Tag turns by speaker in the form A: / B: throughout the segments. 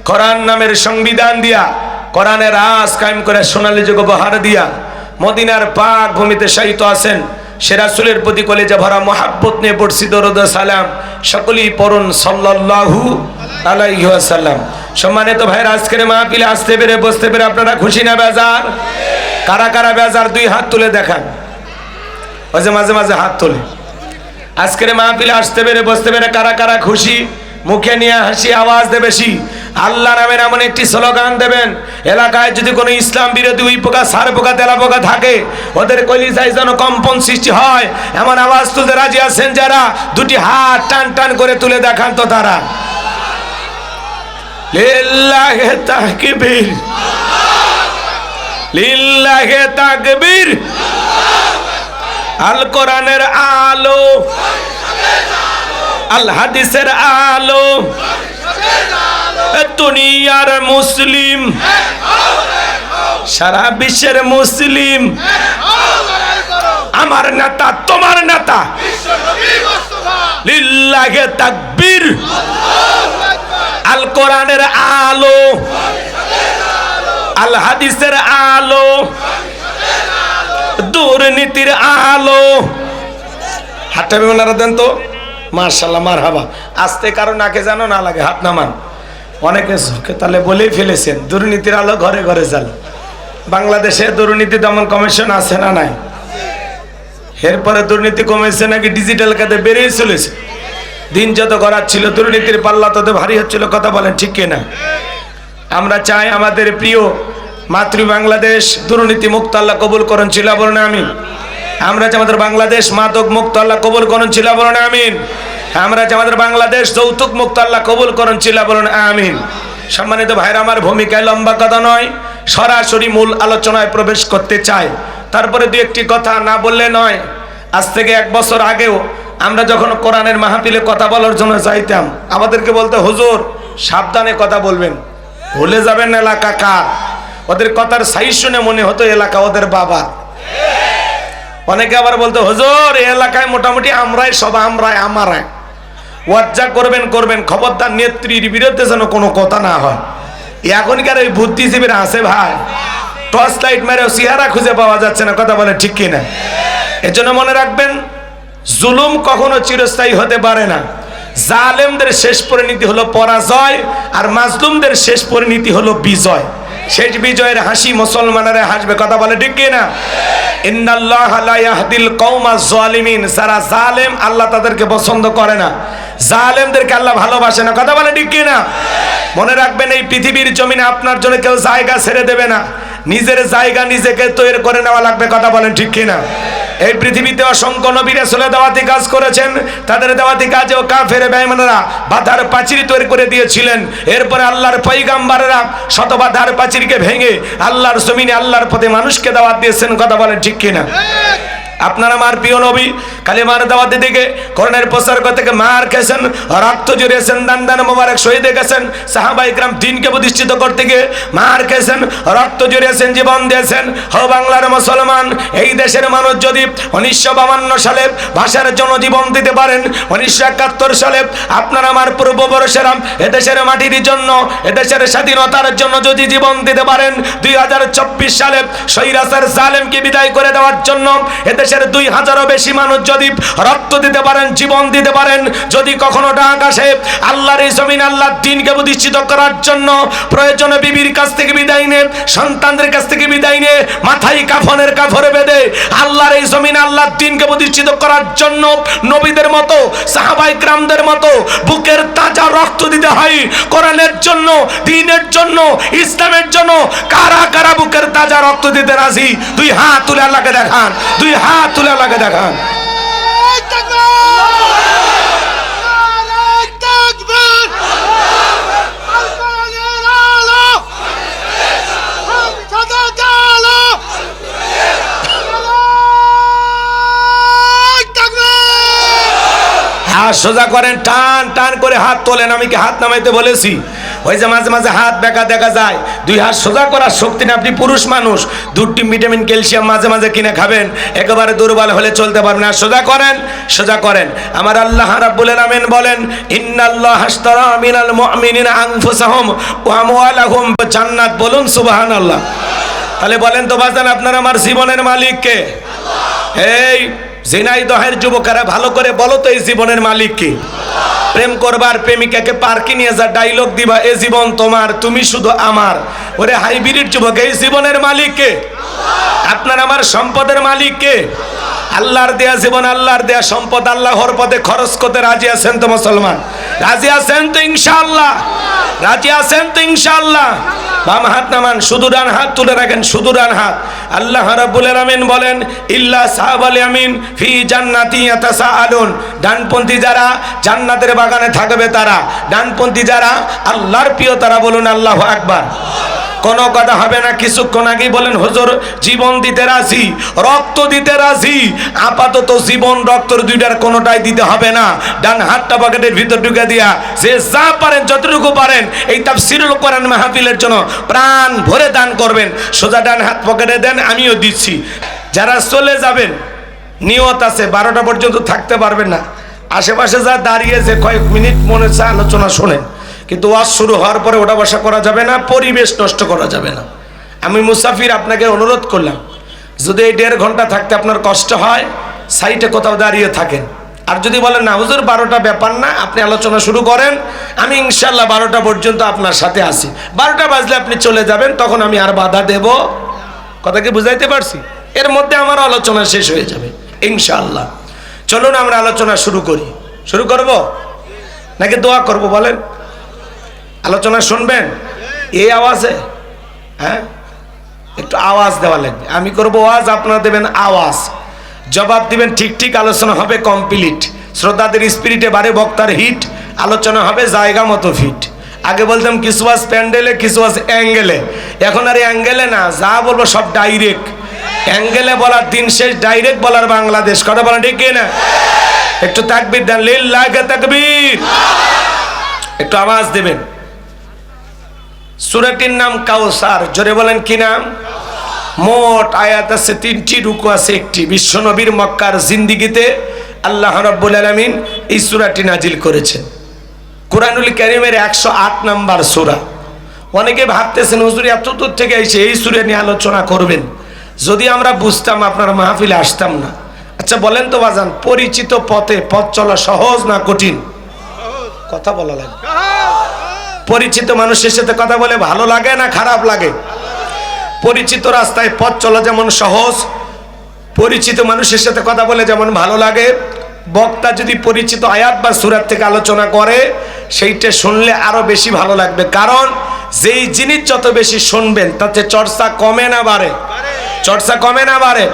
A: কোরআন নামের সংবিধান দিয়া, কোরআনের রাজ কায়েম করে সোনালী যুগ উপহার দিয়া মদিনার পাক ভূমিতে শায়িত আছেন সে রাসূলের প্রতি কলেজা ভরা মহাব্বত নিয়ে পড়ছি দরুদ ও সালাম। সকলেই পড়ুন সাল্লাল্লাহু আলাইহি ওয়াসাল্লাম। সম্মানিত ভাইরা, আজকের মাহফিলে আসতে পেরে বসতে পেরে আপনারা খুশি না বেজার? কারা কারা বেজার দুই হাত তুলে দেখান। ওই যে মাঝে মাঝে হাত তোলে। আজকের মাহফিলে আসতে পেরে বসতে পেরে কারা কারা খুশি? মুখে নিয়ে হাসি আওয়াজ দে বেশি। আল্লাহ নামের এমন একটি স্লোগান দেবেন, এলাকায় যদি কোনো ইসলাম বিরোধী উই পোকা সার পোকা তেলা পোকা থাকে ওদের কলিজায় যেন কম্পন সৃষ্টি হয় এমন আওয়াজ তুলতে রাজি আছেন যারা? দুটি হাত টান টান করে তুলে দেখান তো তারা। লিল্লাহি তাকবীর, লিল্লাহি তাকবীর। আল কোরআনের আলো, আল হাদিসের আলো, দুনিয়ার মুসলিম, সারা বিশ্বের মুসলিম, আমার নেতা তোমার নেতা, লিল্লাহি তাকবীর। আল কোরআনের আলো, আল হাদিসের আলো, দুর্নীতির আলো। হাতটা বেমানারা দেন তো। মাশাআল্লাহ, মারহাবা। আস্তে কারো নাকে জানো না লাগে, হাত নামান। অনেকে তাহলে বলেই ফেলেছেন দুর্নীতির আলো ঘরে ঘরে জ্বালা। বাংলাদেশে দুর্নীতি দমন কমিশন আছে না নাই? এরপরে দুর্নীতি কমেছে নাকি ডিজিটাল কাজে বেড়েই চলেছে। দিন যত করার ছিল দুর্নীতির পাল্লা তত ভারী হচ্ছিল। কথা বলেন ঠিক কিনা? আমরা চাই আমাদের প্রিয় মাতৃ বাংলাদেশ দুর্নীতি মুক্ত আল্লাহ কবুল করুন, ছিল বলুন আমিন। আমরা চাই আমাদের বাংলাদেশ মাদক মুক্ত আল্লাহ কবুল করুন, ছিল বলুন আমিন। আমরা চাই আমাদের বাংলাদেশ যৌতুক মুক্ত আল্লাহ কবুল করুন, ছিল বলুন আমিন। সম্মানিত ভাইরা, আমার ভূমিকায় লম্বা কথা নয়, সরাসরি মূল আলোচনায় প্রবেশ করতে চাই। তারপরে দুই একটি কথা না বললে নয়। আজ থেকে 1 বছর আগেও আমরা যখন কোরআনের মাহফিলে কথা বলার জন্য যাইতাম আমাদেরকে বলতে, হুজুর সাবধানে কথা বলবেন, ভুলে যাবেন এলাকা কার। ওদের কথার সাইজ শুনে মনে হতো এলাকা ওদের বাবা। অনেকে আবার বলতো, হুজুর এই এলাকায় মোটামুটি আমরাই সব, আমরাই আমারাই। ওয়াজ্জা করবেন করবেন, খবরদার নেত্রীর বিরুদ্ধে যেন কোনো কথা না হয়। এখনকার ওই বুদ্ধিজীবীর আছে ভাই, টর্চ লাইট মেরেও চেহারা খুঁজে পাওয়া যাচ্ছে না। কথা বলে ঠিক কিনা? এজন্য মনে রাখবেন, জুলুম কখনো চিরস্থায়ী হতে পারে না। জালেমদের শেষ পরিণতি হলো পরাজয়, আর মাজলুমদের শেষ পরিণতি হলো বিজয়। শেষ বিজয়ের হাসি মুসলমানেরা হাসবে। কথা বলে ঠিক কিনা? ইন্নাল্লাহা লা ইয়াহদিল কওমাজ জালিমিন। যারা জালেম আল্লাহ তাদেরকে পছন্দ করে না, জালেমদেরকে আল্লাহ ভালোবাসে না। কথা বলে ঠিক কিনা? মনে রাখবেন, এই পৃথিবীর জমিনে আপনার জন্য কেউ জায়গা ছেড়ে দেবে না, নিজের জায়গা নিজেকে তৈরি করে নেওয়া লাগবে। কথা বলেন ঠিক কিনা? এই পৃথিবীতে অসংখ্য নবী রাসূল দাওয়াতি কাজ করেছেন, তাদের দাওয়াতি কাজেও কাফের বেঈমানরা বাধার প্রাচীর তৈরি করে দিয়েছিলেন। এরপরে আল্লাহর পয়গম্বররা শত বাধার প্রাচীরকে ভেঙে আল্লাহর জমিনে আল্লাহর পথে মানুষকে দাওয়াত দিয়েছেন। কথা বলেন ঠিক কিনা? আপনার আমার প্রিয় নবী কালিমার দাওয়াতে দিকে কোরআনের প্রচার করতে গিয়ে মার খেয়েছেন, রক্ত জড়িয়েছেন, দান দান মোবারক শহীদ হয়ে গেছেন। সাহাবায়ে কেরাম দ্বীনকে প্রতিষ্ঠিত করতে গিয়ে মার খেয়েছেন, রক্ত জড়িয়েছেন, জীবন দিয়েছেন। হো বাংলার মুসলমান, এই দেশের মানুষ যদি 1952 সালে ভাষার জন্য জীবন দিতে পারেন, 1971 সালে আপনার আমার পূর্বপুরুষেরা এদেশের মাটির জন্য, এদেশের স্বাধীনতার জন্য যদি জীবন দিতে পারেন, 2024 সালে স্বৈরাচার জালেমকে বিদায় করে দেওয়ার জন্য এদেশের 2000-এরও বেশি মানুষ যদি রক্ত দিতে পারেন, জীবন দিতে পারেন, যদি কখনো ডাক আসে আল্লাহর এই জমিন আল্লাহর দ্বীনকে প্রতিষ্ঠিত করার জন্য, প্রয়োজনে বিবির কাছ থেকে বিদায় নিয়ে, সন্তানদের কাছ থেকে বিদায় নিয়ে, মাথায় কাফনের কাপড় বেঁধে আল্লাহর এই জমিন আল্লাহর দ্বীনকে প্রতিষ্ঠিত করার জন্য নবীদের মতো, সাহাবায়ে কেরামদের মতো বুকের তাজা রক্ত দিতে হয় কোরআনের জন্য, দ্বীনের জন্য, ইসলামের জন্য। কারা কারা বুকের তাজা রক্ত দিতে রাজি? দুই হাত তুলে আল্লাহকে দেখান, দুই হাত তুলে আল্লাহকে দেখান। হাত সোজা করেন, টান টান করে হাত তোলেন। আমি কি হাত নামাইতে বলেছি? ওই যে মাঝে মাঝে হাত বেঁকা দেখা যায়, 2 হাত সোজা করার শক্তি না, আপনি পুরুষ মানুষ, 2টি ভিটামিন ক্যালসিয়াম মাঝে মাঝে কিনে খাবেন, একেবারে দুর্বল হলে চলতে পারবেন না। সোজা করেন, সোজা করেন। আমার আল্লাহ রাব্বুল আলামিন বলেন, ইন্নাল্লাহা আশতারা মিনাল মুমিনিনা আনফুসাহুম ওয়া আমওয়ালাহুম, জান্নাত। বলুন সুবহানাল্লাহ। তাহলে বলেন তো বাজান, আপনার আমার জীবনের মালিক কে? এই ঝিনাইদহের যুবকেরা ভালো করে বলো তো, এই জীবনের মালিক কে? প্রেম করবার প্রেমিকাকে পার্কে নিয়ে যা ডায়লগ দিবা, এ জীবন তোমার, তুমি শুধু আমার। ওরে হাইব্রিড যুবক, এই জীবনের মালিক কে? আপনার আমার সম্পদের মালিক কে? আল্লাহর দেয়া জীবন, আল্লাহর দেয়া সম্পদ আল্লাহর পথে খরচ করতে রাজি আছেন তো মুসলমান? রাজি আছেন তো ইনশাআল্লাহ? রাজি আছেন তো ইনশাআল্লাহ? বাম হাত নামান, শুধু ডান হাত তুলে রাখেন, শুধু ডান হাত। আল্লাহ রাব্বুল আলামিন বলেন, ইল্লা সাহাবাল ইয়ামিন ফি জান্নাতি ইয়াতাসাআলুন, ডানপন্থী যারা জান্নাতের বাগানে থাকবে তারা, ডানপন্থী যারা আল্লাহর প্রিয় তারা। বলুন আল্লাহু আকবার। কোনো কথা হবে না। কিছুক্ষণ আগেই বলেন, হুজুর জীবন দিতে রাজি, রক্ত দিতে রাজি। আপাতত জীবন রক্তর দুইটার কোনোটাই দিতে হবে না। ডান হাতটা পকেটের ভিতর ঢুকে দিয়া যে যা পারেন, যতটুকু পারেন, এই তাফসীরুল কোরআন মাহফিলের জন্য প্রাণ ভরে দান করবেন। সোজা ডান হাত পকেটে দেন, আমিও দিচ্ছি। যারা চলে যাবেন, নিয়ত আছে 12টা পর্যন্ত থাকতে পারবেন না, আশেপাশে যা দাঁড়িয়েছে কয়েক মিনিট মনে হচ্ছে আলোচনা শোনেন, কিন্তু ওয়াজ শুরু হওয়ার পরে ওটা বসা করা যাবে না, পরিবেশ নষ্ট করা যাবে না। আমি মুসাফির, আপনাকে অনুরোধ করলাম, যদি এই 1.5 ঘন্টা থাকতে আপনার কষ্ট হয়, সাইডে কোথাও দাঁড়িয়ে থাকেন। আর যদি বলেন না হুজুর 12টা ব্যাপার না, আপনি আলোচনা শুরু করেন, আমি ইনশাল্লাহ 12টা পর্যন্ত আপনার সাথে আছি। 12টা বাজলে আপনি চলে যাবেন, তখন আমি আর বাধা দেব। কথা কি বুঝাইতে পারছি? এর মধ্যে আমার আলোচনা শেষ হয়ে যাবে ইনশাআল্লাহ। চলুন আমরা আলোচনা শুরু করি। শুরু করব নাকি দোয়া করব? বলেন। আলোচনা শুনবেন এই আওয়াজে? হ্যাঁ, একটু আওয়াজ দেওয়া লাগবে। আমি করব আওয়াজ, আপনারা দেবেন আওয়াজ, জবাব দিবেন ঠিক ঠিক। আলোচনা হবে কমপ্লিট। শ্রোতাদের স্পিরিটে বাড়ে, বক্তার হিট, আলোচনা হবে জায়গা মতো ফিট। আগে বলতাম কিছু আজ প্যান্ডেলে, কিছু আজ অ্যাঙ্গেলে, এখন আর অ্যাঙ্গেলে না, যা বলবো সব ডাইরেক্ট। অ্যাঙ্গেলে বলার দিন শেষ, ডাইরেক্ট বলার বাংলাদেশ। কথা বলেন ঠিক না? একটু তাকবীর দেন, লিল্লাহি তাকবীর। একটু আওয়াজ দেবেন। সূরাটির নাম কাউসার। জোরে বলেন কি নাম? মোট আয়াত আছে 3টি, রুকু আছে 1টি। বিশ্বনবীর মক্কার জিন্দেগিতে আল্লাহ রাব্বুল আলামিন এই সূরাটি নাজিল করেছেন। কুরআনুল কারীমের 108 নম্বর সূরা। অনেকে ভাবতেছেন হুজুর এত দূর থেকে এসে এই সূরা নিয়ে আলোচনা করবেন, যদি আমরা বুঝতাম আপনার মাহফিলে আসতাম না। আচ্ছা বলেন তো বাজান, পরিচিত পথে পথ চলা সহজ না কঠিন? কথা বলা লাগে। পরিচিত মানুষের সাথে কথা বলে ভালো লাগে না খারাপ লাগে? পরিচিত রাস্তায় পথ চলা যেমন সহজ, পরিচিত মানুষের সাথে কথা বলে যেমন ভালো লাগে, বক্তা যদি পরিচিত আয়াত বা সূরা থেকে আলোচনা করে, সেইটা শুনলে আরো বেশি ভালো লাগবে। কারণ যেই জিনিস যত বেশি শুনবেন, তাতে চর্চা কমে না বাড়ে? চর্চা কমে না বাড়ে?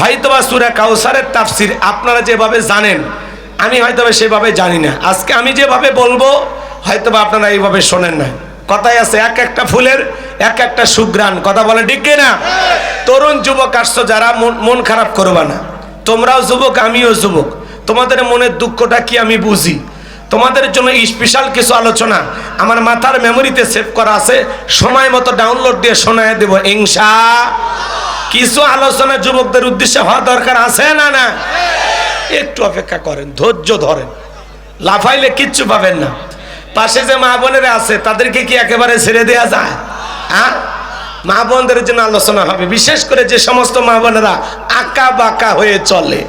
A: হয়তোবা সূরা কাউসারের তাফসীর আপনারা যেভাবে জানেন, আমি হয়তোবা সেভাবে জানি না। আজকে আমি যেভাবে বলবো, হয়তোবা আপনারা এইভাবে শোনেন না। কথায় আছে এক একটা ফুলের এক একটা সুঘ্রাণ। কথা বলে ঠিক না? তরুণ যুবক আসছো যারা, মন খারাপ করবা না। তোমরাও যুবক, আমিও যুবক। তোমাদের মনের দুঃখটা কি আমি বুঝি। তোমাদের জন্য স্পেশাল কিছু আলোচনা আমার মাথার মেমোরিতে সেভ করা আছে, সময় মতো ডাউনলোড দিয়ে শোনায় দেব ইনশাআল্লাহ। কিছু আলোচনা যুবকদের উদ্দেশ্যে হওয়া দরকার আছে না? না, একটু অপেক্ষা করেন, ধৈর্য ধরেন, লাফাইলে কিচ্ছু পাবেন না। পাশে যে মা বোনেরা আছে তাদেরকে কি একেবারে ছেড়ে দেওয়া যায়? হ্যাঁ, মা বোনদের জন্য আলোচনা হবে, বিশেষ করে যে সমস্ত মা বোনেরা আঁকা বাঁকা হয়ে চলে।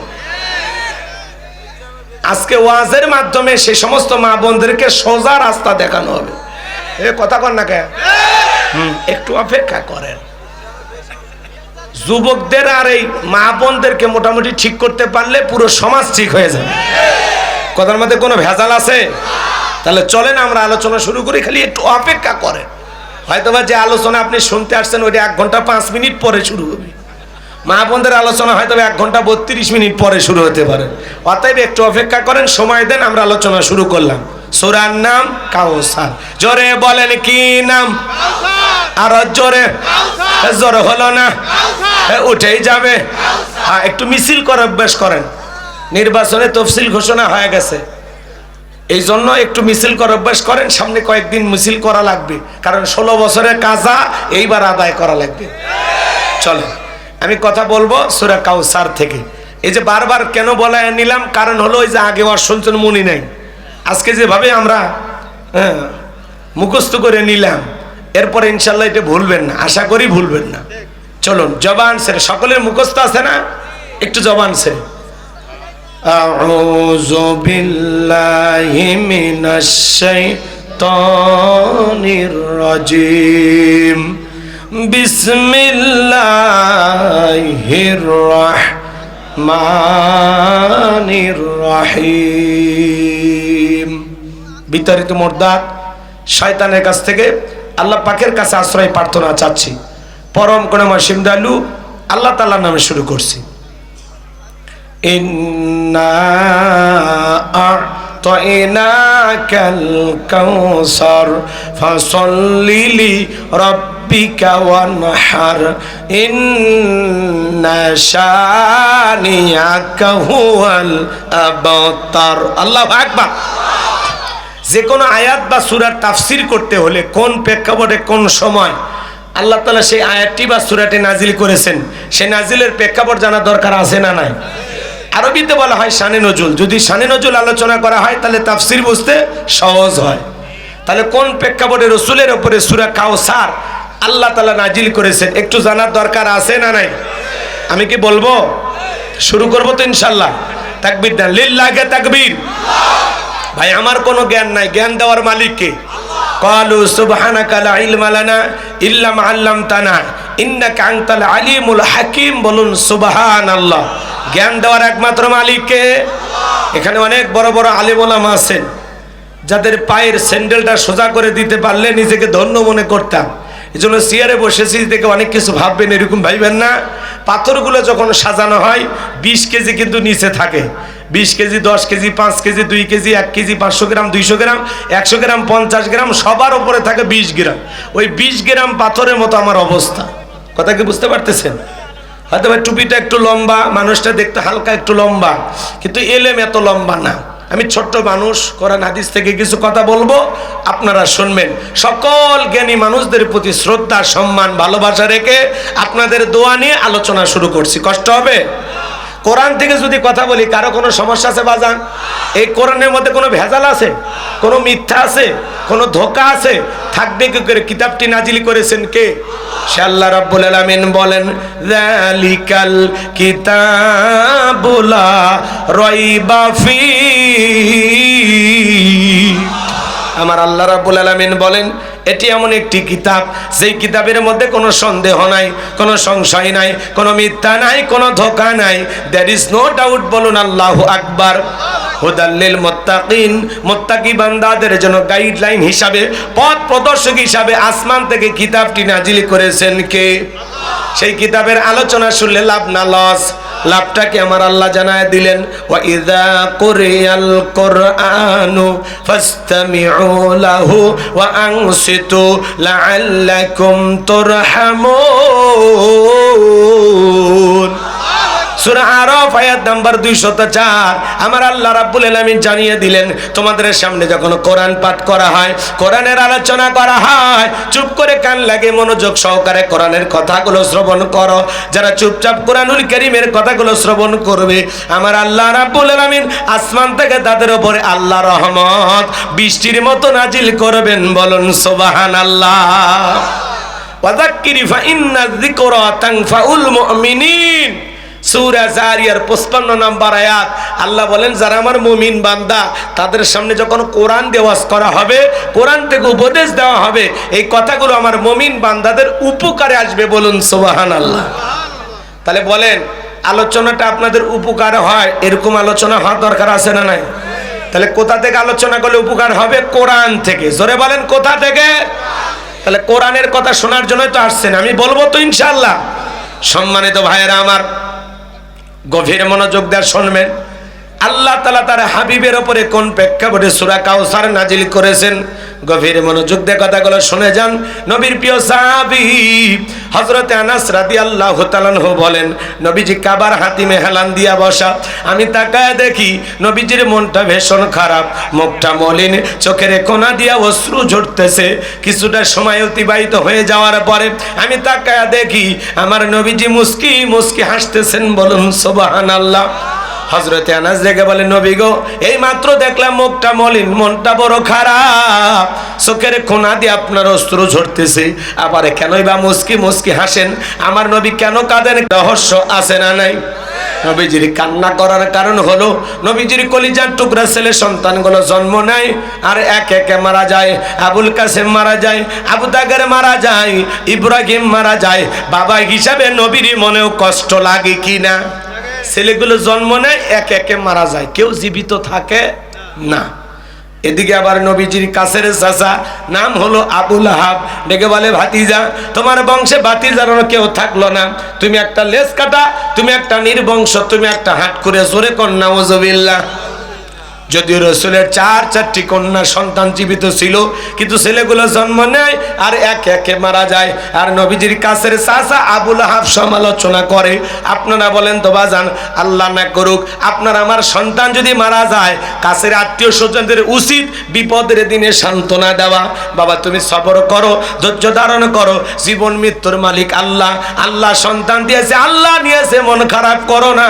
A: আজকে ওয়াজের মাধ্যমে সেই সমস্ত মা বোনদেরকে সোজা রাস্তা দেখানো হবে। এ কথা কন না কে? একটু অপেক্ষা করেন। যুবকদের আর এই মা বোনদেরকে মোটামুটি ঠিক করতে পারলে পুরো সমাজ ঠিক হয়ে যাবে। কথার মধ্যে কোনো ভেজাল আছে? তাহলে চলেন আমরা আলোচনা শুরু করি, খালি একটু অপেক্ষা করেন। হয়তোবা যে আলোচনা আপনি শুনতে আসছেন ওইটা 1 ঘন্টা 5 মিনিট পরে শুরু হবে। মা বোনদের আলোচনা হয়তো 1 ঘন্টা 32 মিনিট পরে শুরু হতে পারে। অতএব একটু অপেক্ষা করেন, সময় দেন, আমরা আলোচনা শুরু করলাম। সূরার নাম কাউসার। জোরে বলেন কি নাম? আর জোরে, জোরে হলো না, উঠেই যাবে। হ্যাঁ, একটু মিছিল করে অভ্যাস করেন। নির্বাচনে তফসিল ঘোষণা হয়ে গেছে, এই জন্য একটু মিছিল করার অভ্যাস করেন, সামনে কয়েকদিন মিছিল করা লাগবে, কারণ 16 বছরের কাজা এইবার আদায় করা লাগবে। চলে আমি কথা বলবো সূরা কাউসার থেকে। এই যে বারবার কেন বলা নিলাম, কারণ হলো ওই যে আগে অসঞ্চন মনি নাই, আজকে যেভাবে আমরা মুখস্থ করে নিলাম, এরপরে ইনশাল্লাহ এটা ভুলবেন না, আশা করি ভুলবেন না। চলুন জবান ছেড়ে, সকলের মুখস্থ আছে না, একটু জবান ছেড়ে। আউযু বিল্লাহি মিনাশ শাইতানির রাজিম। বিসমিল্লাহির রাহমানির রহিম। বিতাড়িত মুরদাদ শয়তানের কাছ থেকে আল্লাহ পাকের কাছে আশ্রয় প্রার্থনা চাচ্ছি। পরম করুণাময় অসীম দয়ালু আল্লাহ তাআলার নামে শুরু করছি। ইন্না আ'তাইনাকাল কাউসার ফাসাল্লি লিরাব্বিকা ওয়ানহার ইন্না শানিয়াকা হুয়াল আবতার। আল্লাহু আকবার। যে কোনো আয়াত বা সূরার তাফসীর করতে হলে কোন প্রেক্ষাপটে কোন সময় আল্লাহ তাআলা সেই আয়াতটি বা সূরাটি নাজিল করেছেন, সেই নাজিলের প্রেক্ষাপট জানা দরকার আছে না নাই? আরবিতে বলা হয় শানে নজুল। যদি শানে নজুল আলোচনা করা হয় তাহলে তাফসীর বুঝতে সহজ হয়। তাহলে কোন প্রেক্ষাপটে রাসূলের উপরে সূরা কাউসার আল্লাহ তাআলা নাজিল করেছেন একটু জানার দরকার আছে না নাই? আমি কি বলবো? শুরু করব তো ইনশাআল্লাহ। তাকবীর দেন, লিল্লাহি তাকবীর। ভাই আমার কোনো জ্ঞান নাই, জ্ঞান দেওয়ার মালিক কে? ক্বালু সুবহানাকা লা ইলমা লানা ইল্লা মা আল্লামতানা ইন্নাকা আনতাল আলিমুল হাকিম। বলুন সুবহানাল্লাহ। জ্ঞান দেওয়ার একমাত্র মালিক কে? এখানে অনেক বড় বড় আলেম ওলামা আছেন যাদের পায়ের স্যান্ডেলটা সোজা করে দিতে পারলে নিজেকে ধন্য মনে করতাম। এই জন্য চেয়ারে বসেছি দেখে অনেক কিছু ভাববেন, এরকম ভাইবেন না। পাথরগুলো যখন সাজানো হয় 20 কেজি কিন্তু নিচে থাকে, 20 KG, 10 KG, 5 KG, 2 KG, 1 KG, 500 গ্রাম, 200 গ্রাম, 100 গ্রাম, 50 গ্রাম, সবার উপরে থাকে 20 গ্রাম। ওই 20 গ্রাম পাথরের মতো আমার অবস্থা। কথা কি বুঝতে পারতেছেন? হয়তো ভাই টুপিটা একটু লম্বা, মানুষটা দেখতে হালকা একটু লম্বা, কিন্তু এলেম এত লম্বা না। আমি ছোট্ট মানুষ, কোরআন হাদিস থেকে কিছু কথা বলবো, আপনারা শুনবেন। সকল জ্ঞানী মানুষদের প্রতি শ্রদ্ধা, সম্মান, ভালোবাসা রেখে আপনাদের দোয়া নিয়ে আলোচনা শুরু করছি। কষ্ট হবে? কোরআন থেকে যদি কথা বলি কারো কোনো সমস্যা আছে বাজান? এই কোরআনের মধ্যে কোনো ভেজাল আছে? কোনো মিথ্যা আছে? কোনো ধোঁকা আছে? থাকবে কি করে? কিতাবটি নাজিল করেছেন কে? সে আল্লাহ রাব্বুল আলামিন বলেন, যালিকাল কিতাবু লা রাইবা ফি। আমার আল্লাহ রাব্বুল আলামিন বলেন এটি এমন একটি কিতাব, সেই কিতাবের মধ্যে কোনো সন্দেহ নাই, কোনো সংশয় নাই, কোনো মিথ্যা নাই, কোনো ধোঁকা নাই। There is no doubt. বলুন আল্লাহু আকবার। হুদাল্লিল মুত্তাকিন, মুত্তাকি বান্দাদের জন্য গাইডলাইন হিসাবে, পথ প্রদর্শক হিসাবে আসমান থেকে কিতাবটি নাজিল করেছেন কে? সেই কিতাবের আলোচনা শুনলে লাভ না লস? লাভটাকে আমার আল্লাহ জানায় দিলেন, ওয়া ইযা কুরিয়াল কুরআনু ফাসতামিউ লাহু ওয়া আনসিতু লাআল্লাকুম তুরহামুন। সূরা আরাফ আয়াত নাম্বার 204। আমার আল্লাহ রাব্বুল আলামিন জানিয়ে দিলেন, তোমাদের সামনে যখন কোরআন পাঠ করা হয়, কোরআনের আলোচনা করা হয়, চুপ করে কান লাগে মনোযোগ সহকারে কোরআনের কথাগুলো শ্রবণ করো। যারা চুপচাপ কোরআনুল কারীমের কথাগুলো শ্রবণ করবে, আমার আল্লাহ রাব্বুল আলামিন আসমান থেকে তাদের উপরে আল্লাহ রহমত বৃষ্টির মতো নাজিল করবেন। বলুন সুবহানাল্লাহ। ওয়াযাক্কিরি ফা ইন্না যিকরা তানফাউল মুমিনিন। সূরা জারিয়ার 55 নম্বর আয়াত। আল্লাহ বলেন, যারা আমার মুমিন বান্দা তাদের সামনে যখন কোরআন দেওয়াজ করা হবে, কোরআন থেকে উপদেশ দেওয়া হবে, এই কথাগুলো আমার মুমিন বান্দাদের উপকারে আসবে। বলুন সুবহানাল্লাহ। তাহলে বলেন আলোচনাটা আপনাদের উপকার হয়, এরকম আলোচনা হওয়ার দরকার আছে না নাই? তাহলে কোথা থেকে আলোচনা করলে উপকার হবে? কোরআন থেকে। জোরে বলেন কোথা থেকে? তাহলে কোরআনের কথা শোনার জন্যই তো আসছেন, আমি বলবো তো ইনশাআল্লাহ। সম্মানিত ভাইয়েরা আমার, গভীর মনোযোগ দিয়ে শুনবেন। আল্লাহ তাআলা তার হাবিবের উপরে কোন প্রেক্ষাপটে সূরা কাউসার নাজিল করেছেন? গভীর মনোযোগ দিয়ে কথাগুলো শুনে যান। নবীর প্রিয় সাহাবী হযরতে আনাস রাদিয়াল্লাহু তাআলা আনহু বলেন, নবীজি কাবার হাতিমে হেলান দিয়া বসা, আমি তাকায় দেখি নবীজির মনটা ভীষণ খারাপ, মুখটা মলিন, চোখের কোনা দিয়া অশ্রু ঝরতেছে। কিছুটা সময় অতিবাহিত হয়ে যাওয়ার পরে আমি তাকায় দেখি আমার নবীজি মুস্কি মুস্কি হাসতেছেন। বলুন সুবহানাল্লাহ। হযরতে আনাস দেখে বলে, নবী গো, এই মাত্র দেখলাম মুখটা মলিন, মনটা বড় খারাপ, চোখের কোনা দিয়ে আপনার অশ্রু ঝরতেছে, আবার কেনই বা মুস্কি মুস্কি হাসেন? আমার নবী কেন কাঁদেন? রহস্য আছে না নাই? নবীজির কান্না করার কারণ হলো নবীজির কলিজার টুকরা ছেলে সন্তানগুলো জন্ম নেয় আর একে একে মারা যায়। আবুল কাসেম মারা যায়, আবু তাগের মারা যায়, ইব্রাহিম মারা যায়। বাবা হিসাবে নবীর মনেও কষ্ট লাগে কি না? ছেলেগুলো জন্ম নেয়, একে একে মারা যায়, কেউ জীবিত থাকে না। এদিকে আবার নবীজির কাছের চাচা নাম হলো আবু লাহাব ডেকে বলে, ভাতিজা, তোমার বংশে ভাতিজার কেউ থাকলো না, তুমি একটা লেজ কাটা, তুমি একটা নির্বংশ, তুমি একটা হাট করে জোরে কন্যা ওয়াজবিল্লাহ। যদিও রসুলের চারটি কন্যা সন্তান জীবিত ছিল, কিন্তু ছেলেগুলো জন্ম নেয় আর একে একে মারা যায়। আর নবীজির কাছের চাচা আবু লাহাব সমালোচনা করে, আপনারা বলেন তো বাজান, আল্লাহ না করুক আপনার আমার সন্তান যদি মারা যায়, কাছের আত্মীয় স্বজনদের উচিত বিপদের দিনে সান্ত্বনা দেওয়া। বাবা তুমি সবর করো, ধৈর্য ধারণ করো, জীবন মৃত্যুর মালিক আল্লাহ, আল্লাহ সন্তান দিয়েছে, আল্লাহ নিয়েছে, মন খারাপ করো না।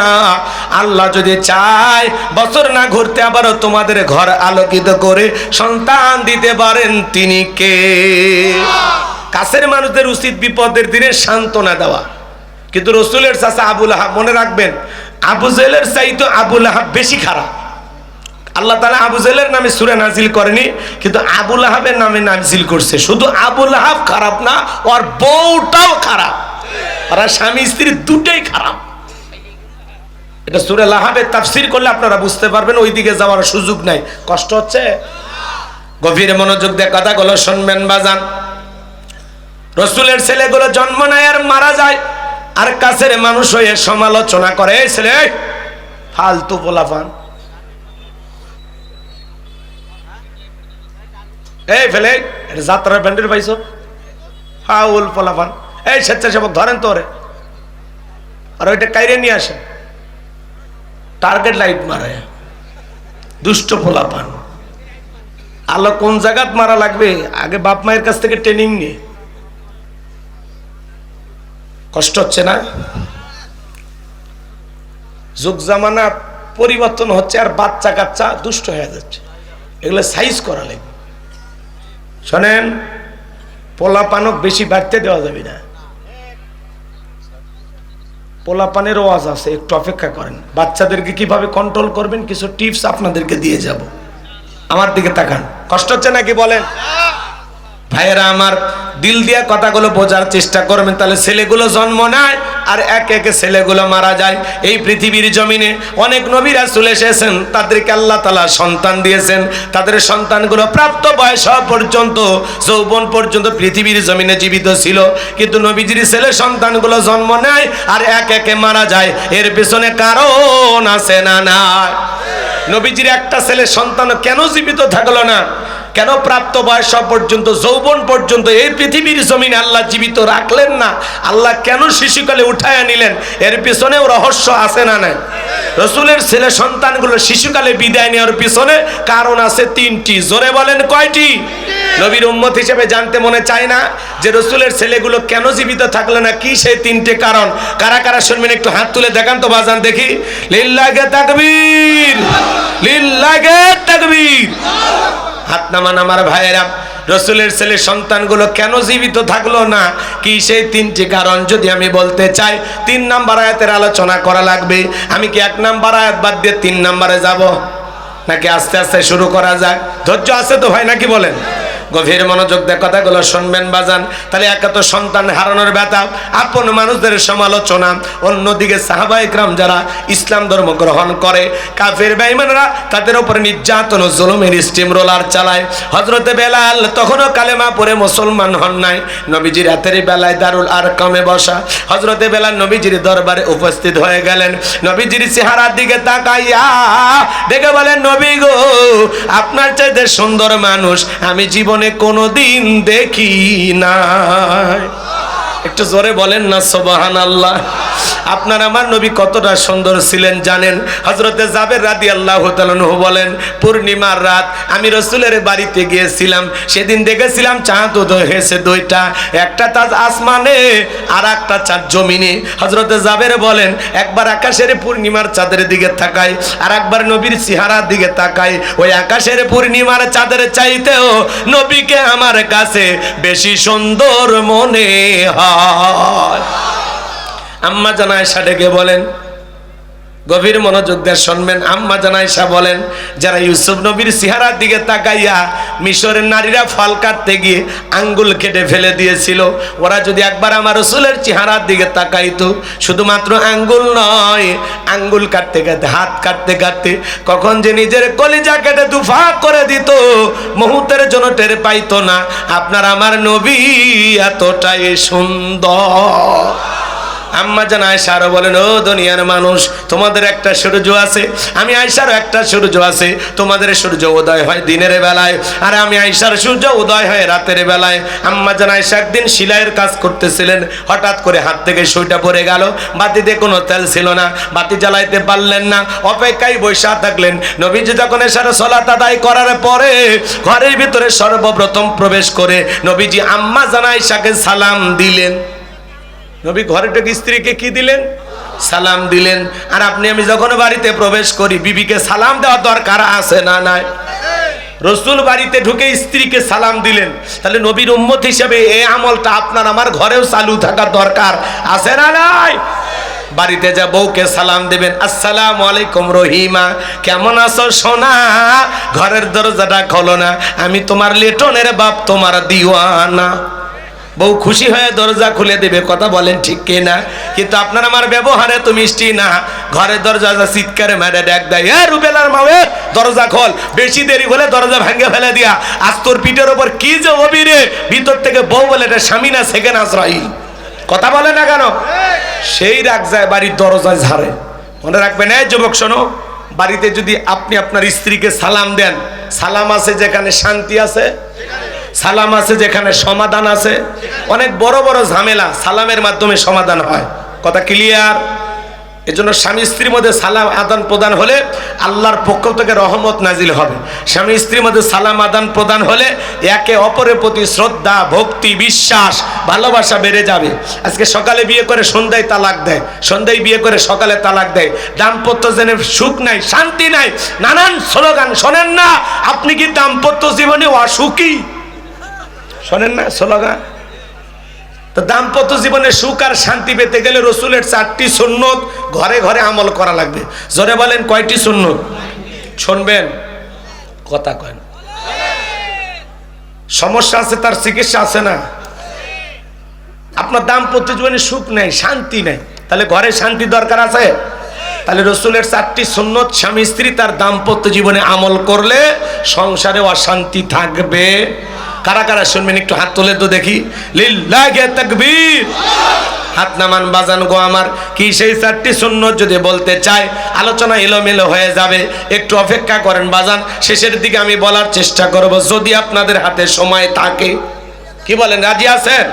A: আল্লাহ যদি চায় বছর না ঘুরতে আবার তোমাদের ঘর আলোকিত করে সন্তান দিতে পারেন, তিনি কে? কাছের মানুষদের উচিত বিপদের দিনে সান্ত্বনা দেওয়া। কিন্তু রসুলের চাচা আবু লাহাব, মনে রাখবেন, আবু জেহেলের চাইতে আবু লাহাব বেশি খারাপ। আল্লাহ তাআলা আবু জেহেলের নামে সূরা নাজিল করেনি, কিন্তু আবু লাহাবের নামে নাজিল করছে। শুধু আবু লাহাব খারাপ না, ওর বউটাও খারাপ, ওরা স্বামী স্ত্রী দুটোই খারাপ। এটা সূরা লাহাবের তাফসীর করলে আপনারা বুঝতে পারবেন, ওইদিকে যাওয়ার সুযোগ নাই। কষ্ট হচ্ছে? গভীর মনোযোগ দিয়ে কথাগুলো শুনবেন বাজান। রসুলের ছেলেগুলো জন্ম নেয় আর মারা যায়, আর কাছের মানুষ হয়ে সমালোচনা করে, এই ছেলে ফালতু পোলাপান, এই ফেলে যাত্রার ব্যান্ডের পাইছো, ফাউল পোলাপান, এই স্বেচ্ছাসেবক ধরেন তো ওরে, আর ওইটা কাইরে নিয়ে আসে, টার্গেট লাইট মারে, দুষ্ট পোলাপান। আল্লাহ কোন জায়গাত মারা লাগবে আগে বাপ মায়ের কাছ থেকে ট্রেনিং নিয়ে। কষ্ট হচ্ছে না? যুগ জামানা পরিবর্তন হচ্ছে আর বাচ্চা কাচ্চা দুষ্ট হয়ে যাচ্ছে, এগুলো সাইজ করা লাগবে। শোনেন, পোলাপানক বেশি বাড়তে দেওয়া যাবে না, পোলাপানের ওয়াজ আছে, একটু অপেক্ষা করেন। বাচ্চাদেরকে কিভাবে কন্ট্রোল করবেন কিছু টিপস আপনাদেরকে দিয়ে যাব। আমার দিকে তাকান। কষ্ট হচ্ছে নাকি বলেন? ভাইয়েরা আমার, দিল দিয়ে কথাগুলো বোঝার চেষ্টা করবেন, তাহলে ছেলেগুলো জন্ম নেয় আর একে একে ছেলেগুলো মারা যায়। এই পৃথিবীর জমিনে অনেক নবী রাসূল এসেছেন, তাদেরকে আল্লাহ তাআলা সন্তান দিয়েছেন, তাদের সন্তানগুলো প্রাপ্ত বয়স হওয়া পর্যন্ত, যৌবন পর্যন্ত পৃথিবীর জমিনে জীবিত ছিল। কিন্তু নবীজির ছেলে সন্তানগুলো জন্ম নেয় আর একে একে মারা যায়। এর পেছনে কারণ আছে না নাই? নবীজির একটা ছেলে সন্তান কেন জীবিত থাকলো না? কেন প্রাপ্ত বয়স পর্যন্ত, যৌবন পর্যন্ত এই পৃথিবীর জমিনে আল্লাহ জীবিত রাখলেন না? আল্লাহ কেন শিশুকালে উঠায় নিলেন? এর পিছনেও রহস্য আছে না নাই? রসুলের ছেলে সন্তানগুলো শিশুকালে বিদায় নেওয়ার পিছনে কারণ আছে তিনটি। জোরে বলেন কয়টি? নবীর উম্মত হিসেবে জানতে মনে চায় না যে রসুলের ছেলেগুলো কেন জীবিত থাকলো না? কি সেই তিনটে কারণ? কারা কারা শুনবেন একটু হাত তুলে দেখান তো বাজান দেখি। লিল্লাহে তাকবীর, লিল্লাহে তাকবীর। হাত নামান আমার ভাইয়েরা। রসুলের ছেলে সন্তানগুলো কেন জীবিত থাকলো না? কি সেই তিনটি কারণ যদি আমি বলতে চাই, 3 নাম্বার আয়াতের আলোচনা করা লাগবে। আমি কি 1 নাম্বার আয়াত বাদ দিয়ে 3 নাম্বারে যাব, নাকি আস্তে আস্তে শুরু করা যাক? ধৈর্য আছে তো ভাই নাকি বলেন? গভীর মনোযোগ দিয়ে কথাগুলো শুনবেন বাজান। তাহলে একে তো সন্তান হারানোর ব্যথা, আপন মানুষদের সমালোচনা, অন্যদিকে সাহাবায়ে কেরাম যারা ইসলাম ধর্ম গ্রহণ করে, কাফের বেঈমানরা তাদের উপরে নির্যাতন ও জুলুমের স্টিম রোলার চালায়। হযরতে বেলাল তখনও কালেমা পড়ে মুসলমান হন নাই। নবীজির রাতের বেলায় দারুল আরকামে বসা হযরতে বেলাল নবীজির দরবারে উপস্থিত হয়ে গেলেন। নবীজির চেহারার দিকে তাকাইয়া দেখে বলেন, নবী গো, আপনার চাইতে সুন্দর মানুষ আমি জীবনে কোনোদিন দেখি নাই। একটু জোরে বলেন না সুবহানাল্লাহ। আপনার আমার নবী কতটা সুন্দর ছিলেন জানেন? হযরতে জাবের রাদিয়াল্লাহু তাআলা আনহু বলেন, পূর্ণিমার রাত আমি রাসূলের বাড়িতে গিয়েছিলাম, সেদিন দেখেছিলাম চাঁদ উদয় হয়েছে দুইটা, একটা চাঁদ আসমানে আর একটা চাঁদ জমিনে। হযরতে জাবের বলেন, একবার আকাশের পূর্ণিমার চাঁদের দিকে তাকাই আর একবার নবীর চেহারার দিকে তাকাই, ওই আকাশের পূর্ণিমার চাঁদের চাইতেও নবীকে আমার কাছে বেশি সুন্দর মনে হয়। আম্মা জান আয়েশা ডেকে বলেন, গভীর মনোযোগ দিয়ে শুনবেন, আম্মা জান আয়েশা বলেন, যারা ইউসুফ নবীর চেহারার দিকে তাকাইয়া মিশরের নারীরা ফল কাটতে গিয়ে আঙ্গুল কেটে ফেলে দিয়েছিল, ওরা যদি একবার আমার রাসূলের চেহারার দিকে তাকাইতো, শুধুমাত্র আঙ্গুল নয়, আঙ্গুল কাটতে কাটতে হাত কাটতে কাটতে কখন যে নিজের কলিজা কেটে দুফা করে দিত মুহূর্তের জন্য টের পাইতো না। আপনার আমার নবী এতটাই সুন্দর। আম্মা জান আয়েশা আরো বলেন, ও দুনিয়ার মানুষ, তোমাদের একটা সূর্য আছে, আমি আয়েশারও একটা সূর্য আছে। তোমাদের সূর্য উদয় হয় দিনের বেলায় আর আমি আয়েশার সূর্য উদয় হয় রাতের বেলায়। আম্মা জান আয়েশা একদিন সেলাইয়ের কাজ করতেছিলেন, হঠাৎ করে হাত থেকে সুইটা পড়ে গেল, বাতিতে কোনো তেল ছিল না, বাতি জ্বালাইতে পারলেন না, অপেক্ষায় বসে থাকলেন। নবীজি যখন এশার সালাত আদায় করার পরে ঘরের ভিতরে সর্বপ্রথম প্রবেশ করে নবীজি আম্মা জান আয়েশাকে সালাম দিলেন। নবী ঘরে ঢুকে স্ত্রীকে কি দিলেন? সালাম দিলেন। আর আপনি আমি যখন বাড়িতে প্রবেশ করি বিবিকে সালাম দেওয়া দরকার আছে না নাই? রাসূল বাড়িতে ঢুকে স্ত্রীকে সালাম দিলেন, তাহলে নবীর উম্মত হিসেবে এই আমলটা আপনার আমার ঘরেও চালু থাকার দরকার আছে না নাই? বাড়িতে যা বউকে সালাম দেবেন, আসসালামু আলাইকুম রহিমা, কেমন আছো সোনা, ঘরের দরজাটা খোলো না, আমি তোমার লেটনের বাপ, তোমার দিওয়ানা। বউ খুশি হয়ে দরজা খুলে দেবে, কথা বলেন ঠিক কিনা? কিন্তু আপনার আমার ব্যবহারে তো মিষ্টি না, ঘরের দরজা চিৎকারে মেরে ডাক দেয়, এ রুবেলার মাওয়ে দরজা খোল, বেশি দেরি হলে দরজা ভেঙে ফেলে দিয়া, আজ তোর পিঠের ওপর কি যে হবি রে। ভিতর থেকে বউ বলে, এটা স্বামী না সেকেন্ড আজরাইল, কথা বলে না কেন? সেই রাগ যায় বাড়ির দরজায় ঝাড়ে। মনে রাখবেন, এই যুবক শোনো, বাড়িতে যদি আপনি আপনার স্ত্রীকে সালাম দেন, সালাম আছে যেখানে শান্তি আছে, সালাম আছে যেখানে সমাধান আছে। অনেক বড় বড় ঝামেলা সালামের মাধ্যমে সমাধান হয়, কথা ক্লিয়ার? এজন্য স্বামী স্ত্রীর মধ্যে সালাম আদান প্রদান হলে আল্লাহর পক্ষ থেকে রহমত নাজিল হবে। স্বামী স্ত্রীর মধ্যে সালাম আদান প্রদান হলে একে অপরের প্রতি শ্রদ্ধা, ভক্তি, বিশ্বাস, ভালোবাসা বেড়ে যাবে। আজকে সকালে বিয়ে করে সন্ধ্যায় তালাক দেয়, সন্ধ্যায় বিয়ে করে সকালে তালাক দেয়, দাম্পত্য জীবনে সুখ নাই, শান্তি নাই, নানান স্লোগান শোনেন না? আপনি কি দাম্পত্য জীবনে অসুখী? শোনেন না স্লোগান? তো দাম্পত্য জীবনে সুখ আর শান্তি পেতে গেলে রাসূলের 4টি সুন্নত ঘরে ঘরে আমল করা লাগবে। জোরে বলেন, কয়টি সুন্নত? শুনবেন, কথা কয় না। সমস্যা আছে, তার চিকিৎসা আছে না? আপনার দাম্পত্য জীবনে সুখ নেই, শান্তি নেই, তাহলে ঘরে শান্তি দরকার আছে। তাহলে রাসূলের 4টি সুন্নত স্বামী স্ত্রী তার দাম্পত্য জীবনে আমল করলে সংসারে অশান্তি থাকবে। কারা কারা শুনবেন একটু হাত তুলে তো দেখি, লিল্লাহি তাকবীর। হাত নামান বাজান গো আমার। কি সেই 4টি সুন্নত যদি বলতে চাই আলোচনা এলোমেলো হয়ে যাবে, একটু অপেক্ষা করেন বাজান, শেষের দিকে আমি বলার চেষ্টা করব যদি আপনাদের হাতে সময় থাকে। কি বলেন, রাজি আছেন?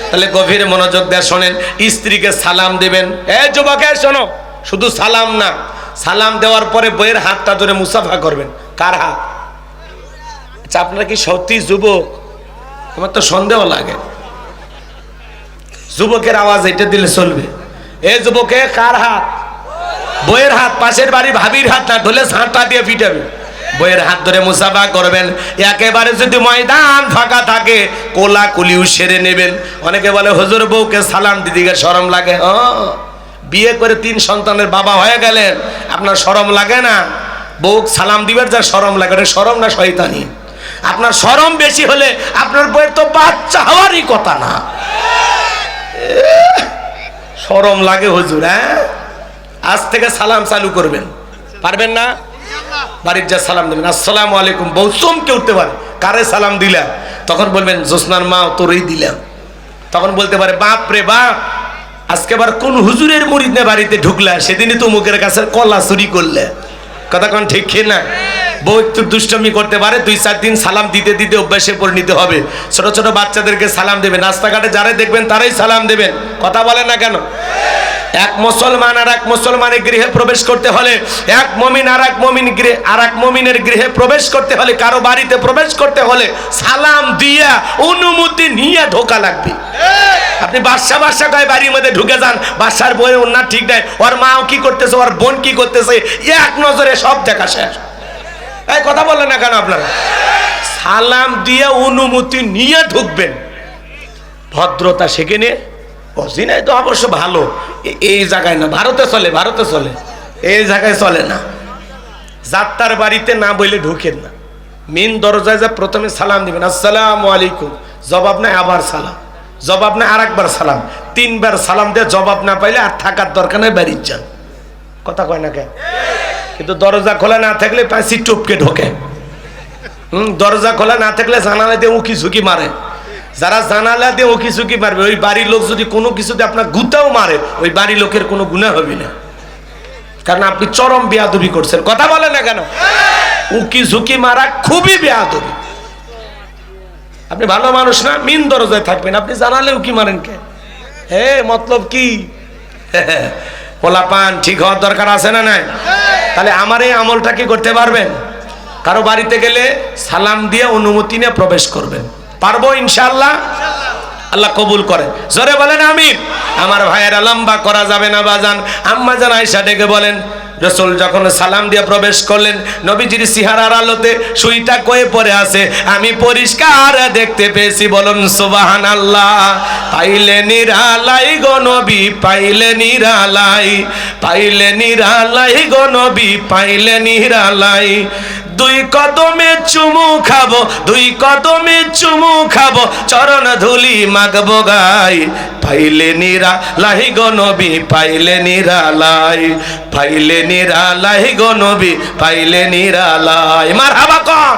A: তাহলে গভীর মনোযোগ দিয়ে শোনেন। স্ত্রীকে সালাম দিবেন। এই যুবক শোনো, শুধু সালাম না, সালাম দেওয়ার পরে বইয়ের হাতটা ধরে মুসাফা করবেন। কার হাত? আচ্ছা, আপনারা কি সত্যি যুবক? আমার তো সন্দেহ লাগে। যুবকের আওয়াজ এটা দিলে চলবে। এ যুবকে কার হাত? বইয়ের হাত। পাশের বাড়ি ভাবির হাত না, ধরলে ঝাঁটা দিয়ে পিটাবে। বইয়ের হাত ধরে মুসাফা করবেন। একেবারে যদি ময়দান ফাঁকা থাকে কোলাকুলিও সেরে নেবেন। অনেকে বলে হুজুর বউকে সালাম দিদিকে শরম লাগে। বিয়ে করে 3 সন্তানের বাবা হয়ে গেলেন, আপনার শরম লাগে না? বউ সালাম দিবেন, যার শরম লাগে, শরম না শয়তানি? আপনার শরম বেশি হলে আপনার বইয়ের তো বাচ্চা হওয়ারই কথা না। শরম লাগে হুজুর। হ্যাঁ, আজ থেকে সালাম চালু করবেন, পারবেন না? বাড়ির যা সালাম দেবেন, আসসালামু আলাইকুম। বউ চমকে উঠতে পারে, কারে সালাম দিলাম? তখন বলবেন জোসনার মা তোরই দিলাম। তখন বলতে পারে বাপ রে বাপ, আজকে আবার কোন হুজুরের মুরিদ নে বাড়িতে ঢুকলা, সেদিনই তো মুখের কাছে কলা চুরি করলে। কথা কোন ঠিক না? বউ একটু দুষ্টমি করতে পারে, 2-4 দিন সালাম দিতে দিতে অভ্যাসে পরিণত হবে। ছোট ছোট বাচ্চাদেরকে সালাম দেবেন, রাস্তাঘাটে যারা দেখবেন তারাই সালাম দেবেন। কথা বলে না কেন? এক মুসলমান আর এক মুসলমানের গৃহে প্রবেশ করতে হলে, এক মুমিন আর এক মুমিনের গৃহে প্রবেশ করতে হলে, কারো বাড়িতে প্রবেশ করতে হলে সালাম দিয়া অনুমতি নিয়ে ঢোকা লাগবে। আপনি বাসা কয় বাড়ির মধ্যে ঢুকে যান, বাসার বই ওনার ঠিক নাই, ওর মাও কি করতেছে, ওর বোন কি করতেছে, এক নজরে সব দেখা শেষ। এই কথা বললেন না কেন আপনারা? সালাম দিয়ে অনুমতি নিয়ে ঢুকবেন, ভদ্রতা সেখানে। অজিনায় তো অবশ্য ভালো, এই জায়গায় না, ভারতে চলে, ভারতে চলে, এই জায়গায় চলে না। যাত্রার বাড়িতে না বলে ঢুকেন না, মেন দরজায় যা প্রথমে সালাম দিবেন, আসসালামু আলাইকুম, জবাব নাই আবার সালাম, জবাব নাই আরেকবার সালাম, 3 বার সালাম দিয়ে জবাব না পাইলে আর থাকার দরকার নেই, বাড়ির যান। কথা কয় না কেন? কিন্তু দরজা খোলা না থাকলে পাঁচি টপকে ঢোকে। দরজা খোলা না থাকলে জানালা দিয়ে উকি ঝুঁকি মারে। যারা জানালা দিয়ে উকি ঝুঁকি মারবে, ওই বাড়ির লোক যদি কোনো কিছুতে আপনার গুতাও মারে, ওই বাড়ির লোকের কোনো গুনাহ হবে না, কারণ আপনি চরম বেয়াদবি করছেন। কথা বলে না কেন? উকি ঝুঁকি মারা খুবই বেয়াদবি। আপনি ভালো মানুষ না, মিন দরজায় থাকবেন, আপনি জানালে উকি মারেন কে? হে মতলব কি? পোলাপান ঠিক হওয়ার দরকার আছে না নাই? তাহলে আমার এই আমলটা কি করতে পারবেন? কারো বাড়িতে গেলে সালাম দিয়ে অনুমতি নিয়ে প্রবেশ করবেন, পারবো ইনশাআল্লাহ? আল্লাহ কবুল করে, জোরে বলেন আমিন। আমার ভাইয়েরা লম্বা করা যাবে না বাজান। আম্মা জান আয়েশা ডেকে বলেন, রাসূল যখন সালাম দিয়ে প্রবেশ করলেন, নবীজির চেহারার আলোতে সুইটা কয়ে পড়ে আছে, আমি পরিষ্কার দেখতে পেয়েছি। বলুন সুবহানাল্লাহ। পাইলে নিরালাই গো নবী, পাইলে নিরালাই, পাইলে নিরালাই গো নবী, পাইলে নিরালাই। 2 কদমে চুমু খাবো, 2 কদমে চুমু খাবো, চরণ ধুলি মাগবো গাই। পাইলে নিরালাই গো নবী, পাইলে নিরালাই, পাইলে নিরালাই গো নবী, পাইলে নিরালাই। মারহাবা কর।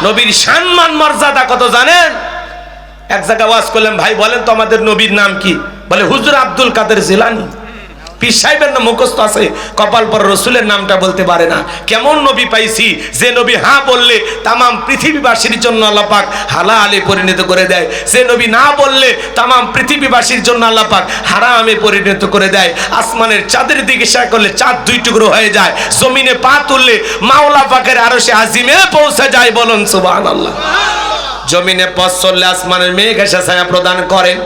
A: নবীর সম্মান মর্যাদা কত জানেন? এক জায়গায় ওয়াজ করলেন, ভাই বলেন তো আমাদের নবীর নাম কি? বলে হুজুর আব্দুল কাদের জিলানী। পীর সাহেবের নাম মুখস্থ আছে, কপাল পর রসুলের নামটা বলতে পারে না। কেমন নবী পাইছি যে নবী হ্যাঁ বললে তামাম পৃথিবীবাসীর জন্য আল্লাহ পাক হালালে পরিণত করে দেয়, যে নবী না বললে তামাম পৃথিবীবাসীর জন্য আল্লাহ পাক হারামে পরিণত করে দেয়। আসমানের চাঁদের দিকে ইশারা করলে চাঁদ 2 টুকরো হয়ে যায়, জমিনে পা তুললে মাওলা পাকের আরশে আজিমে পৌঁছে যায়। বলুন সুবহানাল্লাহ। জমিনে পথ চললে আসমানের মেঘ এসে ছায়া প্রদান করেন।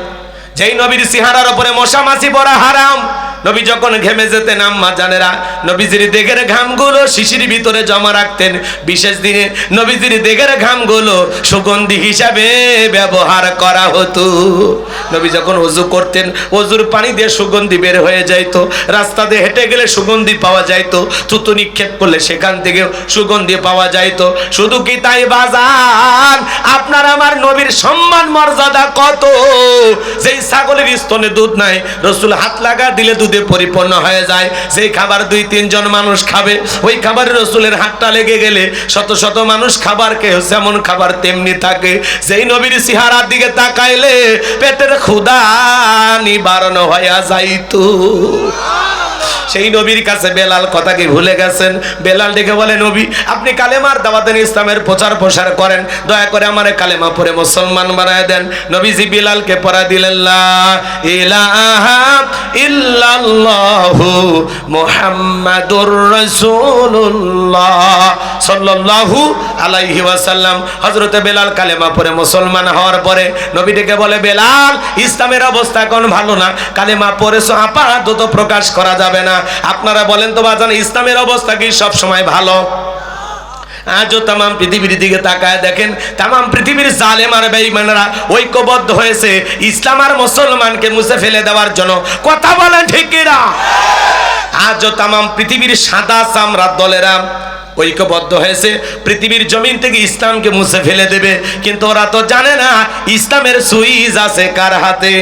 A: যেই নবীর চেহারার উপরে মশা মাছি পড়া হারাম, নবী যখন ঘেমে যেতেন আম্মা জানেরা নবীজির দেহের ঘামগুলো শিশির ভিতরে জমা রাখতেন। বিশেষ দিনে নবীজির দেহের ঘামগুলো সুগন্ধি হিসাবে ব্যবহার করা হতো। নবী যখন ওযু করতেন, ওযুর পানি দিয়ে সুগন্ধি বের হয়ে যাইতো। রাস্তা দিয়ে হেঁটে গেলে সুগন্ধি পাওয়া যাইতো, থুতু নিক্ষেপ করলে সেখান থেকে সুগন্ধি পাওয়া যাইতো। শুধু কি তাই বাজান, আপনার আমার নবীর সম্মান মর্যাদা কত! যেই ছাগলের স্তনে দুধ নাই, রাসূল হাত লাগা দিলে দুধে পরিপূর্ণ হয়ে যায়। যেই খাবার 2-3 জন মানুষ খাবে, ওই খাবারে রাসূলের হাতটা লেগে গেলে শত শত মানুষ খাবার খেয়ে যেমন খাবার তেমনি থাকে। যেই নবীর চেহারার দিকে তাকাইলে পেটের ক্ষুধা নিবারণ হয়ে যাইতো। সেই নবীর কাছে বেলাল কথা কি ভুলে গেছেন? বেলাল ডেকে বলে, নবী আপনি কালেমার দাওয়াত দেন, ইসলামের প্রচার প্রসার করেন, দয়া করে আমারে কালেমা পড়ে মুসলমান বানায় দেন। নবীজি বেলালকে পড়া দিলেন, লা ইলাহা ইল্লাল্লাহু মুহাম্মাদুর রাসূলুল্লাহ সাল্লাল্লাহু আলাইহি ওয়াসাল্লাম। হযরতে বেলাল কালেমা পড়ে মুসলমান হওয়ার পরে নবী ডেকে বলে, বেলাল ইসলামের অবস্থা এখন ভালো না, কালেমা পড়েছো আপাতত প্রকাশ করা যাবে না। আপনারা বলেন তো বাজান, ইসলামের অবস্থা কি সব সময় ভালো? আজও তামাম পৃথিবীর দিকে তাকায় দেখেন, তামাম পৃথিবীর জালেম আর বেঈমানরা ঐক্যবদ্ধ হয়েছে ইসলাম আর মুসলমানকে মুছে ফেলে দেওয়ার জন্য। কথা বলেন ঠিক কিনা? আজও তামাম পৃথিবীর সাদা চামড়ার দলেরা ঐক্যবদ্ধ হয়েছে পৃথিবীর জমিন থেকে ইসলামকে মুছে ফেলে দেবে, কিন্তু ওরা তো জানে না ইসলামের সুইচ আছে কার হাতে।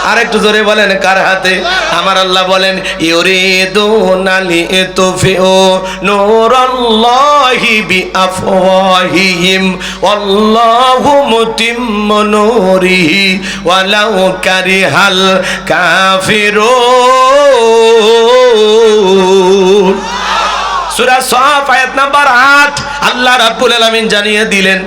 A: আর একটু জোরে বলেন কার হাতে? আমার আল্লাহ বলেন ইউরিদুনা লিতুফিউ নূরাল্লাহি বিআফওয়াহিহিম ওয়াল্লাহু মুতিম্মু নূরিহি ওয়ালাউ কারিহাল কাফিরুন। সূরা সাফ আয়াত নাম্বার 8 আল্লাহ রাব্বুল আলামিন জানিয়ে দিলেন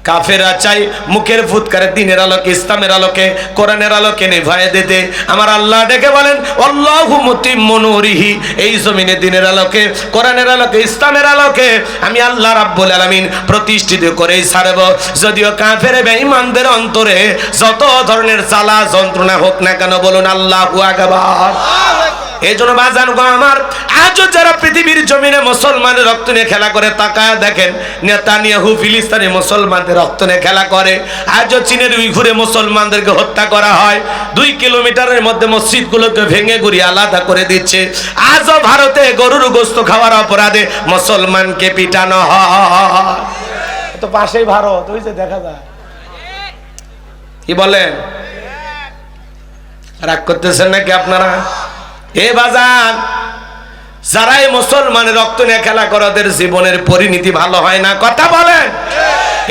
A: কাফেররা চাই মুখের ফুৎকারে দ্বীনের আলোকে, ইসলামের আলোকে, কোরআনের আলোকে নিভায়ে দিতে। আমার আল্লাহ ডেকে বলেন আল্লাহু মুতিম্মু নূরিহি, এই জমিনে দ্বীনের আলোকে, কোরআনের আলোকে, ইসলামের আলোকে আমি আল্লাহ রাব্বুল আলামিন প্রতিষ্ঠিত করেই ছাড়ব। যদিও কাফের বেঈমানদের অন্তরে যত ধরনের জ্বালা যন্ত্রণা হোক না কেন, বলুন আল্লাহু আকবার। এই জন্য বাজান গো আমার, আজও যারা পৃথিবীর জমিনে মুসলমানের রক্ত নিয়ে খেলা করে, তাকায় দেখেন নেতানিয়াহু ফিলিস্তিনে মুসলমানদের রক্ত নিয়ে খেলা করে। আজও চীনের উইঘুরে মুসলমানদেরকে হত্যা করা হয়, 2 কিলোমিটারের মধ্যে মসজিদগুলোকে ভেঙে গুড়িয়ে আলাদা করে দিচ্ছে। আজও ভারতে গরুর গোশত খাওয়ার অপরাধে মুসলমানকে পিটানো হয়। তো পাশেই ভারত, ওই যে দেখা যায়। কি বলেন, রাগ করতেছেন নাকি আপনারা? এ বাজান, যারাই মুসলমানের রক্ত নিয়ে খেলা করে ওদের জীবনের পরিণতি ভালো হয় না। কথা বলেন।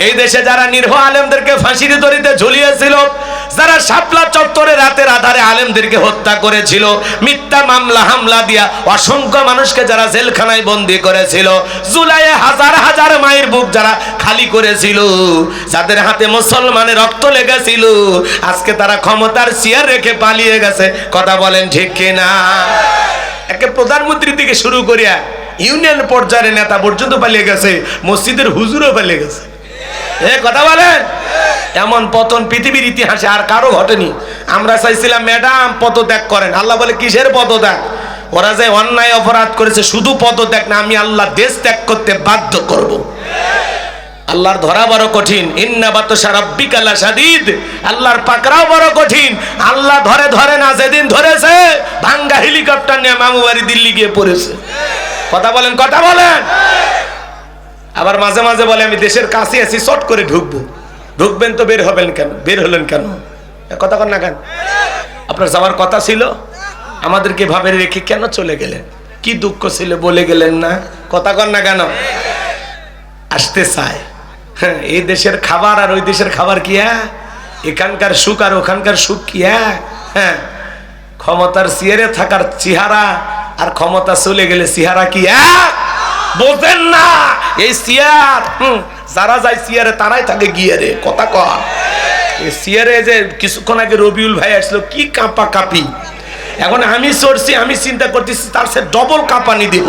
A: এই দেশে যারা নিরীহ আলেমদেরকে ফাঁসির দড়িতে ঝুলিয়েছিল, যারা শাপলা চত্বরে রাতের আধারে আলেমদেরকে হত্যা করেছিল, মিথ্যা মামলা হামলা দিয়া অসংখ্য মানুষকে যারা জেলখানায় বন্দী করেছিল, জুলাইয়ে হাজার হাজার মায়ের বুক যারা খালি করেছিল, যাদের হাতে মুসলমানের রক্ত লেগেছিল, আজকে তারা ক্ষমতার চেয়ার রেখে পালিয়ে গেছে। কথা বলেন ঠিক কিনা? একে প্রধানমন্ত্রী থেকে শুরু করিয়া ইউনিয়ন পর্যায়ের নেতা পর্যন্ত পালিয়ে গেছে, মসজিদের হুজুরও পালিয়ে গেছে। কথা বলেন। এমন পতন পৃথিবীর ইতিহাসে আর কারো ঘটেনি। আমরা চাইছিলাম ম্যাডাম পদত্যাগ করেন, আল্লাহ বলে কিসের পদত্যাগ? ওরা যে অন্যায় অপরাধ করেছে, শুধু পদত্যাগ না, আমি আল্লাহ দেশ ত্যাগ করতে বাধ্য করব। আল্লাহর ধরা বড় কঠিন, ইন্না বাতশা রাব্বিকা লাশাদীদ, আল্লাহর পাকড়াও বড় কঠিন। আল্লাহ ধরে ধরে না, যেদিন ধরেছে ভাঙ্গা হেলিকপ্টার নিয়ে মামু বাড়ি দিল্লি গিয়ে পড়েছে। কথা বলেন, কথা বলেন। আবার মাঝে মাঝে বলে আমি দেশের কাছে আছি, শর্ট করে ঢুকবো। ঢুকবেন তো বের হবেন কেন? বের হলেন কেন? কথা কন না কেন? আপনার যাওয়ার কথা ছিল, আমাদেরকে ভাবে রেখে কেন চলে গেলেন? কি দুঃখ ছিল বলে গেলেন না? কথা কন না কেন? আসতে চায়। হ্যাঁ, এই দেশের খাবার আর ওই দেশের খাবার কি? এখানকার সুখ আর ওখানকার সুখ কি? হ্যাঁ, ক্ষমতার চেয়ারে থাকার চেহারা আর ক্ষমতা চলে গেলে চেহারা কি? বোঝেন না? এই চেয়ার, যারা যায় চেয়ারে তারাই থাকে গিয়ারে। কথা কর। এই চেয়ারে যে কিছুক্ষণ আগে রবিউল ভাই আসলো, কি কাঁপা কাঁপি। এখন আমি চড়ছি, আমি চিন্তা করতেছি তার সে ডবল কাঁপানি দিব।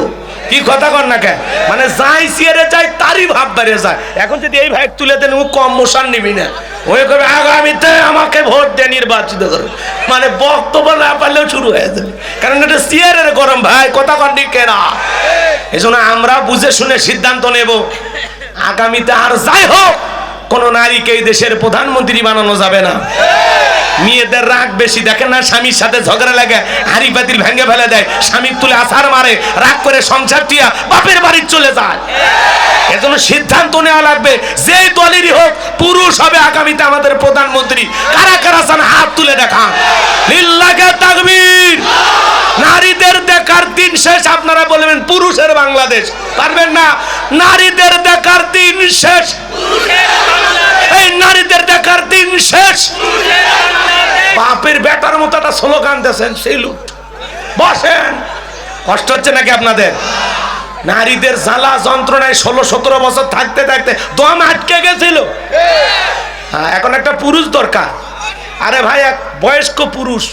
A: কি কথা কর না কেন? মানে যাই চেয়ারে যায় তারই ভাব বেড়ে যায়। এখন যদি এই ভাই তুলে দেন, ও কম মোশন নিবি না, ওই কবে আগামীতে আমাকে ভোট দিয়ে নির্বাচিত করবে, মানে বক্তব্য না পারলেও শুরু হয়ে যাবে। কারণ এটা চেয়ারের গরম ভাই। কথা কর ঠিক কেনা? এই জন্য আমরা বুঝে শুনে সিদ্ধান্ত নেব, আগামীতে আর যাই হোক কোন নারীকে এই দেশের প্রধানমন্ত্রী বানানো যাবে না। মেয়েদের রাগ বেশি, দেখেন না, স্বামীর সাথে ঝগড়া লাগে হাড়ি পাতিল ভেঙে ফেলে দেয়, স্বামীর তুলে আছাড় মারে, রাগ করে সংসার টিয়া বাপের বাড়ি চলে যায়। এজন্য সিদ্ধান্ত নেওয়া লাগবে, যেই দলেরই হোক পুরুষ হবে আগামীতে আমাদের প্রধানমন্ত্রী। কারা কারা চান হাত তুলে দেখান। লিল্লাহে তাকবীর। নারীদের দেখার দিন শেষ। আপনারা বলবেন পুরুষের বাংলাদেশ, পারবেন না। নারীদের দেখার দিন শেষ। এই নারীদের দেখার দিন শেষ। বাপের বেটার মতো একটা স্লোগান দিয়েছেন, সেই লোক বসেন। কষ্ট হচ্ছে নাকি আপনাদের? নারীদের জ্বালা যন্ত্রণায় 16-17 বছর থাকতে থাকতে দম আটকে গেছিল। এখন একটা পুরুষ দরকার। আরে ভাই, এক বয়স্ক পুরুষ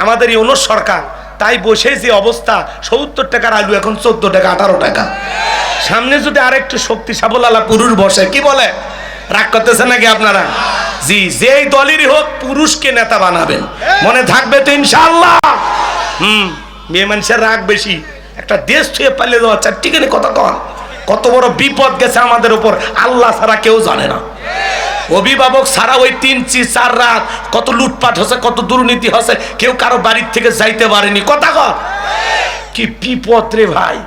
A: আমাদের ইউনূস সরকার, তাই বসে যে অবস্থা, 70 টাকার আলু এখন 14 টাকা 18 টাকা। সামনে যদি আরেকটু শক্তি সাবলালা পুরুষ বসে, কি বলে? রাগ করতেছে নাকি আপনারা? জি, যেই দলেরই হোক পুরুষকে নেতা বানাবেন, মনে থাকবে তো ইনশাআল্লাহ। মেয়ে মানুষের রাগ বেশি, একটা দেশ ছুঁয়ে পালিয়ে দেওয়া চারটিখানি কথা কন। কত বড় বিপদ গেছে আমাদের উপর, আল্লাহ ছাড়া কেউ জানে না। অভিভাবক ছাড়া ওই 3-4 রাত কত লুটপাট হচ্ছে, কত দুর্নীতি হচ্ছে, কেউ কারো বাড়ির থেকে যাইতে পারেনি। কথা কর। কি বিপদ রে ভাই।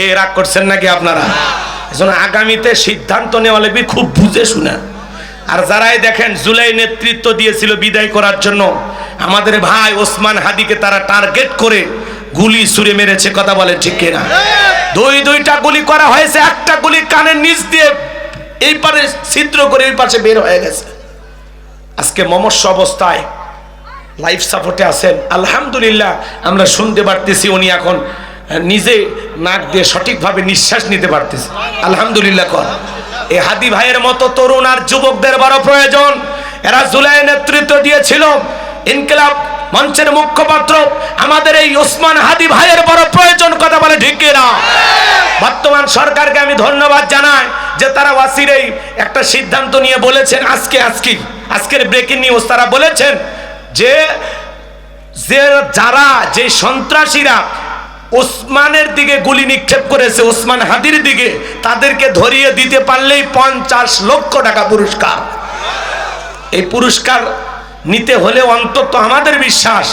A: এ রাগ করছেন নাকি আপনারা? এজন্য আগামীতে সিদ্ধান্ত নেওয়া লাগবে খুব বুঝে শুনে। আর যারাই দেখেন জুলাই নেতৃত্ব দিয়েছিল বিদায় করার জন্য, আমাদের ভাই ওসমান হাদিকে তারা টার্গেট করে গুলি ছুড়ে মেরেছে, কথা বলে ঠিক কিনা? দুইটা গুলি করা হয়েছে, একটা গুলি কানের নিচ দিয়ে এই পারে ছিদ্র করে এই পাশে বের হয়ে গেছে। আজকে মমস্য অবস্থায় লাইফ সাপোর্টে আছেন, আলহামদুলিল্লাহ। আমরা শুনতে পারতেছি উনি এখন নিজে নাক দিয়ে সঠিকভাবে নিঃশ্বাস নিতে পারতেছে, আলহামদুলিল্লাহ। কর এই হাদি ভাইয়ের মতো তরুণ আর যুবকদের বড় প্রয়োজন। এরা জুলাই নেতৃত্ব দিয়েছিল, ইনকিলাব মঞ্চের মুখপাত্র আমাদের এই ওসমান হাদি ভাইয়ের বড় প্রয়োজন, কথা বলে ঠিক কিনা? বর্তমান সরকারকে আমি ধন্যবাদ জানাই যে তারা ওয়াসিরেই একটা সিদ্ধান্ত নিয়ে বলেছেন, আজকের ব্রেকিং নিউজ, তারা বলেছেন যে যারা যে সন্ত্রাসীরা ওসমানের দিকে গুলি নিক্ষেপ করেছে, ওসমান হাদির দিকে, তাদেরকে ধরিয়ে দিতে পারলেই 50 লক্ষ টাকা পুরস্কার। এই পুরস্কার নিতে হলে অন্তত আমাদের বিশ্বাস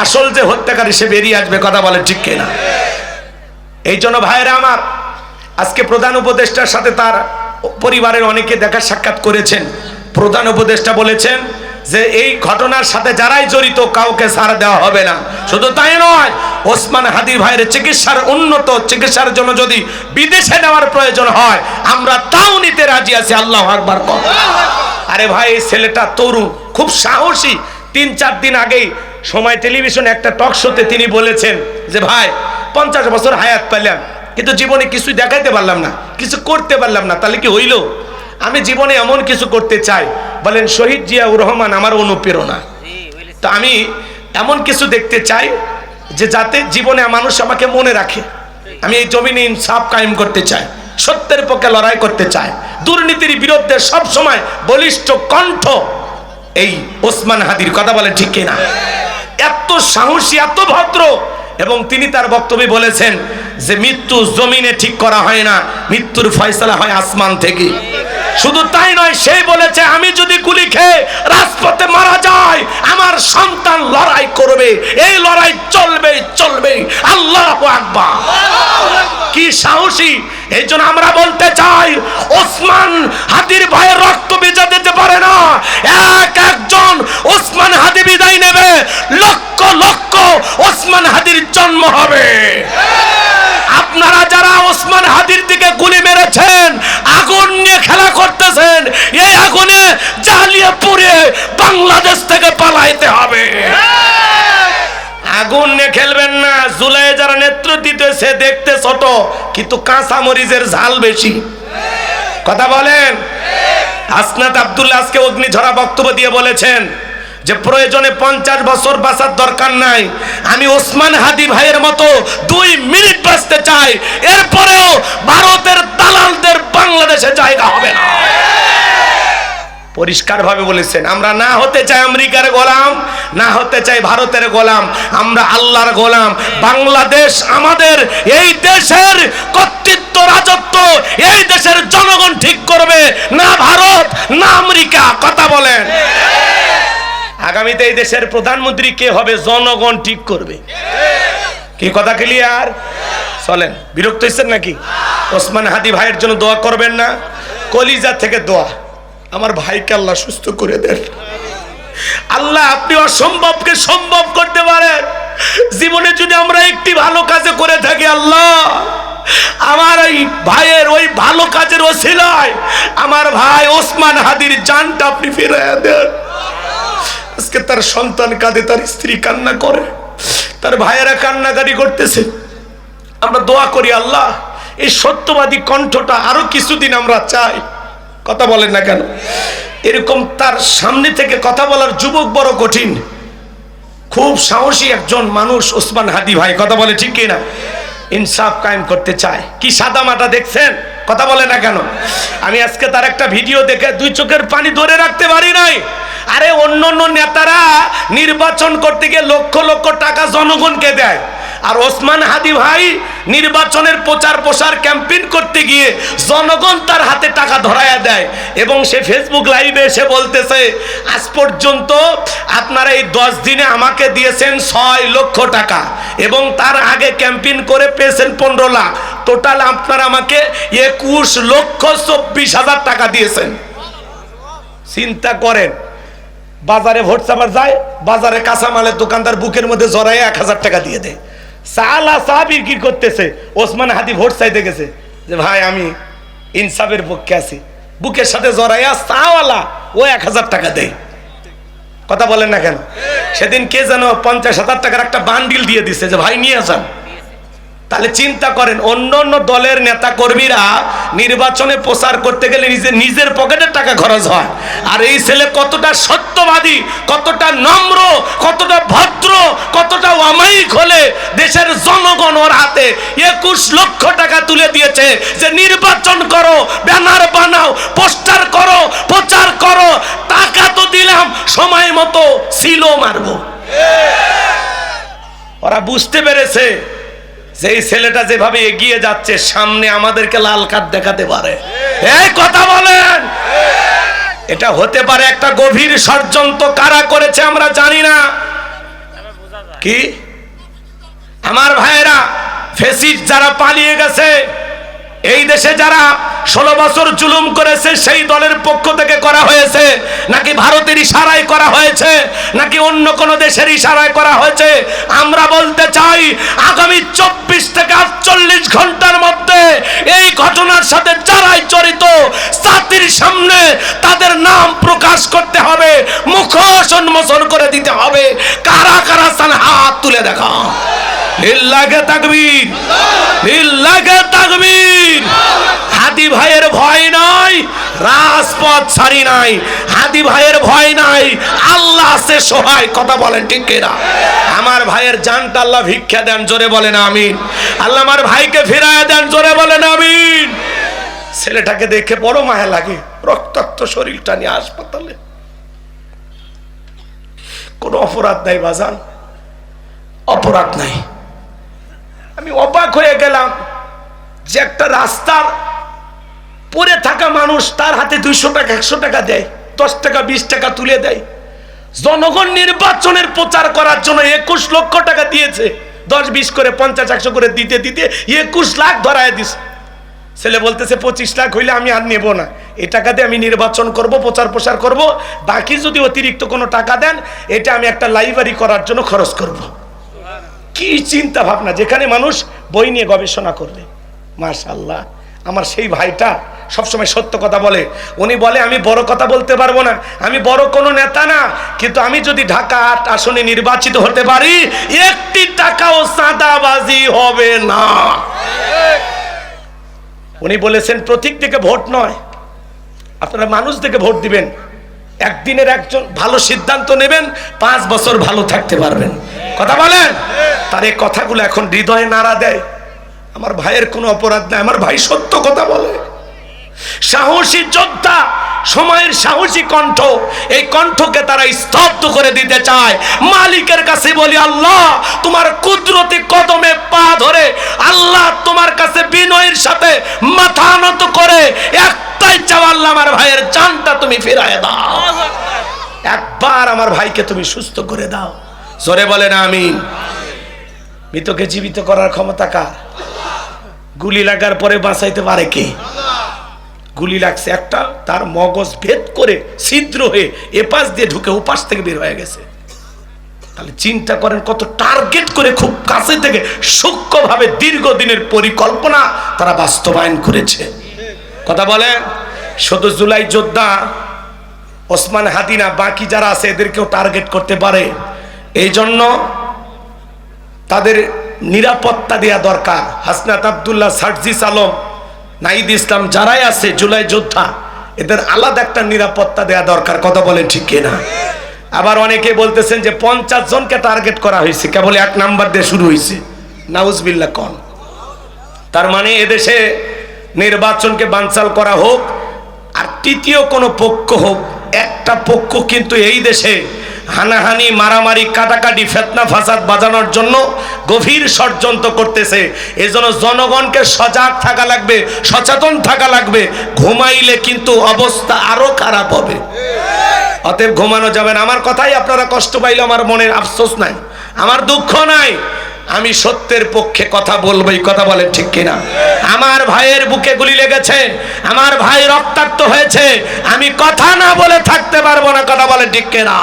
A: আসল যে হত্যাকারী সে বেরিয়ে আসবে, কথা বলে ঠিক কিনা? এই জন্য ভাইরা আমার, আজকে প্রধান উপদেষ্টার সাথে তার পরিবারের অনেকে দেখা সাক্ষাৎ করেছেন। প্রধান উপদেষ্টা বলেছেন যে এই ঘটনার সাথে যারাই জড়িত কাউকে ছাড় দেওয়া হবে না। শুধু তাই নয়, ওসমান হাদি ভাইয়ের চিকিৎসার উন্নত চিকিৎসার জন্য যদি বিদেশে নেওয়ার প্রয়োজন হয় আমরা তাও নিতে রাজি আছি। আল্লাহু আকবার। আরে ভাই, এই ছেলেটা তরুণ, খুব সাহসী। 3-4 দিন আগেই সময় টেলিভিশনে একটা টক শোতে তিনি বলেছেন যে ভাই 50 বছর হায়াত পেলাম কিন্তু জীবনে কিছু দেখাইতে পারলাম না, কিছু করতে পারলাম না, তাহলে কি হইল? আমি জীবনে এমন কিছু করতে চাই। বলেন শহীদ জিয়াউর রহমান আমার অনুপ্রেরণা। তো আমি এমন কিছু দেখতে চাই যে যাতে জীবনে মানুষ আমাকে মনে রাখে। আমি এই জমিনে ইনসাফ কায়েম করতে চাই, সত্যের পক্ষে লড়াই করতে চাই, দুর্নীতির বিরুদ্ধে সব সময় বলিষ্ঠ কণ্ঠ এই ওসমান হাদির, কথা বলে ঠিক কিনা? এত সাহসী, এত ভদ্র। এবং তিনি তার বক্তব্যে বলেছেন যে মৃত্যু জমিনে ঠিক করা হয় না, মৃত্যুর ফয়সালা হয় আসমান থেকে। শুধু তাই নয়, সেই বলেছে আমি যদি গুলি খেয়ে রাজপথে মারা যাই আমার সন্তান লড়াই করবে, এই লড়াই চলবে। আল্লাহু আকবার। কি সাহসী! এই জন্য আমরা বলতে চাই ওসমান হাদির ভাইয়ের রক্ত ভিজে যেতে পারে না। একজন ওসমান হাদি বিদায় নেবে, লক্ষ লক্ষ ওসমান হাদির জন্ম হবে। আপনারা যারা ওসমান হাদির দিকে গুলি মেরেছেন, আগুন নিয়ে খেলা করতেছেন, এই আগুনে জ্বালিয়ে পুড়ে বাংলাদেশ থেকে পালাইতে হবে। আগুন নিয়ে খেলবেন না। জুলাই যারা নেতৃত্ব দিতেছে দেখতে ছোট, কিন্তু কাঁচা মরিচের ঝাল বেশি, কথা বলেন। হাসনাত আব্দুল্লাহ আজকে অগ্নিঝরা বক্তব্য দিয়ে বলেছেন যে প্রয়োজনে 50 বছর বাঁচার দরকার নাই, আমি ওসমান হাদি ভাইয়ের মতো 2 মিনিট বাঁচতে চাই, এরপরেও ভারতের দালালদের বাংলাদেশে জায়গা হবে না। পরিষ্কার ভাবে বলেছেন, আমরা না হতে চাই আমেরিকার গোলাম, না হতে চাই ভারতের গোলাম, আমরা আল্লাহর গোলাম। বাংলাদেশ আমাদের, এই দেশের কর্তৃত্ব রাজত্ব এই দেশের জনগণ ঠিক করবে, না ভারত না আমেরিকা, কথা বলেন। আগামীতে এই দেশের প্রধানমন্ত্রী কে হবে জনগণ ঠিক করবে। কি কথা ক্লিয়ার? চলেন, বিরক্ত হচ্ছেন নাকি? ওসমান হাদি ভাইয়ের জন্য দোয়া করবেন না? কলিজা থেকে দোয়া, আমার ভাইকে আল্লাহ সুস্থ করে দেন। আল্লাহ আপনি অসম্ভবকে সম্ভব করতে পারেন। জীবনে যদি আমরা একটি ভালো কাজে করে থাকি, আল্লাহ আমার এই ভাইয়ের ওই ভালো কাজের ওসিলায় আমার ভাই ওসমান হাদির জানটা আপনি ফিরিয়ে দেন। আজকে তার সন্তান কাঁদে, তার স্ত্রী কান্না করে, তার ভাইয়েরা কান্নাকারি করতেছে। আমরা দোয়া করি আল্লাহ এই সত্যবাদী কণ্ঠটা আরো কিছুদিন আমরা চাই, কথা বলেন না কেন? এরকম তার সামনে থেকে কথা বলার যুবক বড় কঠিন। খুব সাহসী একজন মানুষ ওসমান হাদি ভাই, কথা বলে ঠিক কিনা? ইনসাফ কায়েম করতে চায়। কি সাদা মাটা দেখছেন, কথা বলে না কেন? আমি আজকে তার একটা ভিডিও দেখে 2 চোখের পানি ধরে রাখতে পারি নাই। আরে অন্য নেতারা নির্বাচন করতে গিয়ে লক্ষ লক্ষ টাকা জনগণকে দেয়, আর ওসমান হাদি ভাই নির্বাচনের প্রচার প্রসার ক্যাম্পেইন করতে গিয়ে জনগণ তার হাতে টাকা ধরায়া দেয় এবং সে ফেসবুক লাইভে এসে বলতেছে, আজ পর্যন্ত আপনারা এই 10 দিনে আমাকে দিয়েছেন 6 লক্ষ টাকা এবং তার আগে ক্যাম্পেইন করে পেয়েছেন 15 লাখ, টোটাল আপনারা আমাকে 21,24,000 টাকা দিয়েছেন। চিন্তা করেন, বাজারে ভোট চাবার যায়, বাজারে কাঁচামালের দোকানদার বুকের মধ্যে জড়াই 1000 টাকা দিয়ে দেয়। সালা চা বিক্রি করতেছে, ওসমান হাদি ভোট চাইতে গেছে যে ভাই আমি ইনসাফের পক্ষে আছি, বুকের সাথে জড়াইয়া চাওয়ালা ও 1000 টাকা দেয়। কথা বলেন না কেন? সেদিন কে যেন 50,000 টাকার একটা বান্ডিল দিয়ে দিছে যে ভাই নিয়ে যান। তাহলে চিন্তা করেন, অন্য অন্য দলের নেতা কর্মীরা নির্বাচনে প্রচার করতে গেলে নিজের পকেটের টাকা খরচ হয়, আর এই ছেলে কতটা সত্যবাদী, কতটা নম্র, কতটা ভদ্র, কতটা অমায়িক হলে দেশের জনগণ ওর হাতে 21 লক্ষ টাকা তুলে দিয়েছে যে নির্বাচন করো, ব্যানার বানাও, পোস্টার করো, প্রচার করো। টাকা তো দিলাম, সময় মতো সিলও মারবো। ওরা বুঝতে পেরেছে যে এই ছেলেটা যেভাবে এগিয়ে যাচ্ছে সামনে আমাদেরকে লাল কার্ড দেখাতে পারে। এই কথা বলেন, এটা হতে পারে একটা গভীর ষড়যন্ত্র। কারা করেছে আমরা জানি না। কি আমার ভাইয়েরা, ফ্যাসিস্ট যারা পালিয়ে গেছে, এই দেশে যারা 16 বছর জুলুম করেছে সেই দলের পক্ষ থেকে করা হয়েছে, নাকি ভারতের ইশারায় করা হয়েছে, নাকি অন্য কোন দেশের ইশারায় করা হয়েছে, আমরা বলতে চাই আগামী 24 থেকে 48 ঘন্টার মধ্যে এই ঘটনার সাথে যারাই জড়িত জাতির সামনে তাদের নাম প্রকাশ করতে হবে, মুখোশ উন্মোচন করে দিতে হবে। কারা কারা চান হাত তুলে দেখা। লিল্লাহে তাকবীর, লিল্লাহে তাকবীর। হাদি ভাইয়ের ভয় নাই, রাজপথ ছাড়ি নাই। হাদি ভাইয়ের ভয় নাই, আল্লাহ আছে সহায়। কথা বলেন ঠিক কিনা? আমার ভাইয়ের জানটা আল্লাহ ভিক্ষা দেন, জোরে বলেন আমিন। আল্লাহ আমার ভাইকে ফিরায় দেন, জোরে বলেন আমিন। ছেলেটাকে দেখে বড় মায়া লাগে, রক্তাক্ত শরীরটা নিয়ে হাসপাতালে। কোনো অপরাধ নাই বাজান, অপরাধ নাই। আমি অবাক হয়ে গেলাম যে একটা রাস্তার পড়ে থাকা মানুষ তার হাতে 200 টাকা 100 টাকা দেয়, 10 টাকা 20 টাকা তুলে দেয়। জনগণ নির্বাচনের প্রচার করার জন্য 21 লক্ষ টাকা দিয়েছে, 10-20 করে 50-100 করে দিতে দিতে 21 লাখ ধরায় দিছে। ছেলে বলতেছে 25 লাখ হইলে আমি আর নেব না, এই টাকা দিয়ে আমি নির্বাচন করব, প্রচার প্রসার করব, বাকি যদি অতিরিক্ত কোনো টাকা দেন এটা আমি একটা লাইব্রেরি করার জন্য খরচ করব। কি চিন্তা ভাবনা, যেখানে মানুষ বই নিয়ে গবেষণা করবে। মাশাআল্লাহ, আমার সেই ভাইটা সবসময় সত্য কথা বলে। উনি বলে আমি বড় কথা বলতে পারবো না, আমি বড় কোনো নেতা না, কিন্তু আমি যদি ঢাকা 8 আসনে নির্বাচিত হতে পারি, একটি টাকাও চাঁদাবাজি হবে না। উনি বলেছেন প্রতীক থেকে ভোট নয়, আপনারা মানুষ থেকে ভোট দিবেন। একদিনের একজন ভালো সিদ্ধান্ত নেবেন, 5 বছর ভালো থাকতে পারবেন। কথা বলেন। তার এই কথাগুলো এখন হৃদয়ে নাড়া দেয়। আমার ভাইয়ের কোনো অপরাধ নাই, আমার ভাই সত্য কথা বলে। সাহসী যোদ্ধা, সময়ের সাহসী কণ্ঠ, এই কণ্ঠকে তারা স্তব্ধ করে দিতে চায়। মালিকের কাছে বলি, আল্লাহ তোমার কুদরতি কদমে পা ধরে, আল্লাহ তোমার কাছে বিনয়ের সাথে মাথা নত করে একটাই চাও, আল্লাহ আমার ভাইয়ের জানটা তুমি ফিরায় দাও, একবার আমার ভাইকে তুমি সুস্থ করে দাও। জোরে বলেন আমিন। মৃতকে জীবিত করার ক্ষমতা কার? গুলি লাগার পরে বাঁচাইতে পারে কে? গুলি লাগছে একটা, তার মগজ ভেদ করে ছিদ্র হয়ে এপাশ দিয়ে ঢুকে ওপাশ থেকে বের হয়ে গেছে। তাহলে চিন্তা করেন কত টার্গেট করে খুব কাছে থেকে সূক্ষ্মভাবে দীর্ঘদিনের পরিকল্পনা তারা বাস্তবায়ন করেছে। কথা বলেন। শুধু জুলাই যোদ্ধা ওসমান হাদি না, বাকি যারা আছে এদেরকেও টার্গেট করতে পারে। এই জন্য তাদের নিরাপত্তা দেওয়া দরকার। হাসনাত আব্দুল্লাহ, সার্জিস আলম, নাহিদ ইসলাম যারাই আছে জুলাই যোদ্ধা, এদের আলাদা একটা নিরাপত্তা দেওয়া দরকার। কথা বলেন ঠিক কিনা? আবার অনেকে বলতেছেন যে 50 জনকে টার্গেট করা হয়েছে, কেবল 1 নাম্বার দিয়ে শুরু হয়েছে। নাউজুবিল্লাহ কোন? তার মানে এদেশে নির্বাচনকে বানচাল করা হোক আর তৃতীয় কোনো পক্ষ হোক, একটা পক্ষ কিন্তু এই দেশে হানাহানি মারামারি কাটাকাটি ফিতনা ফাসাদ বাজানোর জন্য গভীর ষড়যন্ত্র করতেছে। এজন্য জনগণকে সজাগ থাকা লাগবে, সচেতন থাকা লাগবে। ঘুমাইলে কিন্তু অবস্থা আরো খারাপ হবে। অতএব ঘুমানো যাবে না। আমার কথাই আপনারা কষ্ট পাইলে আমার মনের আফসোস নাই, আমার দুঃখ নাই। আমি সত্যের পক্ষে কথা বলবো, এই কথা বলেন ঠিক কিনা? আমার ভাইয়ের বুকে গুলি লেগেছে, আমার ভাই রক্তাক্ত হয়েছে, আমি কথা না বলে থাকতে পারবো না, কথা বলেন ঠিক কিনা?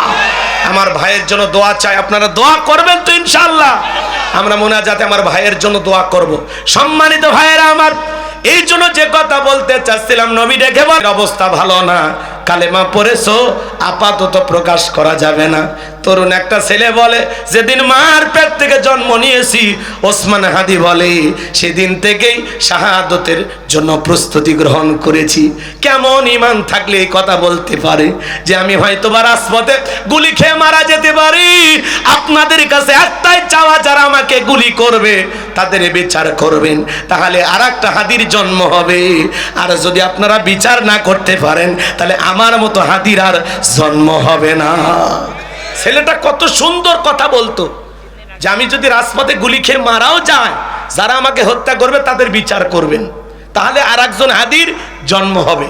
A: আমার ভাইয়ের জন্য দোয়া চাই, আপনারা দোয়া করবেন তো ইনশাআল্লাহ? আমরা মোনাজাতে আমার ভাইয়ের জন্য দোয়া করব। সম্মানিত ভাইয়েরা আমার, এই জন্য যে কথা বলতে চাচ্ছিলাম, নবী দেখে বল অবস্থা ভালো না, কালেমা পড়েছো আপাতত প্রকাশ করা যাবে না। তরুণ একটা ছেলে বলে, যেদিন মার পেট থেকে জন্ম নিয়েছি, ওসমান হাদি বলে, সেদিন থেকেই শাহাদতের জন্য প্রস্তুতি গ্রহণ করেছি। কেমন ঈমান থাকলে এই কথা বলতে পারে যে আমি হয়তো বা রাজপথে গুলি খেয়ে মারা যেতে পারি? আপনাদের কাছে একটাই চাওয়া, যারা আমাকে গুলি করবে তাদের বিচার করবেন, তাহলে আর একটা হাদির জন্ম হবে। আর যদি আপনারা বিচার না করতে পারেন, তাহলে আমার মতো হাদির আর জন্ম হবে না। ছেলেটা কত সুন্দর কথা বলতো যে আমি যদি রাজপথে গুলি খেয়ে মারাও যায়, যারা আমাকে হত্যা করবে তাদের বিচার করবেন, তাহলে আর একজন হাদির জন্ম হবে।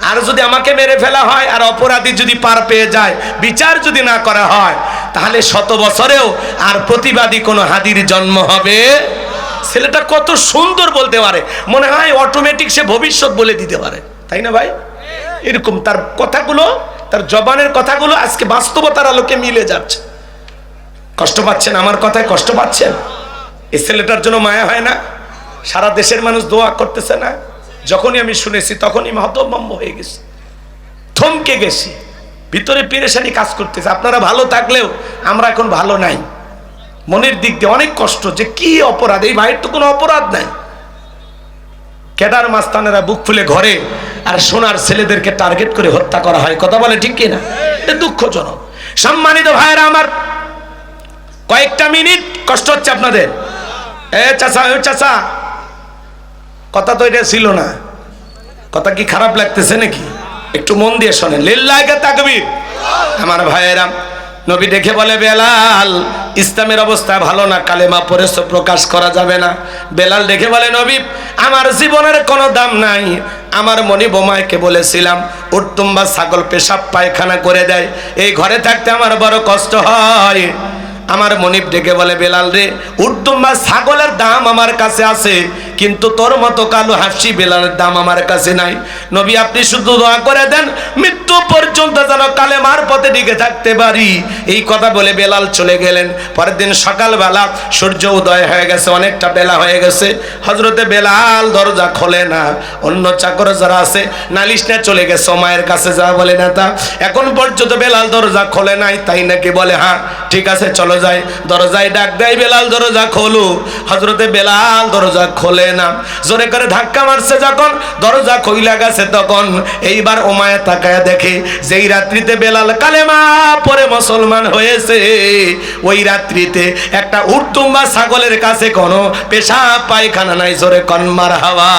A: আর যদি আমাকে মেরে ফেলা হয় আর অপরাধী যদি পার পেয়ে যায়, বিচার যদি না করা হয়, তাহলে 100 বছরেও আর প্রতিবাদী কোনো হাদির জন্ম হবে। ছেলেটা কত সুন্দর বলতে পারে, মনে হয় অটোমেটিক সে ভবিষ্যৎ বলে দিতে পারে, তাই না ভাই? এরকম তার কথাগুলো, তার জবানের কথাগুলো আজকে বাস্তবতার আলোকে মিলে যাচ্ছে। কষ্ট পাচ্ছেন আমার কথায়? কষ্ট পাচ্ছেন? এই ছেলেটার জন্য মায়া হয় না? সারা দেশের মানুষ দোয়া করতেছে না? যখনই আমি শুনেছি তখনই হতভম্ব হয়ে গেছি, থমকে গেছি, ভিতরে পেরেশানি কাজ করতেছে। আপনারা ভালো থাকলেও আমরা এখন ভালো নাই, মনের দিক দিয়ে অনেক কষ্ট, যে কি অপরাধ, এই ভাইয়ের তো কোনো অপরাধ নাই। কেদার মাস্তানেরা বুক ফুলে ঘরে আর সোনার ছেলেদেরকে টার্গেট করে হত্যা করা হয়, কথা বলে ঠিক কিনা? এটা দুঃখজনক। সম্মানিত ভাইয়েরা আমার, কয়েকটা মিনিট কষ্ট হচ্ছে আপনাদের। চাচা কথা তো এটা ছিল না, কথা কি খারাপ লাগতেছে নাকি? একটু মন দিয়ে শোনেন। লিল্লাহি তাকবীর। আমার ভাইয়েরা, নবী দেখে বলে, বেলাল ইসলামের অবস্থা ভালো না, কালেমা পড়েছো প্রকাশ করা যাবে না। বেলাল দেখে বলে, নবী আমার জীবনের কোনো দাম নাই, আমার মনি বোমাইকে বলেছিলাম উঠতুম বা ছাগল পেশাব পায়খানা করে দেয়, এই ঘরে থাকতে আমার বড় কষ্ট হয়। আমার মনিব ডেকে বলে, বেলাল রে, উঠতুম বা ছাগলের দাম আমার কাছে আছে, কিন্তু তোর মতো কালো হাসি বেলালের দাম আমার কাছে নাই। নবী আপনি শুধু দোয়া করে দেন, মৃত্যু পর্যন্ত যেন কালেমার পথে টিকে থাকতে পারি। এই কথা বলে বেলাল চলে গেলেন। পরের দিন সকালবেলা সূর্য উদয় হয়ে গেছে, অনেকটা বেলা হয়ে গেছে। হযরতে বেলাল দরজা খোলে না। অন্য চাকর যারা আছে নালিশ নিয়ে চলে গেছে মায়ের কাছে, যা বলে নেতা এখন পর্যন্ত বেলাল দরজা খোলে নাই, তাই নাকি? বলে হ্যাঁ ঠিক আছে চলো যাই। দরজায় ডাক দেয়, বেলাল দরজা খোলো। হযরতে বেলাল দরজা খোলে না, জোরে করে ধাক্কা মারছে যখন দরজা খুইলা গেছে, তখন এইবার ওমায়া তাকায়া দেখে যেই রাত্রিতে বেলাল কালেমা পড়ে মুসলমান হয়েছে, ওই রাত্রিতে একটা উটতুম্বা ছাগলের কাছে কোনো পেশাব পায়খানা নাই, জোরে কোন মারহাবা।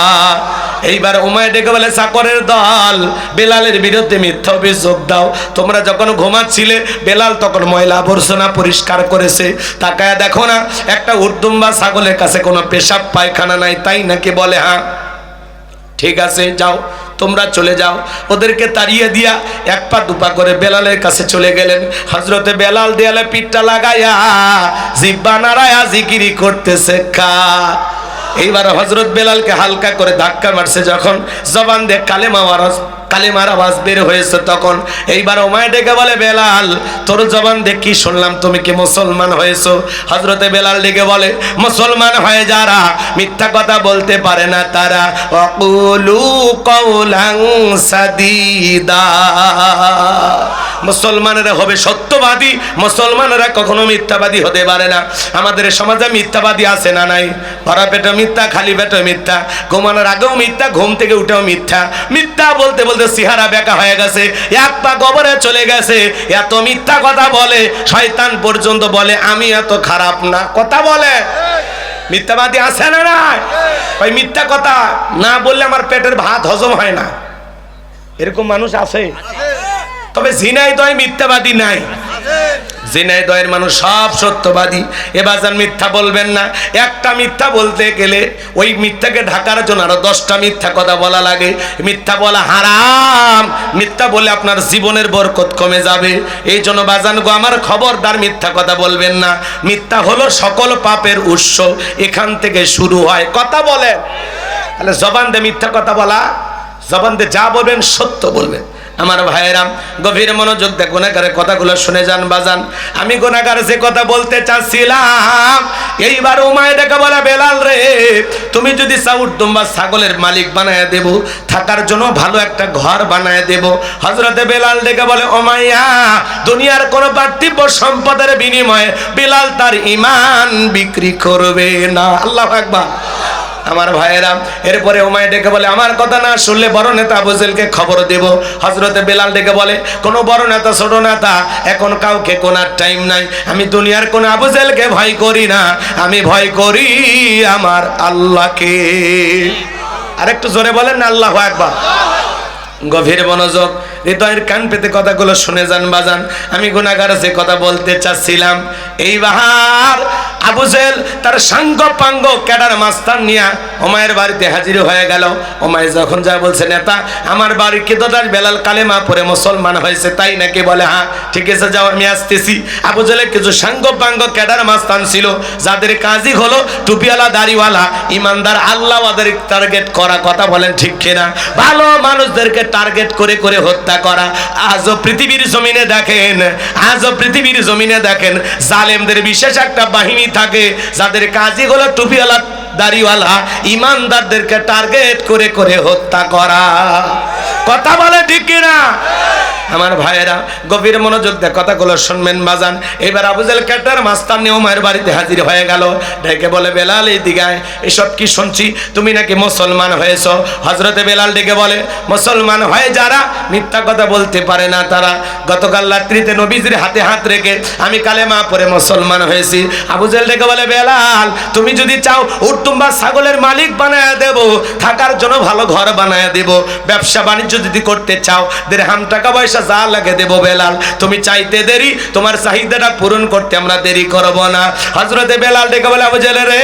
A: এইবার ওমায়া ডেকে বলে, চাকরের দল বেলালের বিরুদ্ধে মিথ্যা অভিযোগ দাও, তোমরা যখন ঘুমাচ্ছিলে বেলাল তখন ময়লা আবর্জনা পরিষ্কার করেছে, তাকায়া দেখো না একটা উটদুম্বা ছাগলের কাছে কোনো পেশাব পায়খানা নাই, তাই নাকি? বলে হ্যাঁ ঠিক আছে যাও তোমরা চলে যাও। ওদেরকে তাড়িয়ে দিয়া এক পা দুপা করে বেলালের কাছে চলে গেলেন। হযরতে বেলাল দেয়ালে পিঠটা লাগাইয়া জিহ্বা নাড়ায়া জিকিরি করতেছে কা। এইবার হযরত বেলালকে হালকা করে ধাক্কা মারছে, যখন জবান দিয়ে কালেমার আওয়াজ বের হয়েছে, তখন এইবার ওমায় ডেকে বলে, বেলাল তোর জবান দিয়ে কি শুনলাম, তুমি কি মুসলমান হয়েছো? হযরতে বেলাল ডেকে বলে, মুসলমান হয়ে যারা মিথ্যা কথা বলতে পারে না তারা ওয়াকুলু কাওলান সাদীদা, মুসলমানেরা হবে সত্যবাদী, মুসলমানেরা কখনো মিথ্যাবাদী হতে পারে না। আমাদের সমাজে মিথ্যাবাদী আছে না নাই? ভরা পেটে মিথ্যা, খালি পেটে মিথ্যা, ঘুমানোর আগেও মিথ্যা, ঘুম থেকে উঠেও মিথ্যা। মিথ্যা বলতে বলতে চেহারা বেঁকা হয়ে গেছে, এক পা কবরে চলে গেছে। এত মিথ্যা কথা বলে শয়তান পর্যন্ত বলে আমি এত খারাপ না, কথা বলে। মিথ্যাবাদী আছে না নাই? ওই মিথ্যা কথা না বললে আমার পেটের ভাত হজম হয় না, এরকম মানুষ আছে। তবে ঝিনাইদহে মিথ্যাবাদী নাই, ঝিনাইদহের মানুষ সব সত্যবাদী। এবার মিথ্যা বলবেন না। একটা মিথ্যা বলতে গেলে ওই মিথ্যাকে ঢাকার জন্য আরো 10টা মিথ্যা কথা বলা লাগে। মিথ্যা বলা হারাম, মিথ্যা বলে আপনার জীবনের বরকত কমে যাবে। এই জন্য বাজান গো আমার, খবরদার মিথ্যা কথা বলবেন না। মিথ্যা হলো সকল পাপের উৎস, এখান থেকে শুরু হয়। কথা বলেন, তাহলে জবান দিয়ে মিথ্যা কথা বলা, জবান দিয়ে যা বলবেন সত্য বলবেন। আমার ভাইয়েরা গভীর মনোযোগ দিয়ে গুনাহগারের কথাগুলো শুনে যান বাজান। আমি গুনাহগার যে কথা বলতে চাচ্ছিলাম, এইবার উমায় ডেকে বলে, বেলাল রে, তুমি যদি চাও দুম্বা ছাগলের মালিক বানায় দেব, থাকার জন্য ভালো একটা ঘর বানায় দেব। হযরতে বেলাল ডেকে বলে, উমাইয়া, দুনিয়ার কোনো পার্থিব সম্পদের বিনিময়ে বেলাল তার ঈমান বিক্রি করবে না। আল্লাহু আকবার। আমার ভাইয়েরা, এরপরে উমাইয়া ডেকে বলে, আমার কথা না শুনলে বড় নেতা আবু জেহেলকে খবর দেব। হযরতে বেলাল ডেকে বলে, কোনো বড় নেতা ছোট নেতা এখন কাউকে কোনার টাইম নাই। আমি দুনিয়ার কোন আবু জেহেলকে ভয় করি না, আমি ভয় করি আমার আল্লাহকে। আরেকটু জোরে বলেন না আল্লাহু আকবার। গভীর মনোযোগ, হৃদয়ের কান পেতে কথাগুলো শুনে যান বাজান। আমি গুনাহগার যে কথা বলতে চাচ্ছিলাম, এইবার আবু জেহেল তার সাঙ্গ পাঙ্গ ক্যাডার মাস্তান নিয়ে উমাইয়ের বাড়িতে হাজির হয়ে গেল। উমাইর যখন যা বলছে, নেতা আমার বাড়ির কেদার বেলাল কালেমা পড়ে মুসলমান হয়েছে, তাই নাকি? বলে হ্যাঁ, ঠিক আছে, যাও আমি আসতেছি। আবু জেহেলের কিছু সাঙ্গ পাঙ্গ ক্যাডার মাস্তান ছিল, যাদের কাজই হলো টুপিওয়ালা দাড়িওয়ালা ইমানদার আল্লাহওয়াদের টার্গেট করা। কথা বলেন ঠিক কিনা? ভালো মানুষদেরকে টার্গেট করে করে হত্যা করা। আজও পৃথিবীর জমিনে দেখেন, আজও পৃথিবীর জমিনে দেখেন, জালেমদের বিশেষ একটা বাহিনী থাকে, যাদের কাজই হলো টুপিওয়ালা দাড়িওয়ালা ইমানদারদেরকে টার্গেট করে করে হত্যা করা। কথা বলে ঠিক কিনা? আমার ভাইয়েরা গভীর মনোযোগ দিয়ে কথাগুলো শুনবেন বাজান। এবার আবু জেহেল ক্যাডার মাস্তান নিয়ে উমাইয়ের বাড়িতে হাজির হয়ে গেল। ডেকে বলে, বেলাল এইদিকে আয়, এসব কি শুনছি তুমি নাকি মুসলমান হয়েছ? হযরতে বেলাল ডেকে বলে, মুসলমান হয়ে যারা মিথ্যা কথা বলতে পারে না তারা। গতকাল রাত্রিতে নবীজির হাতে হাত রেখে আমি কালেমা পড়ে মুসলমান হয়েছি। আবু জেহেল ডেকে বলে, বেলাল তুমি যদি চাও উট্টুম্বা ছাগলের মালিক বানায় দেব, থাকার জন্য ভালো ঘর বানায় দেব, ব্যবসা বাণিজ্য যদি করতে চাও দিরহাম টাকা পয়সা যা লাগে দেব। বেলাল তুমি চাইতে দেরি, তোমার চাহিদাটা পূরণ করতে আমরা দেরি করব না। হযরতে বেলাল ডেকে বলে, আবু জেহেল রে,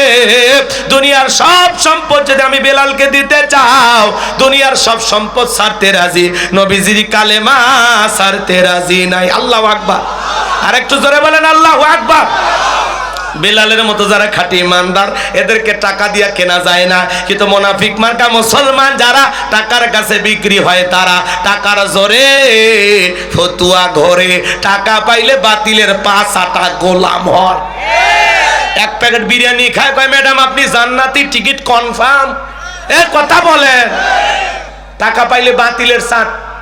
A: দুনিয়ার সব সম্পদ যদি আমি বেলালকে দিতে চাও, দুনিয়ার সব সম্পদ ছাড়তে রাজি, নবীজির কালেমা ছাড়তে রাজি নাই। আল্লাহু আকবার। আরেকটু জোরে বলেন আল্লাহু আকবার। বেলালের মতো যারা খাঁটি ইমানদার, এদেরকে টাকা দিয়া কেনা যায় না। কিন্তু মুনাফিক মার্কা মুসলমান যারা টাকার কাছে বিক্রি হয়, তারা টাকার জোরে ফতুয়া ঘরে, টাকা পাইলে বাতিলের পাঁচ আটা গোলাম হয়। এক প্যাকেট বিরিয়ানি খায়, কয় ম্যাডাম আপনি জান্নাতি, টিকিট কনফার্ম। এ কথা বলেন, টাকা পাইলে বাতিলের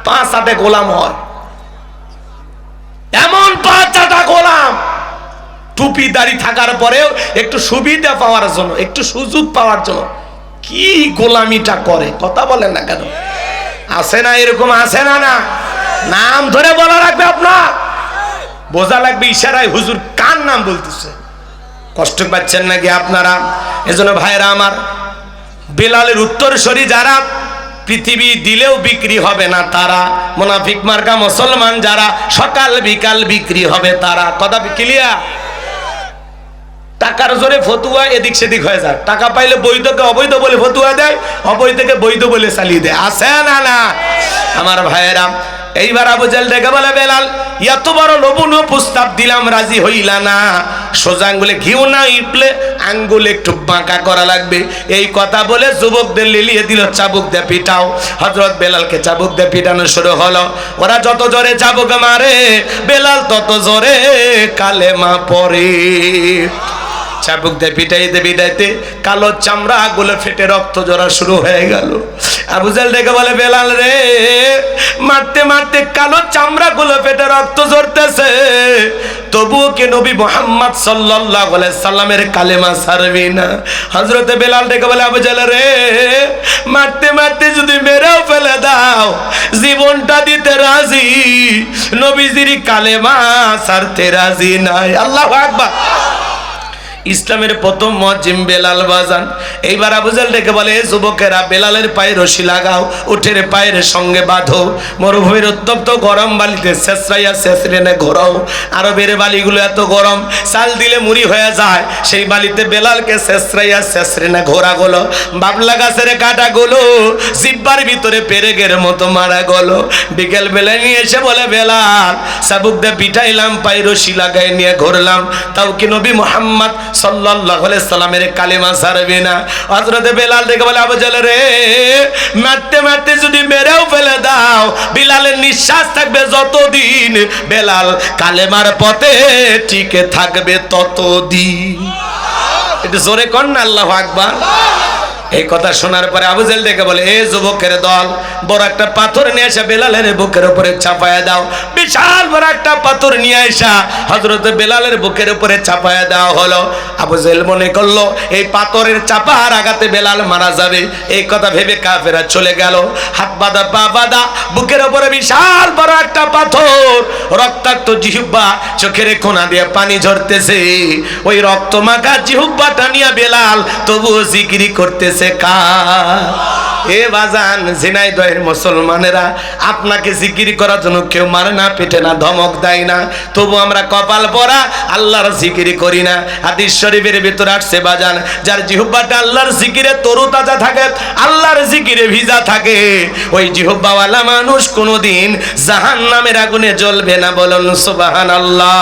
A: পাঁচ আটে গোলাম হয়। এমন পাঁচ আটা গোলাম, টুপি দাড়ি থাকার পরেও একটু সুবিধা পাওয়ার জন্য, একটু সুযোগ পাওয়ার জন্য কি গোলামিটা করে। কথা বলেন না কেন? আছে না এরকম? আছে না? না নাম ধরে বলা রাখবে, আপনার বোঝা লাগবে ইশারায় হুজুর কার নাম বলতেছে। কষ্ট পাচ্ছেন নাকি আপনারা? এজন্য ভাইরা আমার, বেলালের উত্তরসূরি যারা পৃথিবী দিলেও বিক্রি হবে না তারা, মুনাফিক মার্কা মুসলমান যারা সকাল বিকাল বিক্রি হবে তারা। কথা ক্লিয়ার? টাকার জোরে ফতুয়া এদিক সেদিক হয়ে যায়। টাকা পাইলে বৈধকে অবৈধ বলে ফতুয়া দেয়, অবৈধকে বৈধ বলে চালিয়ে দেয়। আছে না? না আমার ভাইয়েরা, এইবার আবু জেহেল ডেকে বলে, বেলাল এত বড় লোভনীয় প্রস্তাব দিলাম, রাজি হইলা না? সোজা আঙ্গুলে ঘিও না ইটলে আঙ্গুলে একটু বাঁকা করা লাগবে। এই কথা বলে যুবকদের লিলিয়ে দিল, চাবুক দিয়ে পিটাও। হযরত বেলালকে চাবুক দিয়ে পিটানো শুরু হলো। ওরা যত জোরে চাবুক মারে, বেলাল তত জোরে কালেমা পড়ে। চাবুক দিয়ে পিটাইতে পিটাইতে কালো চামড়া গুলো ফেটে রক্ত ঝরা শুরু হয়ে গেল। আবু জেহেল ডেকে বলে, বেলাল রে, মারতে মারতে কালো চামড়া গুলো ফেটে রক্ত ঝরতেছে, তবুও কি নবী মুহাম্মদ সাল্লাল্লাহু আলাইহি সাল্লামের কালেমা ছাড়বি না? হযরতে বেলাল ডেকে বলে, আবু জেহেল রে, মারতে মারতে যদি মেরেও ফেলে দাও, জীবনটা দিতে রাজি, নবীজির কালেমা ছাড়তে রাজি নাই। আল্লাহু আকবার। ইসলামের প্রথম মুয়াজ্জিন বেলাল বাজান। এইবার আবু জাহেল ডেকে বলে, এ যুবকেরা, বেলালের পায়ে রশি লাগাও, উঠের পায়ের সঙ্গে বাঁধো, মরুভূমির উত্তপ্ত গরম বালিতে ছেঁচড়াইয়া ছেঁচড়ে ঘোরাও। আরবের বালিগুলো এত গরম, চাল দিলে মুড়ি হয়ে যায়, সেই বালিতে বেলালকে ছেঁচড়াইয়া ছেঁচড়ে ঘোরা গেলো। বাবলা গাছের কাঁটাগুলো জিব্বার ভিতরে পেরেকের মতো মারা গেলো। বিকেল বেলা নিয়ে এসে বলে, বেলাল চাবুক দিয়ে পিটাইলাম, পায়ে রশি লাগাই নিয়ে ঘুরলাম, তাও কি নবী মুহাম্মদ সাল্লাল্লাহু আলাইহি সাল্লামের কালেমা ছাড়বে না? হযরত বেলাল দেখে বলে, আবু জাহেল রে, মারতে মারতে যদি মেরেও ফেলে দাও, বিলালের নিঃশ্বাস থাকবে যতদিন, বেলাল কালেমার পথে টিকে থাকবে ততদিন। একটু জোরে কর না আল্লাহু আকবার। এই কথা শোনার পরে আবু জাহেল ডেকে বলে, এ যুবকের দল, বড় একটা পাথর নিয়ে এসে বেলালের বুকের উপরে চাপায়া দাও। বিশাল বড় একটা পাথর নিয়ে এসে হযরত বেলালের বুকের উপরে চাপায়া দেওয়া হলো। আবু জাহেল মনে করলো এই পাথরের চাপার আঘাতে বেলাল মারা যাবে। এই কথা ভেবে কাফেররা চলে গেল। হাত বাঁধা, পা বাঁধা, বুকের উপরে বিশাল বড় একটা পাথর, রক্তাক্ত জিহ্বা, চোখের কোনা দিয়ে পানি ঝরতেছে। ওই রক্ত মাখা জিহ্বাটা নিয়ে বেলাল তবুও জিকিরি করতেছে। এ বাজান, ঝিনাইদহের মুসলমানেরা, আপনাকে জিকির করার জন্য কেউ মারে না, পেটে না, ধমক দেয় না, তবু আমরা কপাল পরা আল্লাহর জিকির করি না। হাদিস শরীফের ভিতরে আসছে বাজান, যার জিহ্বাটা আল্লাহর জিকিরে তরুতাজা থাকে, আল্লাহর জিকিরে ভিজা থাকে, ওই জিহ্বাওয়ালা মানুষ কোনোদিন জাহান্নামের আগুনে জ্বলবে না। বলুন সুবহানাল্লাহ।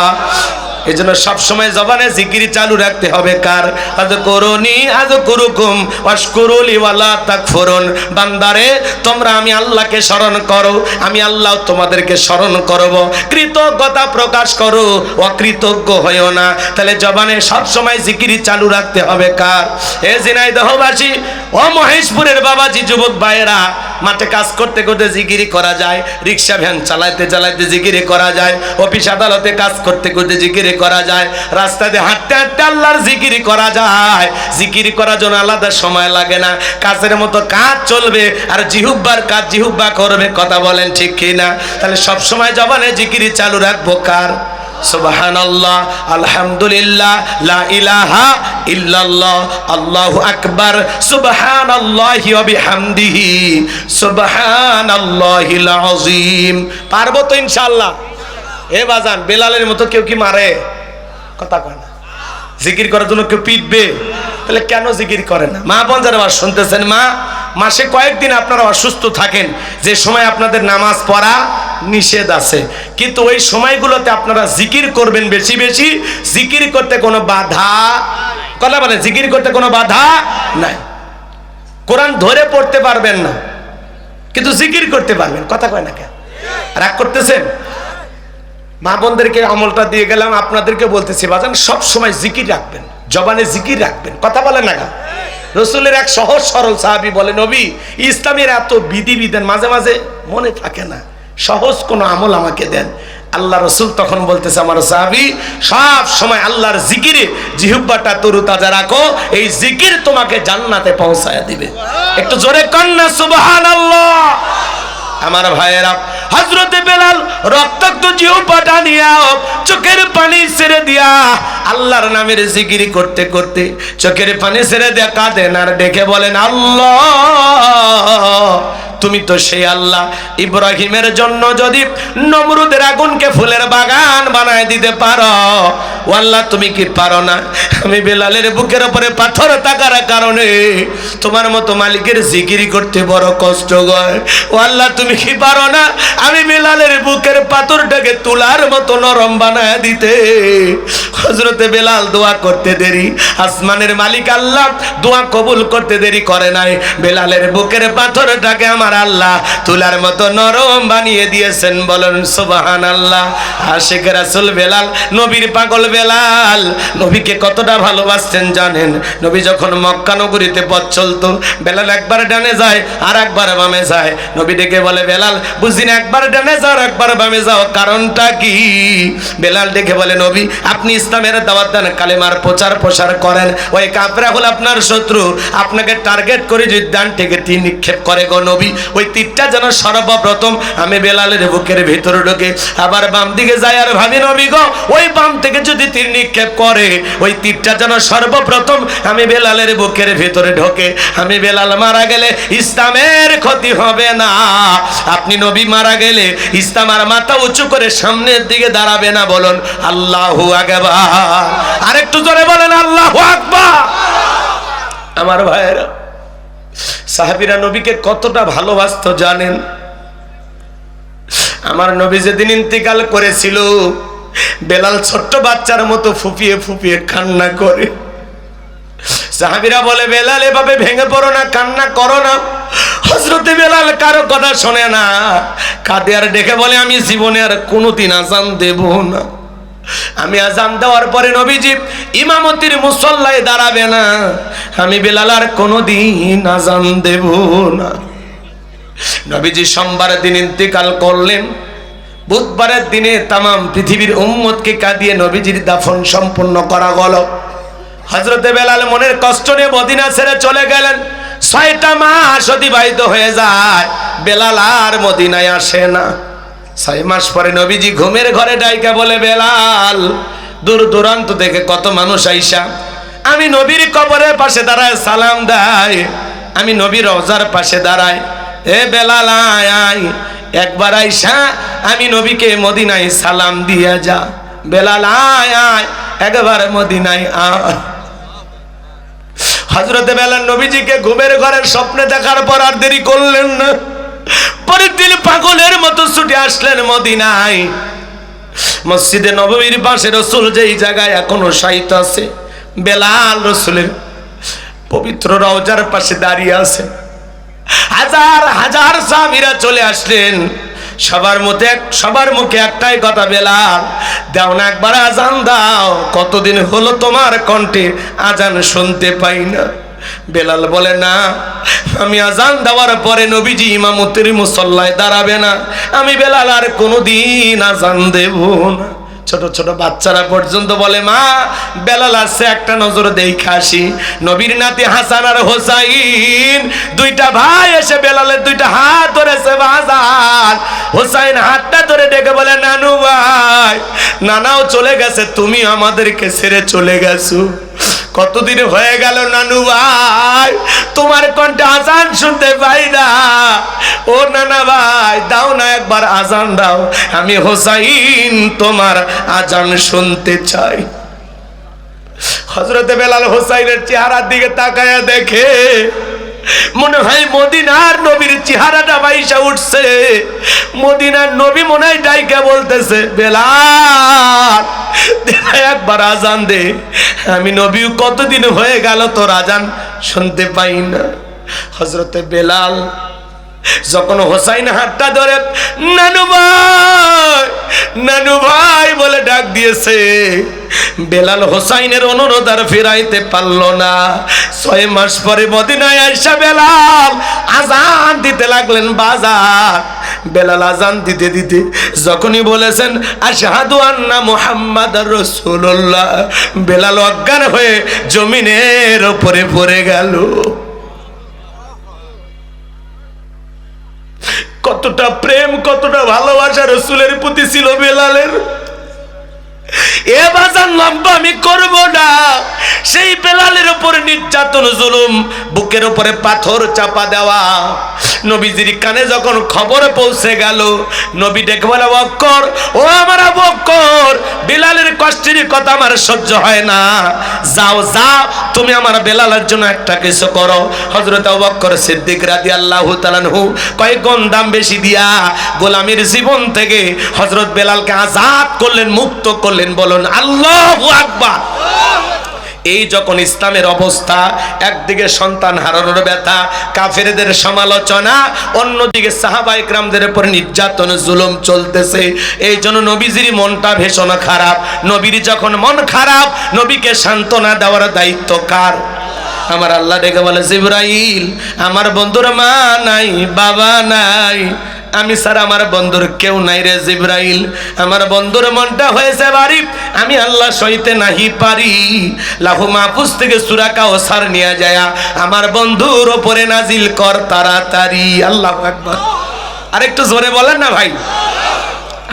A: এই জন্য সবসময় জবানে জিকির চালু রাখতে হবে। কার? আযকুরুনি আযকুরুকুম ওয়াশকুরুলি ওয়ালা তাকফুরুন। বান্দারে, তোমরা আমি আল্লাহকে স্মরণ করো, আমি আল্লাহ তোমাদেরকে স্মরণ করব। কৃতজ্ঞতা প্রকাশ করো, অকৃতজ্ঞ হইও না। তাহলে জবানে সবসময় জিকির চালু রাখতে হবে। কার? এ ঝিনাইদহবাসী, ও মহেশপুরের বাবাজি, যুবক ভাইয়েরা, মাঠে কাজ করতে করতে জিকিরি করা যায়, রিক্সা ভ্যান চালাইতে চালাইতে জিকিরি করা যায়, অফিস আদালতে কাজ করতে করতে জিকিরি করা যায়, রাস্তাতে হাঁটতে হাঁটতে আল্লাহর জিকিরি করা যায়। জিকিরি করার জন্য আলাদা সময় লাগে না, কাজের মতো কাজ চলবে, আর জিহুব্বার কাজ জিহুব্বা করবে। কথা বলেন ঠিক কি না? তাহলে সব সময় জবানে জিকিরি চালু রাখবো। কার? সুবহানাল্লাহ, আলহামদুলিল্লাহ, লা ইলাহা ইল্লাল্লাহ, আল্লাহু আকবার, সুবহানাল্লাহি ওয়া বিহামদিহি, সুবহানাল্লাহিল আযীম। পারবো তো ইনশাআল্লাহ? এ বাজান, বেলালের মতো কেউ কি মারে? কথা কয় না। জিকির করার জন্য কেউ পিটবে? তাহলে কেন জিকির করে না? মা বোন যারা শুনতেছেন, মা, মাসে কয়েকদিন আপনারা অসুস্থ থাকেন, যে সময় আপনাদের নামাজ পড়া নিষেধ আছে, কিন্তু ওই সময়গুলোতে আপনারা জিকির করবেন বেশি বেশি। জিকির করতে কোনো বাধা, কথা বলেন, জিকির করতে কোনো বাধা নাই। কোরআন ধরে পড়তে পারবেন না, কিন্তু জিকির করতে পারবেন। কথা কয় না কেন? রাগ করতেছেন? মা বোনদেরকে আমলটা দিয়ে গেলাম, আপনাদেরকে বলতেছি বাজান, সব সময় জিকির রাখবেন, জবানে জিকির রাখবেন। কথা বলেন না? রসুলের এক সহজ সরল সাহাবী বলে, নবী, ইসলামের এত বিধিবিধান মাঝে মাঝে মনে থাকে না, সহজ কোন আমল আমাকে দেন। আল্লাহ রসুল তখন বলতেছে, আমার সাহাবী, সব সময় আল্লাহর জিকিরে জিহ্বাটা তরুতাজা রাখো, এই জিকির তোমাকে জান্নাতে পৌঁছায় দিবে। একটু জোরে কন্যা সুবহানাল্লাহ। আমার ভাইয়েরা, হযরতে বেলাল রক্তাক্ত জিহ্বাটা নিয়া, চোখের পানি ছেড়ে দিয়া, আল্লাহর নামের জিকির করতে করতে চোখের পানি ছেড়ে দিয়া কাঁদেন আর ডেকে বলেন, আল্লাহ, তুমি তো সেই আল্লাহ, ইব্রাহিমের জন্য যদি নমরুদের আগুনকে ফুলের বাগান বানায় দিতে পারো, ও আল্লাহ, তুমি কি পারো না? আমি বেলালের বুকের উপরে পাথর থাকার কারণে তোমার মতো মালিকের জিকিরি করতে বড় কষ্ট হয়। ও আল্লাহ, তুমি কি পারো না আমি বেলালের বুকের পাথরটাকে তুলার মতো নরম বানায় দিতে? হযরতে বেলাল দোয়া করতে দেরি, আসমানের মালিক আল্লাহ দোয়া কবুল করতে দেরি করে নাই। বেলালের বুকের পাথরটাকে আমার আল্লাহ তুলার মতো নরম বানিয়ে দিয়েছেন। বলেন সুবহানাল্লাহ। আশিক রাসূল বেলাল, নবীর পাগল বেলাল, নবীকে কতটা ভালোবাসতেন জানেন? নবী যখন মক্কা নগরীতে পথ চলতো, বেলাল একবার ডানে যায় আর একবার বামে যায়। নবী ডেকে বলে, বেলাল, বুঝিনা, একবার ডানে যাও একবার বামে যাও, কারণটা কি? বেলাল ডেকে বলে, নবী, আপনি ইসলামের দাওয়াত দেন, কালেমার প্রচার প্রসার করেন, ওই কাফেররা হলো আপনার শত্রু, আপনাকে টার্গেট করে যদি ডান থেকে তীর নিক্ষেপ করে গো নবী, ওই তীরটা যেন সর্বপ্রথম আমি বেলালের বুকের ভিতরে ঢোকে, আবার বাম দিকে যায় আর ভাবি আমি নবী গো ওই বাম থেকে যদি তীর নিক্ষেপ করে ওই তীরটা যেন সর্বপ্রথম আমি বেলালের বুকের ভিতরে ঢোকে। আমি বেলাল মারা গেলে ইসলামের ক্ষতি হবে না। আপনি নবী মারা গেলে ইসলাম আর মাথা উঁচু করে সামনের দিকে দাঁড়াবে না। বলুন আল্লাহু আকবার। আরেকটু জোরে বলেন আল্লাহু আকবার। আমার ভাইয়েরা, সাহাবীরা নবীকে কতটা ভালোবাসতো জানেন? আমার নবী যেদিন ইন্তিকাল করেছিল, বেলাল ছোট্ট বাচ্চার মতো ফুপিয়ে ফুপিয়ে কান্না করে। সাহাবীরা বলে, বেলাল এভাবে ভেঙে পড়ো না, কান্না করো না। হযরতে বেলাল কারো কথা শোনে না, কাঁদে আর ডেকে বলে, আমি জীবনে আর কোনোদিন আযান দেব না। আমি আযান দেওয়ার পরে নবীজি ইমামতির মুসল্লায় দাঁড়াবে না, আমি বেলাল আর কোনোদিন আযান দেব না। নবীজি সোমবারের দিন ইন্তিকাল করলেন। বুধবারের দিনে তামাম পৃথিবীর উম্মতকে কাঁদিয়ে নবীজির দাফন সম্পূর্ণ করা গেল। হযরতে বেলাল মনের কষ্ট নিয়ে মদিনা ছেড়ে চলে গেলেন। 6টা মাস অতিবাহিত হয়ে যায়, বেলাল আর মদিনায় আসে না। 6 মাস পরে নবীজি ঘুমের ঘরে ডাইকা বলে, বেলাল, দূর দূরান্ত থেকে কত মানুষ আইসা আমি নবীর কবরের পাশে দাঁড়ায় সালাম দেয়, আমি নবীর রওজার পাশে দাঁড়াই। এ বেলাল আয় আয়, একবার আইসা আমি নবীকে মদিনায় সালাম দিয়া যা। বেলাল আয় আয়, একবার মদিনায় আয়। হযরতে বেলাল নবীজিকে ঘুমের ঘরে স্বপ্নে দেখার পর আর দেরি করলেন না। পরের দিন পাগলের মতো ছুটে আসলেন মদিনায়। মসজিদে নববীর পাশে রাসূল যেই জায়গায় এখনো শায়িত আছে, বেলাল রাসূলের পবিত্র রওজার পাশে দাঁড়িয়ে আছে। হাজার হাজার সাহাবীরা চলে আসলেন। সবার মুখে একটাই কথা, বেলাল দাও না একবার আজান দাও, কতদিন হলো তোমার কণ্ঠে আজান শুনতে পাই না। বেলাল বলে, না, আমি আজান দেওয়ার পরে নবীজি ইমামতির মুসল্লায় দাঁড়াবে না, আমি বেলাল আর কোনোদিন আজান দেব না। ছোট ছোট বাচ্চারা পর্যন্ত বলে, মা বেলাল আসছে, একটা নজর দেখে আসি। নবীর নাতি হাসান আর হোসাইন, 2টা ভাই এসে বেলালের 2টা হাত ধরেছে। বাজার হোসাইন হাতটা ধরে ডেকে বলে, নানু ভাই, নানাও চলে গেছে, তুমি আমাদেরকে ছেড়ে চলে গেছো, কতদিন হয়ে গেল নানু ভাই, তোমার কণ্ঠে আজান শুনতে পাই না। ও নানা ভাই, দাও না একবার আজান দাও, আমি হোসাইন তোমার আজান শুনতে চাই। হযরতে বেলাল হোসাইনের চেহারার দিকে তাকায়া দেখে, মনে হয় মদিনার নবীর চেহারাটা বাইসা উঠছে। মদিনার নবী মনে হয় ডাইকা বলতেছে, বেলাল একবার আজান দে, আমি নবী কতদিন হয়ে গেল তোর আজান শুনতে পাই না। হযরতে বেলাল যখন হোসাইন হাতটা ধরে নানু ভাই, নানু ভাই বলে ডাক দিয়েছে, বেলাল হোসাইনের অনুরোধ আর ফিরাইতে পারল না। 6 মাস পরে মদিনায় আইসা বেলাল আজান দিতে লাগলেন। বাজার বেলাল আজান দিতে দিতে যখনই বলেছেন আশহাদু আন্না মুহাম্মাদুর রাসূলুল্লাহ, বেলাল অজ্ঞান হয়ে জমিনের উপরে পড়ে গেল। কতটা প্রেম, কতটা ভালোবাসা রাসূলের প্রতি ছিল বেলালের। এ বাজার লম্বা আমি করব না। সেই বেলালের উপরে নির্যাতন, জুলুম, বুকের উপরে পাথর চাপা দেওয়া। নবীজির কানে যখন খবর পৌঁছে গেল, নবী ডেকে বলে, বক্কর, ও আমার বক্কর, বেলালের কষ্টের কথা আমার সহ্য হয় না, যাও যাও তুমি আমার বেলালের জন্য একটা কিছু করো। হযরত আবু বকর সিদ্দিক রাদিয়াল্লাহু তাআলা আনহু কয়েকগুণ দাম বেশি দিয়া গোলামীর জীবন থেকে হযরত বেলালকে আজাদ করলেন, মুক্ত করলেন। বলুন আল্লাহু আকবার। এই যখন ইসলামের অবস্থা, একদিকে সন্তান হারানোর ব্যথা, কাফেরদের সমালোচনা, অন্যদিকে সাহাবায়ে কেরামদের উপর নির্যাতন, জুলুম চলতেছে। এই জন্য নবীজির মনটা ভীষণ খারাপ। নবীর যখন মন খারাপ, নবীকে সান্ত্বনা দেওয়ার দায়িত্ব কার? আমার আল্লাহ ডেকে বলে, জিবরাইল, আমার বন্ধুর মা নাই, বাবা নাই, আমি স্যার আমার বন্ধুর কেউ নাই রে জিবরাইল। আমার বন্ধুর মনটা হয়েছে ভারী, আমি আল্লাহ সইতে নাহি পারি। লাহু মাহফুজ থেকে সূরা কাউসার নিয়ে যায় আমার বন্ধুর উপরে নাজিল কর তাড়াতাড়ি। আল্লাহু আকবার। আরেকটু জোরে বলেন না ভাই।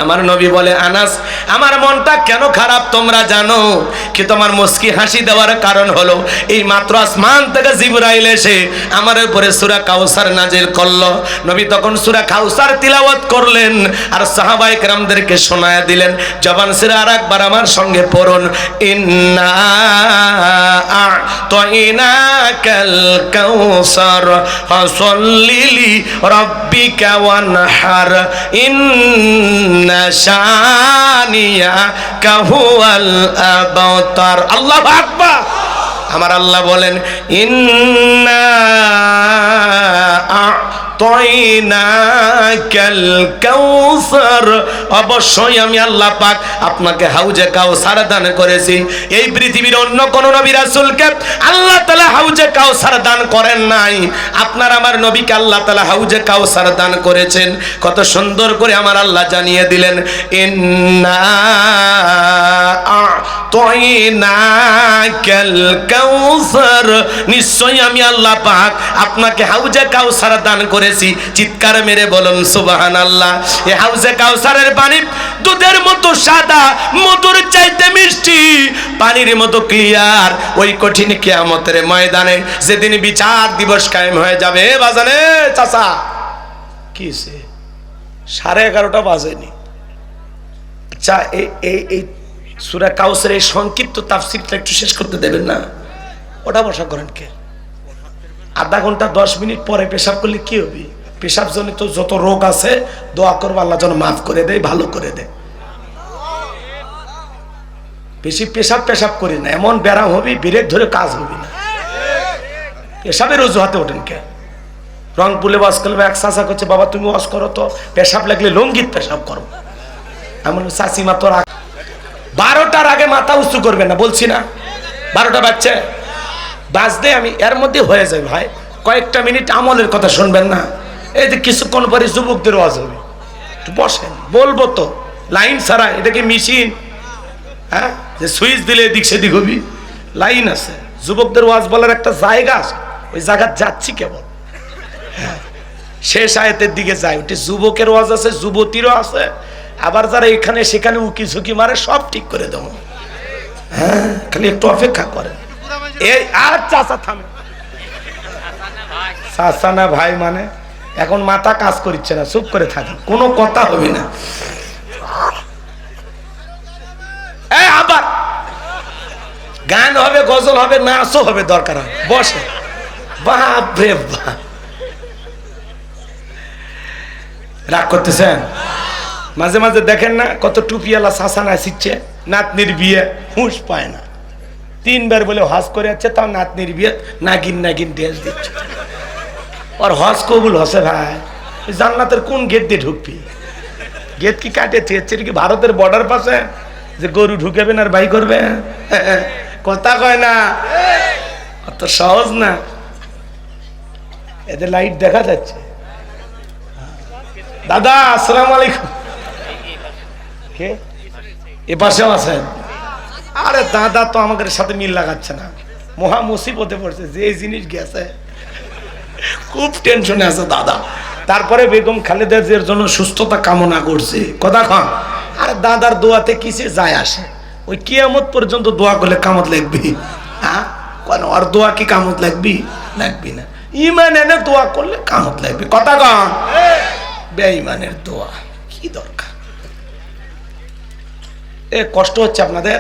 A: আমার নবী বলে, আনাস আমার মনটা কেন খারাপ তোমরা জানো কি? তোমার মুস্কি হাসি দেওয়ার কারণ হলো এই মাত্র আসমান থেকে জিবরাইল এসে আমার উপরে সূরা কাউসার নাজিল করলো। নবী তখন সূরা কাউসার তিলাওয়াত করলেন আর সাহাবায়ে কেরামদেরকে শোনায়া দিলেন। জবান ছেড়ে আরেকবার আমার সঙ্গে পড়ুন, ইন্না আ'তাইনাকাল কাউসার ফাসাল্লি লিরাব্বিকা ওয়ানহার ইন্না শানিয়াকা হুয়াল আবতার। আল্লাহু আকবার। আমার আল্লাহ বলেন, ইন্না আ'তাইনাকাল কাউসার, অবশ্যই আমি আল্লাহ পাক আপনাকে হাউজে কাউসার দান করেছি। এই পৃথিবীর অন্য কোন নবী রাসূলকে আল্লাহ তাআলা হাউজে কাউসার দান করেন নাই, আপনার আমার নবীকে আল্লাহ তাআলা হাউজে কাউসার দান করেছেন। কত সুন্দর করে আমার আল্লাহ জানিয়ে দিলেন, ইন্না আ'তাইনাকাল কাউসার, নিশ্চয়ই আমি আল্লাহ পাক আপনাকে হাউজে কাউসার দান করেছি। চিৎকার মেরে বলুন সুবহানাল্লাহ। এই হাউজে কাউসারের পানি দুধের মতো সাদা, মধুর চাইতে মিষ্টি, পানির মতো ক্লিয়ার। ওই কঠিন কিয়ামতের ময়দানে যেদিন বিচার দিবস কায়েম হয়ে যাবে, বাজানে চাচা কিসে 11:30 বাজেনি। আচ্ছা, এই সূরা কাউসারের এই সংক্ষিপ্ত তাফসীরটা একটু শেষ করতে দেবেন না? ওটা বসা করেন কে? আধা ঘন্টা 10 মিনিট পরে পেশাব করলে কি হবে? পেশাব জনিত যত রোগ আছে দোয়া করবো আল্লাহ যেন মাফ করে দেয়, ভালো করে দেয়। বেশি পেশাব করি না, এমন ব্যারাম হবি ব্রেক ধরে কাজ হবি না। পেশাবের অজুহাতে ওঠেন কে? রংপুরে ওয়াজ করবে, এক চাচা করছে, বাবা তুমি ওয়াজ করো তো, পেশাব লাগলে লঙ্গিত পেশাব করো। এমন চাচিমা তোর 12টার আগে মাথা উঁচু করবে না, বলছি না? 12টা বাজছে, বাজতে আমি এর মধ্যে হয়ে যাবে ভাই। কয়েকটা মিনিট আমলের কথা শুনবেন না? এই যে কিছুক্ষণ পরে যুবকদের ওয়াজ হবে, একটু বসেন, বলবো তো। লাইন ছাড়া, এটা কি মেশিন? হ্যাঁ, যে সুইচ দিলে এদিক সেদিক হবি? লাইন আছে। যুবকদের ওয়াজ বলার একটা জায়গা আছে, ওই জায়গা যাচ্ছি কেবল। শেষ আয়াতের দিকে যাই, ওটি যুবকের ওয়াজ আছে, যুবতীরও আছে, আবার যারা এখানে সেখানে উকি ঝুঁকি মারে সব ঠিক করে দেবো। হ্যাঁ, খালি একটু অপেক্ষা করেন। এই আর চাচা থামে, চাচা না ভাই মানে এখন মাথা কাজ করছে না, চুপ করে থাকেন, কোনো কথা হবে না। আবার গান হবে, গজল হবে, নাচও হবে, দরকার হয়, বসে। বাপ রে বাপ, রাগ করতেছেন? মাঝে মাঝে দেখেন না কত টুপিওয়ালা চাচা নাচিচ্ছে, নাতনির বিয়ে হুঁশ পায় না, 3 বার বলে হজ করে যাচ্ছে, তাও নাতনির বিয়ে নাগিন নাগিন ড্রেস দিচ্ছে। আর হজ কবুল হসে ভাই, জান্নাতের কোন গেট দিয়ে ঢুকবি? গেট কি কাটে চেয়েছে কি ভারতের বর্ডার পাশে যে গরু ঢুকেবেন আর বাই করবে? কথা কয় না, অত সহজ না। এদের লাইট দেখা যাচ্ছে। দাদা আসসালামু আলাইকুম। কে এ পাশেও আছেন? আরে দাদা তো আমাদের সাথে মিল লাগাচ্ছে না, মহা মুসিবতে পড়ছে, যে জিনিস গেছে খুব টেনশনে আছে দাদা। তারপরে বেগম খালেদা জিয়ার জন্য সুস্থতা কামনা করছে। কথা কন, আরে দাদার দোয়াতে কিসে যায় আসে? ওই কিয়ামত পর্যন্ত দোয়া করলে কামত লাগবি? হ্যাঁ, কেন আর দোয়া কি কামত লাগবি? লাগবি না। ইমান এনে দোয়া করলে কামত লাগবে। কথা কন, বেঈমানের দোয়া কি দরকার? কষ্ট হচ্ছে আপনাদের?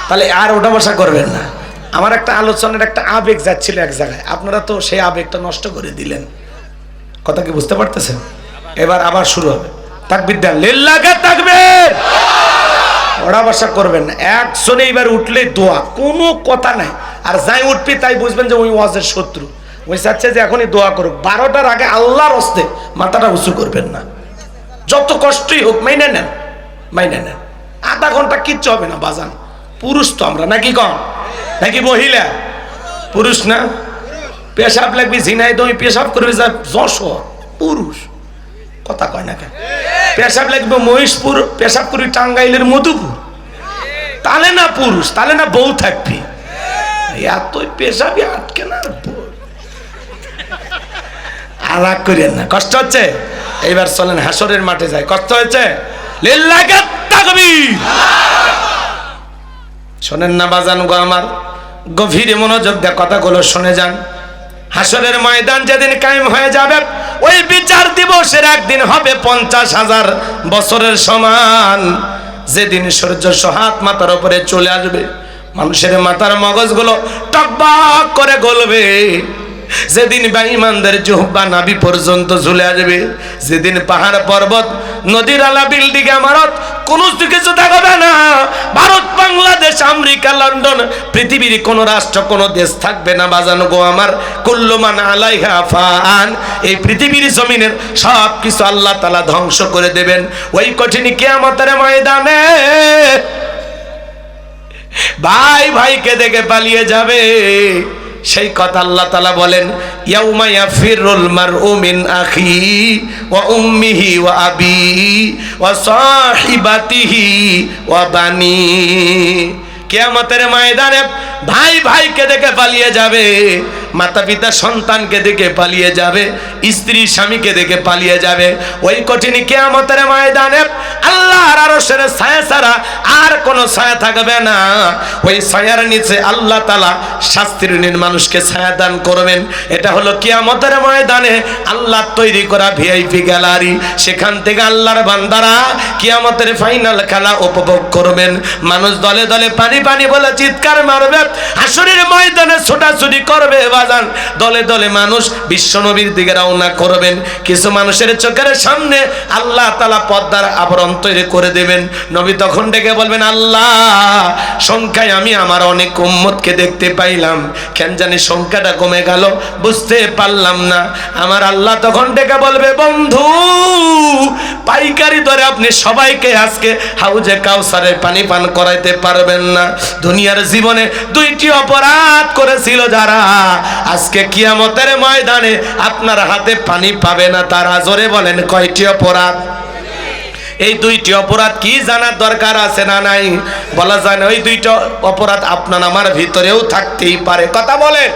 A: তাহলে আর ওটা বসা করবেন না। আমার একটা আলোচনার একটা আবেগ যাচ্ছিল এক জায়গায়, আপনারা তো সেই আবেগটা নষ্ট করে দিলেন। কথা কি বুঝতে পারতেছেন? এবার আবার শুরু হবে। তাকবীর দেন, লিল্লাহি তাকবীর। ওটা বসা করবেন না। একজনে এবার উঠলে দোয়া, কোনো কথা নাই। আর যাই উঠবি তাই বুঝবেন যে ওই ওয়াজের শত্রু। ওই চাচ্ছে যে এখনই দোয়া করুক। 12টার আগে আল্লাহর হস্তে মাথাটা উঁচু করবেন না, যত কষ্টই হোক মাইনে নেন, মাইনে নেন। আধা ঘন্টা কিচ্ছু হবে না বাজান। পুরুষ তো আমরা নাকি, কম নাকি মহিলা? পুরুষ না? পেশাব লাগবে ঝিনাই দই পেশাব করবে যা যশোর, পুরুষ। কথা কয় না কেন? পেশাব লাগবে মহিষপুর, পেশাব করবি টাঙ্গাইলের মধুপুর, তাহলে না পুরুষ, তাহলে না বউ থাকবি। এতই পেশাবি আটকে না, আলাগ করেন না। কষ্ট হচ্ছে? এইবার চলেন হাসরের মাঠে যাই। কষ্ট হয়েছে? লিল্লাহি তাকবীর। শোনেন না বাজান গো আমার, গভীর মনোযোগ দিয়ে কথাগুলো শুনে যান। হাসরের ময়দান যেদিন কায়েম হয়ে যাবে, ওই বিচার দিবসের একদিন হবে 50,000 বছরের সমান। যেদিন সূর্য হাত মাথার উপরে চলে আসবে, মানুষের মাথার মগজগুলো টকবক করে গলবে। যেদিন বেঈমানদের জিহ্বা নাভি পর্যন্ত ঝুলে আসবে, যেদিন পাহাড় পর্বত নদীর আলা বিল্ডিং ইমারত কোনো কিছু থাকবে না। ভারত, বাংলাদেশ, আমেরিকা, লন্ডন, পৃথিবীর কোন রাষ্ট্র, কোন দেশ থাকবে না বাজান গো আমার। কুল্লু মান আলাইহা ফান, এই পৃথিবীর জমিনের সব কিছু আল্লাহ তাআলা ধ্বংস করে দেবেন ওই কঠিন কিয়ামতের ময়দানে। ভাই ভাইকে দেখে পালিয়ে যাবে, সেই কথা আল্লাহ তাআলা বলেন, ইয়াউমা ইয়াফিরুল মারউ মিন আখি ওয়া উম্মিহি ওয়া আবিহি ওয়া সাহিবাতিহি ওয়া বানি। কিয়ামতের ময়দানে ভাই ভাইকে দেখে পালিয়ে যাবে, মাতা পিতা সন্তানকে দেখে পালিয়ে যাবে, স্ত্রী স্বামীকে দেখে পালিয়ে যাবে। ওই কঠিন কিয়ামতের ময়দানে আল্লাহর আরশের ছায়া ছাড়া আর কোনো ছায়া থাকবে না। ওই ছায়ার নিচে আল্লাহ তাআলা শাস্তিহীন মানুষকে ছায়া দান করবেন। এটা হলো কিয়ামতের ময়দানে আল্লাহ তৈরি করা ভিআইপি গ্যালারি। সেখান থেকে আল্লাহর বান্দারা কিয়ামতের ফাইনাল খেলা উপভোগ করবেন। মানুষ দলে দলে পানি পানি বলে চিৎকার মারবে, হাসরের ময়দানে ছোটাছুটি করবে বাজান। দলে দলে মানুষ বিশ্ব নবীর দিকে রওনা করবেন। কিছু মানুষের চোখের সামনে আল্লাহ তাআলা পর্দার আবরণ তৈরি করে দেবেন। নবী তখন ডেকে বলবেন, আল্লাহ সংখ্যায় আমি আমার অনেক উম্মতকে দেখতে পাইলাম, কেন জানি সংখ্যাটা কমে গেল, বুঝতে পারলাম না। আমার আল্লাহ তখন ডেকে বলবে, বন্ধু পাইকারি দরে আপনি সবাইকে আজকে হাউজে কাউসারের পানি পান করাইতে পারবেন না। দুনিয়ার জীবনে দুইটি অপরাধ করেছিল যারা, আজকে কিয়ামতের ময়দানে আপনার হাতে পানি পাবে না তারা। জোরে বলেন কয়টি অপরাধ? এই দুইটি অপরাধ কি জানার দরকার আছে না নাই? বলা যায় না, ওই দুইটা অপরাধ আপনার আমার ভিতরেও থাকতেই পারে। কথা বলেন,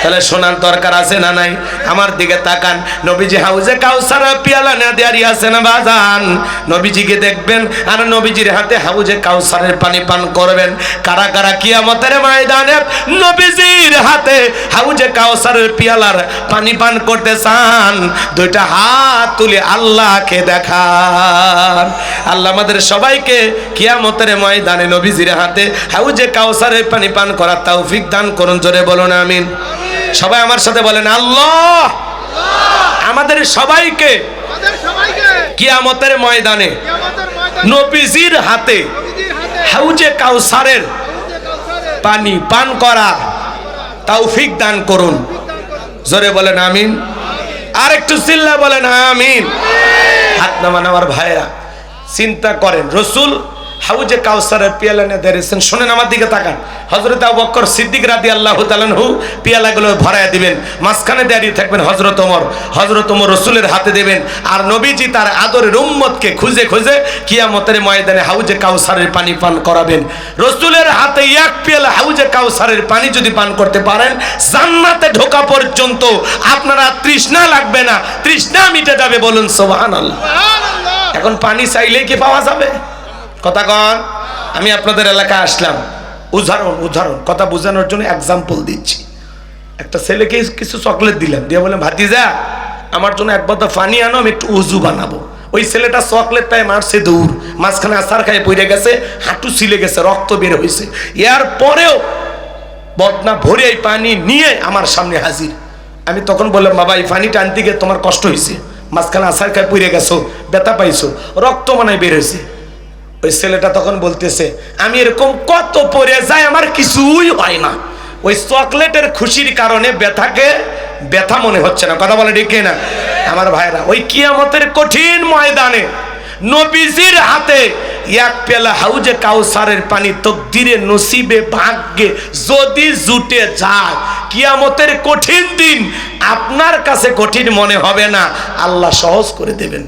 A: তাহলে শোনার দরকার আছে না নাই? আমার দিকে তাকান, নবীজি হাউজে কাউসার পিয়ালা না দাঁড়িয়ে আছেন বাজান। নবীজিকে দেখবেন আর নবীজির হাতে হাউজে কাউসারের পানি পান করবেন। কারা কারা কিয়ামতের ময়দানে নবীজির হাতে হাউজে কাউসারের পিয়ালার পানি পান করতে চান? দুইটা হাত তুলে আল্লাহকে দেখান। আল্লাহ আমাদের সবাইকে কিয়ামতের ময়দানে নবীজির হাতে হাউজে কাউসারের পানি পান করার তৌফিক দান করুন। জোরে বলুন আমিন। সবাই আমার সাথে বলেন, আল্লাহ আমাদের সবাইকে কিয়ামতের ময়দানে নবীজির হাতে হাউজে কাউসারের পানি পান করা তৌফিক দান করুন। জোরে বলেন আমিন। আর একটু চিল্লা বলেন আমিন। হাত নামান আমার ভাইরা। চিন্তা করেন, রসুল হাউজে কাউসারের পিয়ালা নিয়ে দাঁড়িয়েছেন। শোনেন, আমার দিকে তাকান। হযরত আবু বকর সিদ্দিক রাদিয়াল্লাহু তাআলা আনহু পিয়ালাগুলো ভরায় দিবেন, মাঝখানে দাঁড়িয়ে থাকবেন হযরত ওমর। হযরত ওমর রসুলের হাতে দেবেন, আর নবীজি তার আদরের উম্মতকে খুঁজে খুঁজে কিয়ামতের ময়দানে হাউজে কাউসারের পানি পান করাবেন। রসুলের হাতে এক পিয়ালা হাউজে কাউসারের পানি যদি পান করতে পারেন, জান্নাতে ঢোকা পর্যন্ত আপনারা তৃষ্ণা লাগবে না, তৃষ্ণা মিটে যাবে। বলুন সুবহানাল্লাহ। এখন পানি চাইলেই কি পাওয়া যাবে? কথা কন। আমি আপনাদের এলাকায় আসলাম, উদাহরণ কথা বোঝানোর জন্য এক্সাম্পল দিচ্ছি। একটা ছেলেকে কিছু চকলেট দিলাম, দিয়ে বললাম, ভাতিজা আমার জন্য এক বোতল পানি আনো, আমি একটু উজু বানাবো। ওই ছেলেটা চকলেট পায় মারছে দৌড়, মাঝখানে আছাড় খায় পড়ে গেছে, হাঁটু ছিলে গেছে, রক্ত বের হয়েছে। এর পরেও বদনা ভরে এই পানি নিয়ে আমার সামনে হাজির। আমি তখন বললাম, বাবা এই পানিটা আনতে গিয়ে তোমার কষ্ট হয়েছে, মাঝখানে আছাড় খায় পড়ে গেছো, ব্যথা পাইছো, রক্ত মনে বের হয়েছে। ওই ছেলেটা তখন বলতেছে, আমি এরকম কত পড়ে যাই, আমার কিছুই হয় না। ওই চকলেটের খুশির কারণে ব্যথাকে ব্যথা মনে হচ্ছে না। কথা বলে ঠিক না আমার ভাইরা? ওই কিয়ামতের কঠিন ময়দানে নবীজির হাতে এক পেলা হাউজে কাউসারের পানি তকদিরে নসিবে ভাগ্যে যদি জুটে যায়, কিয়ামতের কঠিন দিন আপনার কাছে কঠিন মনে হবে না, আল্লাহ সহজ করে দেবেন।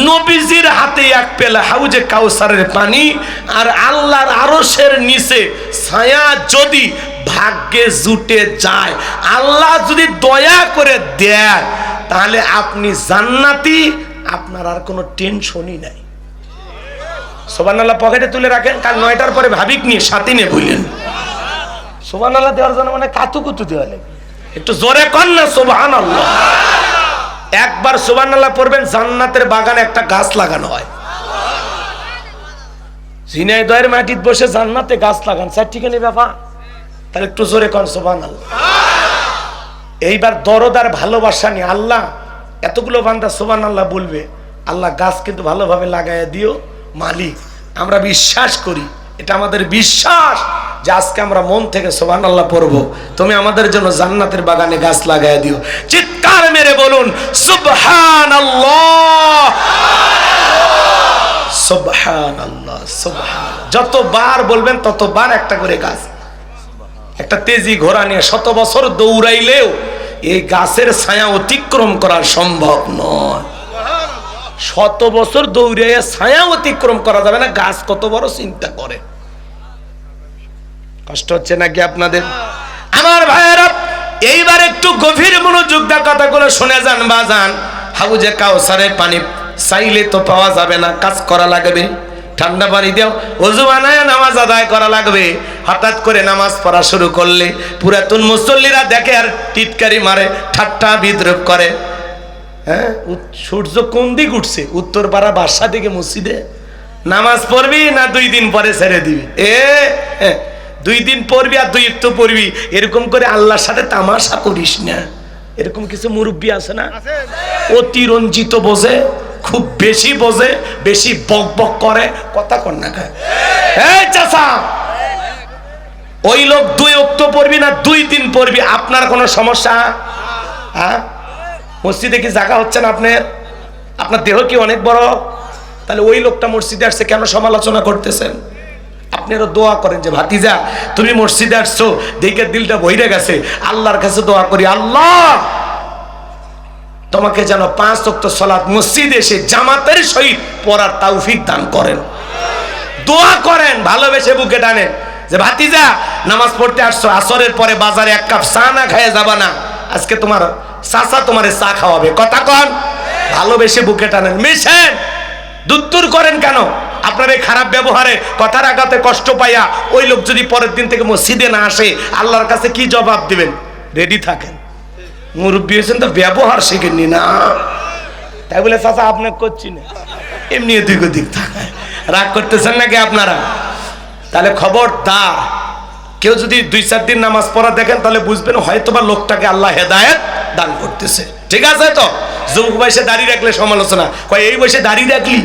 A: নবীজির হাতে এক পেলা হাউজে কাউসারের পানি আর আল্লাহর আরশের নিচে ছায়া যদি ভাগ্যে জুটে যায়, আল্লাহ যদি দয়া করে দেয়, তাহলে আপনি জান্নাতি, আপনার আর কোনো টেনশনই নাই। সুবহানাল্লাহ পকেটে তুলে রাখেন, কাল 9টার পরে ভাবিক নিয়ে সাথে নিয়ে বললেন সুবহানাল্লাহ দেওয়ার জন্য মানে কাতুকুতু দেওয়া লাগে। একটু জোরে কর না সুবহানাল্লাহ। একবার সুবহানাল্লাহ পড়বেন, জান্নাতের বাগানে একটা গাছ লাগানো হয়। ঝিনাইদহের মাটিত বসে জান্নাতে গাছ লাগান, স্যার ঠিক নেই বাবা? তাহলে একটু জোরে কর সুবহানাল্লাহ। এইবার দরদ আর ভালোবাসা নিয়ে আল্লাহ এতগুলো বান্দা সুবহানাল্লাহ বলবে, আল্লাহ গাছ কিন্তু ভালোভাবে লাগাইয়া দিও মালিক। আমরা বিশ্বাস করি, এটা আমাদের বিশ্বাস যে আজকে আমরা মন থেকে সুবহানাল্লাহ পড়বো, তুমি আমাদের জন্য জান্নাতের বাগানে গাছ লাগাইয়া দিও। চিৎকার মেরে বলুন সুবহানাল্লাহ, সুবহানাল্লাহ, সুবহানাল্লাহ। যতবার বলবেন ততবার একটা করে গাছ। একটা তেজি ঘোড়া নিয়ে 100 বছর দৌড়াইলেও এই গাছের ছায়া অতিক্রম করা সম্ভব নয়। 100 বছর দৌড়াইয়া ছায়া অতিক্রম করা যাবে না, গাছ কত বড় চিন্তা করে। কষ্ট হচ্ছে নাকি আপনাদের? আমার ভাইয়েরা এইবার একটু গভীর মনোযোগ দিয়ে কথাগুলো শুনে যান বাজান। হাউজে কাউসারে পানি চাইলে তো পাওয়া যাবে না, কাজ করা লাগবে। ঠান্ডা পানি দেও, ওযু বানায় নামাজ আদায় করা লাগবে। হঠাৎ করে নামাজ পড়া শুরু করলে পুরাতন মুসল্লিরা দেখে আর টিটকারি মারে, ঠাট্টা বিদ্রুপ করে। হ্যাঁ, সূর্য কোন দিক উঠছে? উত্তর পাড়া বাসা থেকে মসজিদে নামাজ পড়বি না 2 দিন পরে ছেড়ে দিবি? 2 দিন পড়বি আর 2 একটু পড়বি, এরকম করে আল্লাহর সাথে তামাশা করিস না। এরকম কিছু মুরব্বী আছে না, অতিরঞ্জিত বোঝে, খুব বেশি বোঝে, বেশি বক বক করে, কথা কর না খায়। এই চাচা, ওই লোক 2 ওয়াক্ত পড়বি না 2 দিন পড়বি, আপনার কোনো সমস্যা? হ্যাঁ, মসজিদে কি জায়গা হচ্ছে না আপনার? আপনার দেহ কি অনেক বড়? তাহলে ওই লোকটা মসজিদে আসছে কেন সমালোচনা করতেছেন? আপনারও দোয়া করেন যে ভাতিজা তুমি মসজিদে আসছো দেখে দিলটা বইরে গেছে, আল্লাহর কাছে দোয়া করি, আল্লাহ তোমাকে যেন 5 ওয়াক্ত সালাত মসজিদে এসে জামাতের সহিত পড়ার তৌফিক দান করেন। দোয়া করেন, ভালোবেসে বুকে টানেন যে ভাতিজা নামাজ পড়তে আসছো, আসরের পরে বাজারে 1 কাপ চা না খেয়ে যাবা না, আজকে তোমার চাচা তোমারে চা খাওয়াবে। কথা কন, ভালোবেসে বুকে টানেন, মিশেন। দুত্তুর করেন কেন? আপনার এই খারাপ ব্যবহারে কথার আঘাতে কষ্ট পাইয়া ওই লোক যদি পরের দিন থেকে মসজিদে না আসে, আল্লাহর কাছে কি জবাব দিবেন? রেডি থাকেন। মুরব্বী হয়েছেন তো ব্যবহার শিখেননি না, তাই বলে চাচা আপনাকে করছি না, এমনি এদিক ওদিক থাকায় রাগ করতেছেন নাকি আপনারা? তাহলে খবরদার, কেউ যদি 2-4 দিন নামাজ পড়া দেখেন তাহলে বুঝবেন হয়তোবা লোকটাকে আল্লাহ হেদায়েত দান করতেছে। ঠিক আছে তো? যুবক বয়সে দাড়ি রাখলে সমালোচনা, কয় এই বয়সে দাড়ি রাখলি?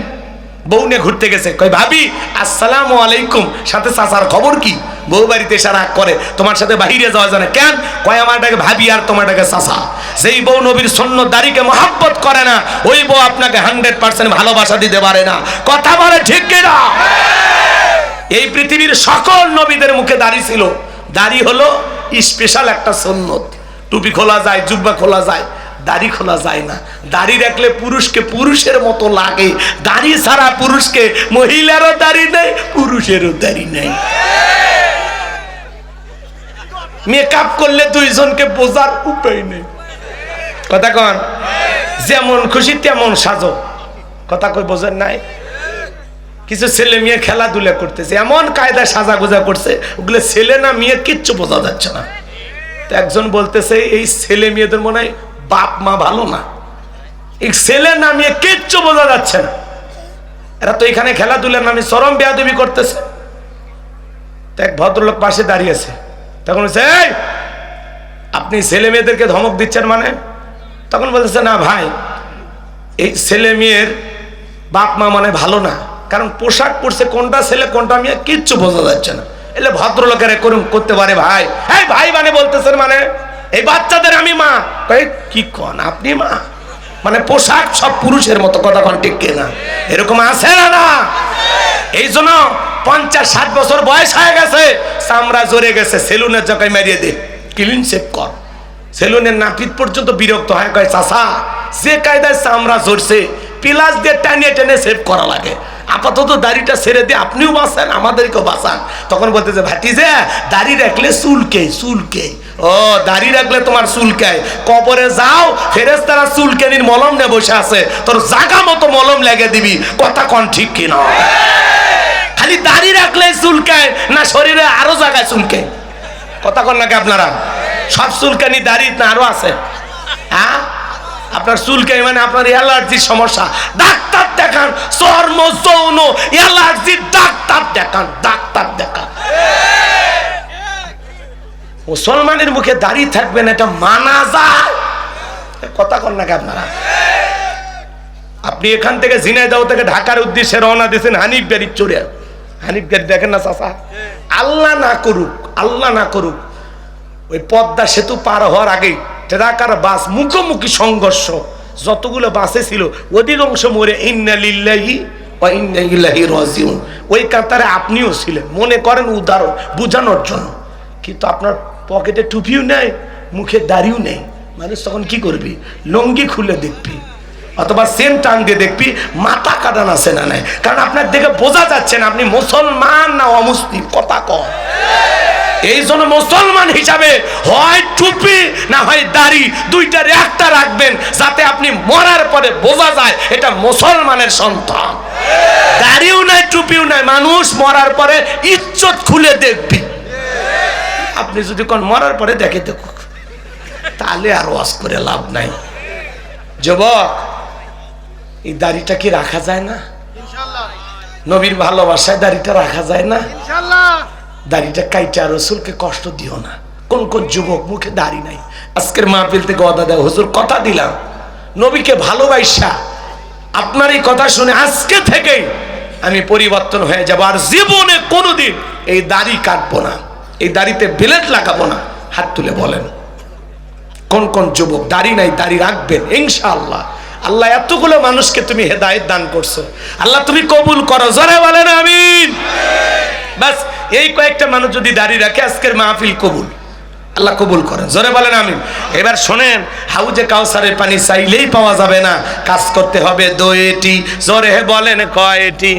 A: বউ নিয়ে ঘুরতে গেছে, কয় ভাবি আসসালামু আলাইকুম, সাথে চাচার খবর কি? বউ বাড়িতে এসে রাগ করে, তোমার সাথে বাহিরে যাওয়া যায় না কেন? কয় আমারটাকে ভাবি আর তোমারটাকে চাচা। সেই বউ নবীর সুন্নত দাড়িকে মহব্বত করে না, ওই বউ আপনাকে 100% ভালোবাসা দিতে পারে না। কথা বলে ঠিক কিনা? এই পৃথিবীর সকল নবীদের মুখে দাড়ি ছিল। দাড়ি হলো স্পেশাল একটা সুন্নত। টুপি খোলা যায়, জুব্বা খোলা যায়, দাড়ি খোলা যায় না। দাড়ি রাখলে পুরুষকে পুরুষের মতো লাগে, দাড়ি ছাড়া পুরুষকে, মহিলারও দাড়ি নেই, পুরুষেরও দাড়ি নেই। মেকআপ করলে 2 জনকে বোঝার উপায় নেই। কথা কন, যেমন খুশি তেমন সাজো। কথা কই বোঝেন নাই? কিছু ছেলে মেয়ে খেলাধুলা করতেছে, এমন কায়দায় সাজা গোজা করছে, ওগুলো ছেলে না মেয়ে কিচ্ছু বোঝা যাচ্ছে না। তো একজন বলতেছে এই ছেলে মেয়েদের মনে হয় বাপ মা ভালো না, এই ছেলে না মেয়ে কিচ্ছু বোঝা যাচ্ছে না, এরা তো এখানে খেলাধুলার নামে চরম বেয়াদবি করতেছে। তো এক ভদ্রলোক পাশে দাঁড়িয়ে আছে, তখন বলছে এই আপনি ছেলে মেয়েদেরকে ধমক দিচ্ছেন মানে? তখন বলতেছে না ভাই, এই ছেলে মেয়ের বাপ মা মানে ভালো না, কারণ পোশাক পরছে, কোনটা ছেলে কোনটা মেয়ে কিচ্ছু বোঝা যাচ্ছে না। এলে ভদ্রলোকের করতে পারে ভাই, এই ভাই মানে বলতেছেন মানে এই বাচ্চাদের আমি মা? কি কন আপনি মা? মানে পোশাক সব পুরুষের মতো, কথা কন ঠিক কিনা? এরকম আছে না? এই জন্য 50-60 বছর বয়স হয়ে গেছে, চামড়া জড়ে গেছে, সেলুনের জায়গায় মারিয়ে দে, ক্লিন শেভ কর। সেলুনের নাপিত পর্যন্ত বিরক্ত হয়, কয় চাচা যে কায়দায় চামড়া ঝরছে পিলাস দিয়ে টানিয়ে টেনে সেভ করা লাগে, আপাতত দাড়িটা ছেড়ে দিয়ে আপনিও বাঁচান আমাদেরকেও বাঁচান। তখন বলতেছে ভাতিজা দাড়ি রাখলে চুলকে চুলকে। ও দাড়ি রাখলে তোমার চুলকায়? কবরে যাও, ফেরেশতারা চুলকানির মলম নিয়ে বসে আছে, তোর জাগা মতো মলম লেগে দিবি। কথা কন ঠিক কিনা? খালি দাড়ি রাখলে চুলকায় না শরীরে আরো জায়গায় চুলকায়? কথা কন নাকি আপনারা? সব চুলকানি দাড়ি না আরো আছে? হ্যাঁ, আপনার চুলকানি মানে আপনার অ্যালার্জির সমস্যা, ডাক্তার দেখান। চর্ম যৌন অ্যালার্জির ডাক্তার দেখান, ডাক্তার দেখান। মুসলমানের মুখে দাড়ি থাকবে না, এটা মানা যায়? কথা কন নাকি আপনারা? আপনি এখান থেকে ঝিনাইদহ থেকে ঢাকার উদ্দেশ্যে রওনা দিয়েছেন হানিফ গাড়ি চড়ে। হানিফ গাড়ি দেখেন না চাচা? আল্লাহ না করুক, আল্লাহ না করুক, ওই পদ্মা সেতু পার হওয়ার আগেই ট্রাক আর বাস মুখোমুখি সংঘর্ষ। যতগুলো বাসে ছিল অধিকাংশ মরে ইন্না লিল্লাহি ওয়া ইন্না ইলাইহি রাজিউন। ওই কাতারে আপনিও ছিলেন, মনে করেন উদাহরণ বোঝানোর জন্য। কিন্তু আপনার পকেটে টুপিও নেই, মুখে দাড়িও নেই, মানুষ তখন কি করবি? লুঙ্গি খুলে দেখবি অথবা সেন টান দিয়ে দেখবি মাথা কাটান আছে না নাই। কারণ আপনার দেখে বোঝা যাচ্ছে না আপনি মুসলমান না অমুসলিম। কথা কন। এই জন্য মুসলমান হিসাবে হয় টুপি না হয় দাড়ি, দুইটার একটা রাখবেন যাতে আপনি মরার পরে বোঝা যায় এটা মুসলমানের সন্তান। দাড়িও নাই টুপিও নাই, মানুষ মরার পরে ইজ্জত খুলে দেখবি। আপনি যদি কোন মরার পরে দেখে দেখুক, তাহলে আর ওয়াজ করে লাভ নাই। যুবক, এই দাড়িটা কি রাখা যায় না? নবীর ভালোবাসায় দাড়িটা রাখা যায় না? দাড়িটা কাইটা রসুলকে কষ্ট দিও না। কোন কোন যুবক মুখে দাড়ি নাই, আজকের মাহফিল থেকে ওয়াদা দেয়, হুজুর কথা দিলাম নবীকে ভালোবাসা আপনার এই কথা শুনে আজকে থেকেই আমি পরিবর্তন হয়ে যাব, আর জীবনে কোনোদিন এই দাড়ি কাটবো না, এই দাড়িতে ব্লেড লাগাবো না। হাত তুলে বলেন কোন কোন যুবক দাড়ি নাই দাড়ি রাখবেন ইনশাআল্লাহ। আল্লাহ এতগুলো মানুষকে তুমি হেদায়েত দান করছো, আল্লাহ তুমি কবুল করো। জোরে বলেন আমিন। বাস এই কয়েকটা মানুষ যদি দাঁড়িয়ে রাখে আজকের মাহফিল কবুল, আল্লাহ কবুল করেন। জোরে বলেন আমিন। এবার শোনেন, হাউজে কাউসারের পানি চাইলেই পাওয়া যাবে না, কাজ করতে হবে দুইটি। জোরে বলেন কয়টি?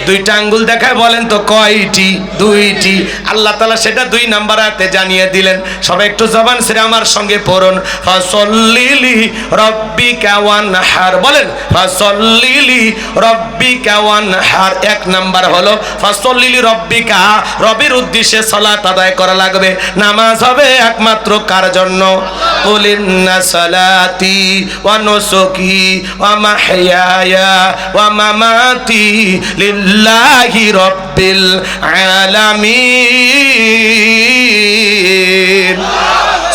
A: দুইটা আঙ্গুল দেখায় বলেন তো কয়টি? দুইটি। আল্লাহ তাআলা সেটা 2 নাম্বার আয়াতে জানিয়ে দিলেন। সবাই একটু জবান ছেড়ে আমার সঙ্গে পড়ুন, ফাসাল্লিলি রাব্বিকা ওয়ানহার। বলেন ফাসাল্লিলি রাব্বিকা ওয়ানহার। 1 নাম্বার হলো ফাসাল্লিলি রাব্বিকা, রবের উদ্দেশ্যে সালাত আদায় করা লাগবে। নামাজ হবে একমাত্র কার জন্য? কুল ইন্না সালাতি ওয়া নুসুকি ওয়া মাহইয়ায়া ওয়া মামাতি লিল্লাহি রাব্বিল আলামিন।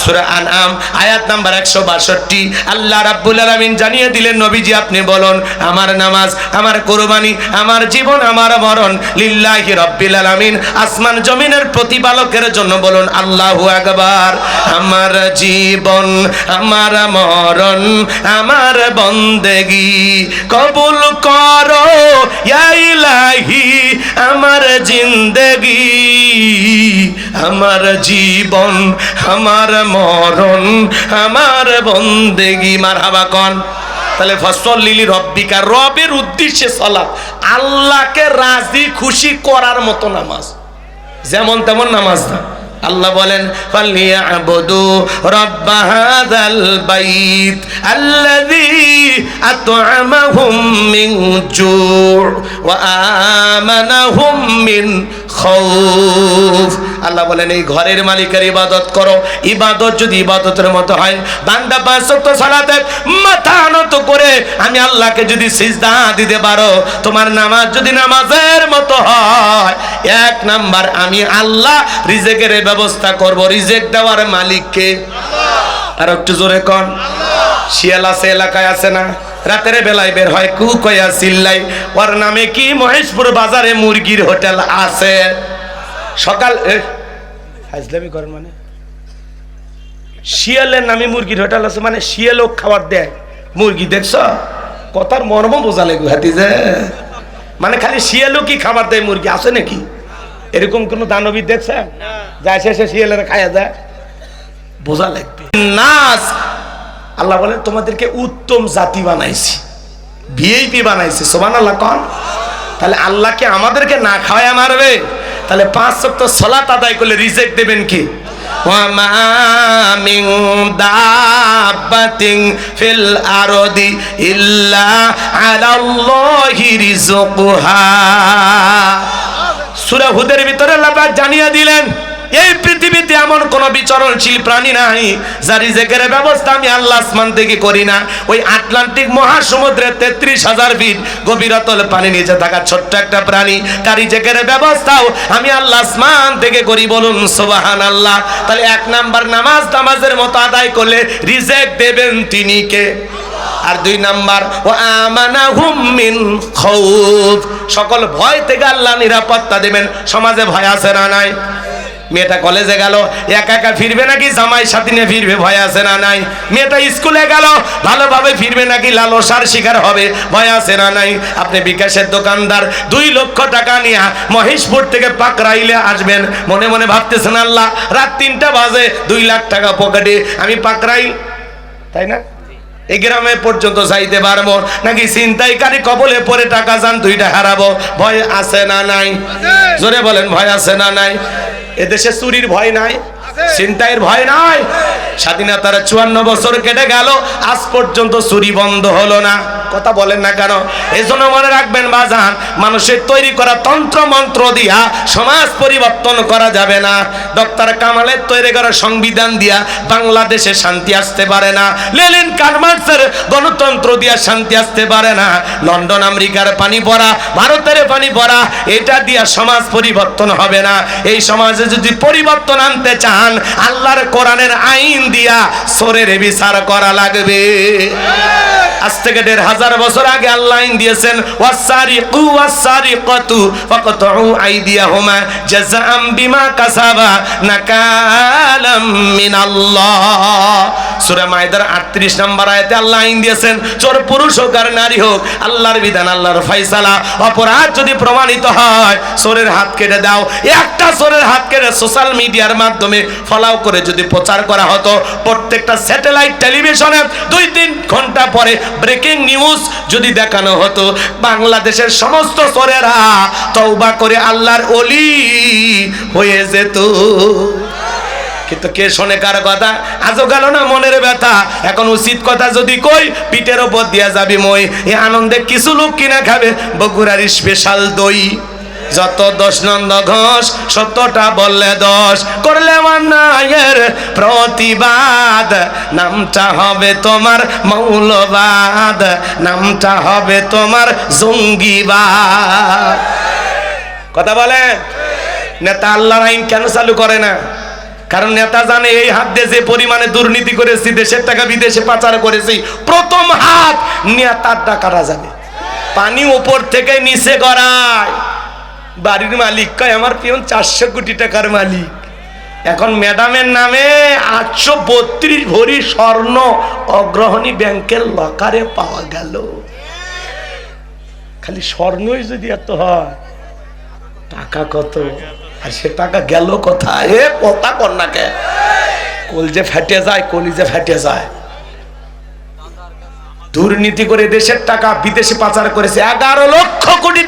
A: সূরা আনআম আয়াত নাম্বার 162। আল্লাহ রাব্বুল আলামিন জানিয়ে দিলেন, নবীজি আপনি বলুন, আমার নামাজ, আমার কুরবানি, আমার জীবন, আমার মরণ লিল্লাহি রাব্বিল আলামিন, আসমান জমিনের প্রতিপালকের জন্য। বলুন আল্লাহু আকবার। আমার জীবন, আমার মরণ, আমার বন্দেগি কবুল করো ইয়া ইলাহি। আমার জিন্দেগি, আমার জীবন, আমার মরণ, আমার বন্দেগি। মারহাবা কোন। তাহলে ফাসাল্লিলি রাব্বিকা, রবের উদ্দেশ্যে সালাত, আল্লাহকে রাজি খুশি করার মতো নামাজ, যেমন তেমন নামাজ না। আল্লাহ বলেন ফালিয়াবুদু রাব্ব হাযাল বাইত আল্লাযী আত'আমাহুম মিন জু' ওয়া আমানাহুম মিন খাউফ। আল্লাহ বলেন এই ঘরের মালিকের ইবাদত করো। ইবাদত যদি ইবাদতের মতো হয়, বান্দা 5 ওয়াক্ত সালাতে মাথা নত করে আমি আল্লাহকে যদি সিজদা দিতে পারো, তোমার নামাজ যদি নামাজের মতো হয়, 1 নাম্বার আমি আল্লাহ রিজেকের ব্যবস্থা করব। রিজেক দেওয়ার মালিক কে? আর একটু জোরে কোন। শিয়াল আছে, এলাকায় আছে না? রাতের বেলায় বের হয়, কু কয়া চিল্লাই, ওর নামে কি মহেশপুর বাজারে মুরগির হোটেল আছে। সকাল হাজলামি করেন মানে, শিয়ালের নামে মুরগির হোটেল আছে মানে শিয়ালও খাবার দেয় মুরগি। দেখছ কথার মর্ম বোঝা লাগবে হাতি, যে মানে খালি শিয়ালও কি খাবার দেয় মুরগি আছে নাকি? এরকম কোন দানবী দেখছেন যায় শেষে শিয়ালের খায়া যায়? বোঝা লাগবে। নাস আল্লাহ বলেন তোমাদেরকে উত্তম জাতি বানাইছি, ভিআইপি বানাইছি। সুবহানাল্লাহ কোন। তাহলে আল্লাহকে আমাদেরকে না খাওয়ায় মারবে? তাহলে 5 ওয়াক্ত সালাত আদায় করলে রিজেক দেবেন কি? ওয়া মা মিন দাব্বাতিন ফিল আরদি ইল্লা আলাল্লাহি রিজকুহা। সূরা হুদের ভিতরে আল্লাহ পাক জানিয়ে দিলেন এই পৃথিবীতে এমন কোন বিচরণশীল প্রাণী নাই যার রিজেকের ব্যবস্থা আমি আল্লাহ আসমান থেকে করি না। ওই আটলান্টিক মহাসমুদ্রে 33,000 ফিট গভীরতল পানি নিচে থাকা ছোট্ট একটা প্রাণী তার রিজেকের ব্যবস্থাও আমি আল্লাহ আসমান থেকে করি, বলুন সুবহানাল্লাহ। তাহলে এক নাম্বার নামাজের মতো আদায় করলে রিজেক দেবেন তিনি কে? আর দুই নাম্বার ও আমানাহুম মিন খাউফ, সকল ভয় থেকে আল্লাহ নিরাপত্তা দেবেন। সমাজে ভয় আছে না নাই? মেয়েটা কলেজে গেল একা একা ফিরবে নাকি জামাই সাথী নিয়ে ফিরবে, ভয় আছে না নাই? মেয়েটা স্কুলে গেল ভালোভাবে ফিরবে নাকি লালসার শিকার হবে, ভয় আছে না নাই? আপনি বিকাশের দোকানদার 2 লক্ষ টাকা নিয়ে মহেশপুর থেকে পাকরাইলে আসবেন, মনে মনে ভাবতেছেন আল্লাহ রাত 3টা বাজে 2 লাখ টাকা পকেটে, আমি পাকরাইল, তাই না, এই গ্রামে পর্যন্ত যাইতে পারবো নাকি ছিনতাইকারী কবলে পড়ে টাকা যান 2টা হারাবো, ভয় আছে না নাই? জোরে বলেন ভয় আছে না নাই? এদেশে চুরির ভয় নাই, ছিনতাইয়ের ভয় নাই। স্বাধীনতার 54 বছর কেটে গেল, আজ পর্যন্ত চুরি বন্ধ হলো না। কথা বলেন না কেন? এই জন্য মনে রাখবেন বাজান, মানুষের তৈরি করা তন্ত্র মন্ত্র দিয়া সমাজ পরিবর্তন করা যাবে না। ডক্টর কামালের তৈরি করা সংবিধান দিয়া বাংলাদেশে শান্তি আসতে পারে না। লেনিন কার্মার্সের গণতন্ত্র দিয়া শান্তি আসতে পারে না। লন্ডন আমেরিকার পানি পড়া, ভারতের পানি পড়া, এটা দিয়া সমাজ পরিবর্তন হবে না। এই সমাজে যদি পরিবর্তন আনতে চান, আল্লাহর কোরআনের আইন দিয়া চোরের বিচার করা লাগবে। আজ থেকে 1500 বছর আগে আল্লাহ আইন দিয়েছেন, ওয়াসারিকু ওয়াসারিকাতু ফাকতউ আইদিয়াহুমা জাযাআম বিমা কাসাবা নাকালাম মিনাল্লাহ। সূরা মাইদার 38 নম্বর আয়াতে আল্লাহ আইন দিয়েছেন, চোর পুরুষ হোক আর নারী হোক, আল্লাহর বিধান, আল্লাহর ফয়সালা। অপরাধ যদি প্রমাণিত হয়, চোরের হাত কেটে দাও। একটা চোরের হাত কেটে সোশ্যাল মিডিয়ার মাধ্যমে ফলাও করে যদি প্রচার করা হতো, প্রত্যেকটা স্যাটেলাইট টেলিভিশনে 2-3 ঘন্টা পরে ব্রেকিং নিউজ যদি দেখানো হতো, বাংলাদেশের সমস্ত চোরেরা তওবা করে আল্লাহর ওলি হয়ে যেত। কিন্তু কে শোনে কার কথা? আজও গেল না মনের ব্যথা। এখন উচিত কথা যদি কই, পিঠের ওপর দিয়া যাবি মই। এই আনন্দে কিছু লোক কিনা খাবে বগুড়ার স্পেশাল দই। যত দোষ নন্দ ঘোষ, সত্যটা বললে দোষ, করলে অন্যায়ের প্রতিবাদ, নামটা হবে তোমার মৌলবাদ, নামটা হবে তোমার জঙ্গিবাদ। কথা বলেন, নেতা আল্লাহর আইন কেন চালু করে না? কারণ নেতা জানে এই হাত দিয়ে যে পরিমাণে দুর্নীতি করেছি, দেশের টাকা বিদেশে পাচার করেছি, প্রথম হাত নেতারটা কাটা যাবে। পানি উপর থেকে নিচে গড়ায়। বাড়ির মালিক কয় আমার পিয়ন 400 কোটি টাকার মালিক। এখন ম্যাডামের নামে 832 ভরি স্বর্ণ অগ্রহণী ব্যাংকের লকারে পাওয়া গেল। খালি স্বর্ণই যদি এত হয়, টাকা কত? আর সে টাকা গেল কোথায়? এ কথা কর না কে, কলজে ফেটে যায়, কলিজে ফেটে যায়। দুর্নীতি করে দেশের টাকা বিদেশে পাচার করেছে। 11 লক্ষ কোটি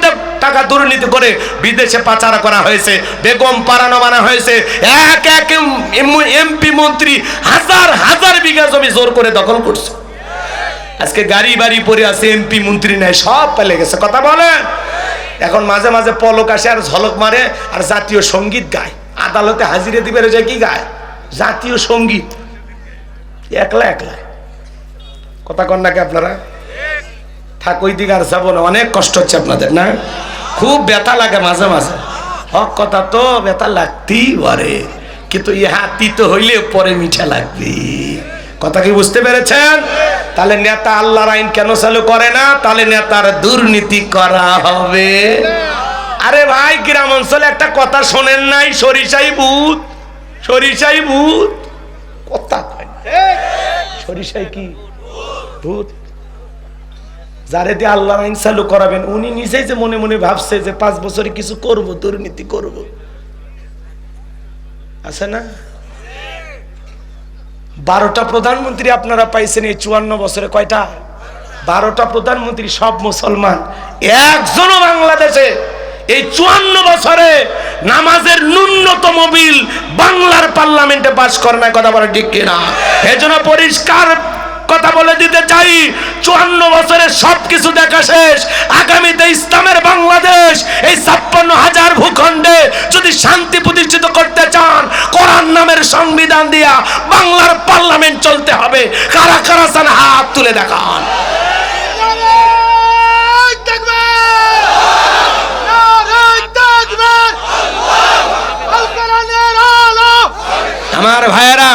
A: টাকা দুর্নীতি করে বিদেশে পাচার করা হয়েছে, বেগম পাড়ানো বানা হয়েছে। এক এক এমপি মন্ত্রী হাজার হাজার বিঘা জমি জোর করে দখল করছে। আজকে গাড়ি বাড়ি পরে আছে, এমপি মন্ত্রী নাই, সব পেলে গেছে। কথা বলেন। এখন মাঝে মাঝে পলক আসে আর ঝলক মারে আর জাতীয় সঙ্গীত গায়। আদালতে হাজিরে দিবে যে কি গায়? জাতীয় সঙ্গীত, একলা একলা। কথা কন নাকি আপনারা? থাক ওই দিকে আর যাবো না, অনেক কষ্ট হচ্ছে আপনাদের না? খুব ব্যথা লাগে মাঝে মাঝে। হক কথা তো ব্যথা লাগতেই পারে, কিন্তু ইহা তিতো হইলে পরে মিঠা লাগবে। কথা কি বুঝতে পেরেছেন? তাহলে নেতা আল্লাহর আইন কেন চালু করে না? তাহলে নেতার দুর্নীতি করা হবে। আরে ভাই, গ্রাম অঞ্চলে একটা কথা শোনেন নাই? সরিষাই ভূত, সরিষাই ভূত। কথা কয় না, সরিষাই কি ভূত? যারে দিয়ে আল্লাহর আইন চালু করাবেন, উনি নিজেই যে মনে মনে ভাবছে যে 5 বছরে কিছু করব, দুর্নীতি করব, আছে না? 12টা প্রধানমন্ত্রী আপনারা পাইছেন এই 54 বছরে। কয়টা? 12টা প্রধানমন্ত্রী, সব মুসলমান। একজনও বাংলাদেশে এই 54 বছরে নামাজের ন্যূনতম বিল বাংলার পার্লামেন্টে পাস করে না। কথা বলে ঠিক কিনা? এজন্য পরিষ্কার কথা বলে দিতে চাই, 54 বছরে সবকিছু দেখা শেষ। আগামীতে ইসলামের বাংলাদেশ এই 56,000 ভূখণ্ডে জমিন চলতে হবে। কারা কারা চান হাত তুলে দেখান। আমার ভাইয়েরা,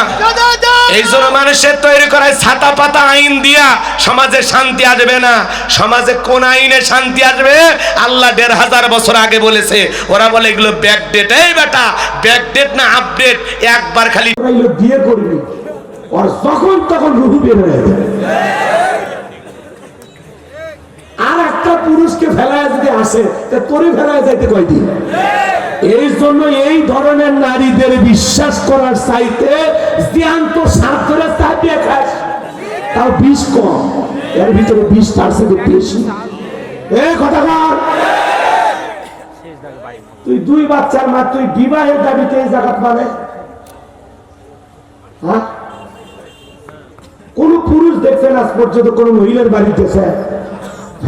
A: এই জন্য মানুষের তৈরি করায় ছাতা পাতা আইন দিয়া সমাজে শান্তি আসবে না। সমাজে কোন আইনে শান্তি আসবে? আল্লাহ ১৫০০ বছর আগে বলেছে। ওরা বলে এগুলো ব্যাকডেট। এই বেটা, ব্যাকডেট না আপডেট, একবার খালি
B: বিয়ে করবি আর যখন তখন রুহু বের হয়ে যায়। আর একটা পুরুষকে ফেলায় যদি আসে, তোরে ফেলায় যাইতে কয়দিন? এই জন্য এই ধরনের নারীদের বিশ্বাস করার চাইতে জ্যান্ত সাঁতরে চাপিয়ে খাস, তাও বিষ কম, এর ভিতরে 20% বেশি। এই কথা কর, তুই 2 বাচ্চার মা, তুই বিবাহের দাবিতে এই জায়গা মানে হ্যাঁ? কোন পুরুষ দেখছেন আজ পর্যন্ত কোন মহিলার বাড়িতে?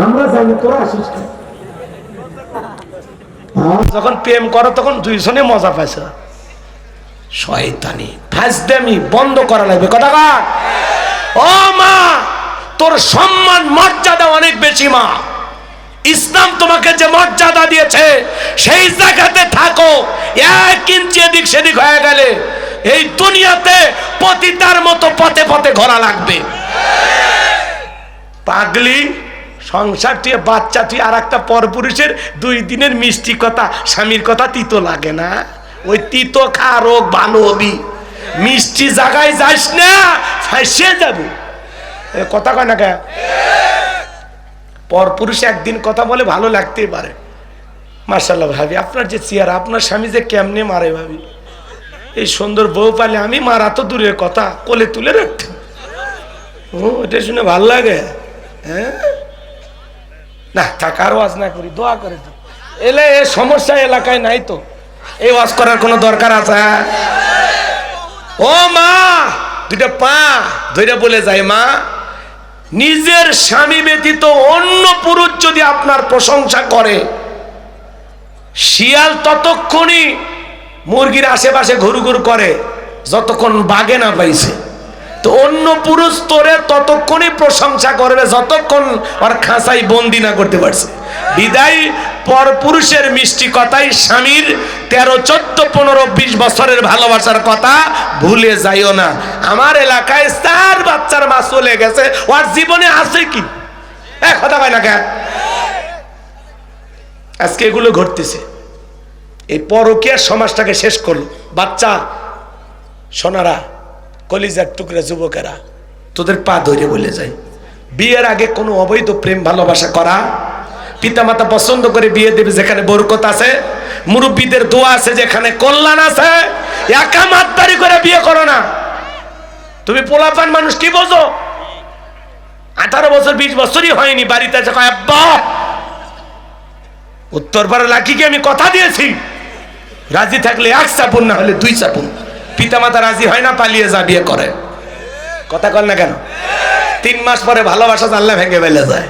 B: আমরা জানি, তোরা আসিস
A: যখন প্রেম করো তখন দুইজনে মজা পাইছে। শয়তানি ফাজদামি বন্ধ করা লাগবে। কথা কার? ও মা, তোর সম্মান মর্যাদা অনেক বেশি। মা, ইসলাম তোমাকে যে মর্যাদা দিয়েছে সেই জায়গাতে থাকো। 1 ইঞ্চি এদিক সেদিক হয়ে গেলে এই দুনিয়াতে পতিতার মতো পথে পথে ঘোরা লাগবে। পাগলি, সংসার তুই, বাচ্চা তুই, আর একটা পরপুরুষের 2 দিনের মিষ্টি কথা, স্বামীর কথা তিতো লাগে না? ওই তিতো খা, রোগ ভালো হবি। মিষ্টি জায়গায় যাস না, ফাঁসিয়ে যাবো। কথা কয় না কে? পরপুরুষ একদিন কথা বলে ভালো লাগতেই পারে। মাশাআল্লাহ ভাবি, আপনার যে চেয়ার, আপনার স্বামী যে কেমনে মারে ভাবি। এই সুন্দর বউ পালে আমি মারা তো দূরের কথা, কোলে তুলে রাখতাম। ও, এটা শুনে ভাল লাগে। হ্যাঁ না, থাকার ওয়াজ না করি, দোয়া করে তো। এলে এ সমস্যা এলাকায় নাই তো, এই ওয়াজ করার কোনো দরকার আছে? ও মা, 2টা পা ধরে বলে যায়, মা, নিজের স্বামী ব্যতীত অন্য পুরুষ যদি আপনার প্রশংসা করে, শিয়াল ততক্ষণই মুরগির আশেপাশে ঘুরঘুর করে যতক্ষণ বাগে না পাইছে। তো অন্য পুরুষ তোরে ততক্ষণই প্রশংসা করবে যতক্ষণ ওর খাঁচাই বন্দি না করতে পারছে। বিদায় পর পুরুষের মিষ্টি কথাই স্বামীর 13, 14, 15, 20 বছরের ভালোবাসার কথা ভুলে যাইও না। আমার এলাকায় 4 বাচ্চার মা চলে গেছে, ওর জীবনে আছে কি? কথা কয় না কেন? আজকে এগুলো ঘটতেছে। এই পরকীয়ার সমাজটাকে শেষ করলো। বাচ্চা সোনারা, কলিজার টুকরা যুবকেরা, তোদের পা ধরে বলে যায়, বিয়ের আগে কোনো অবৈধ প্রেম ভালোবাসা করা, পিতামাতা পছন্দ করে বিয়ে দেবে যেখানে বরকত আছে, মুরব্বীদের দোয়া আছে যেখানে কল্যাণ আছে, একা মাতদারি করে বিয়ে করো না। তুমি পোলাপান মানুষ, কি বোঝো? 18 বছর 20 বছরই হয়নি, বাড়িতে আছে কয়, আব্বা উত্তরপাড়া লাকিকে আমি কথা দিয়েছি, রাজি থাকলে 1 চাপুন, না হলে 2 চাপুন। পিতামাতা রাজি হয় না, পালিয়ে যা বিয়ে করে। কথা কর না কেন? 3 মাস পরে ভালোবাসা জানলা ভেঙে ফেলে যায়।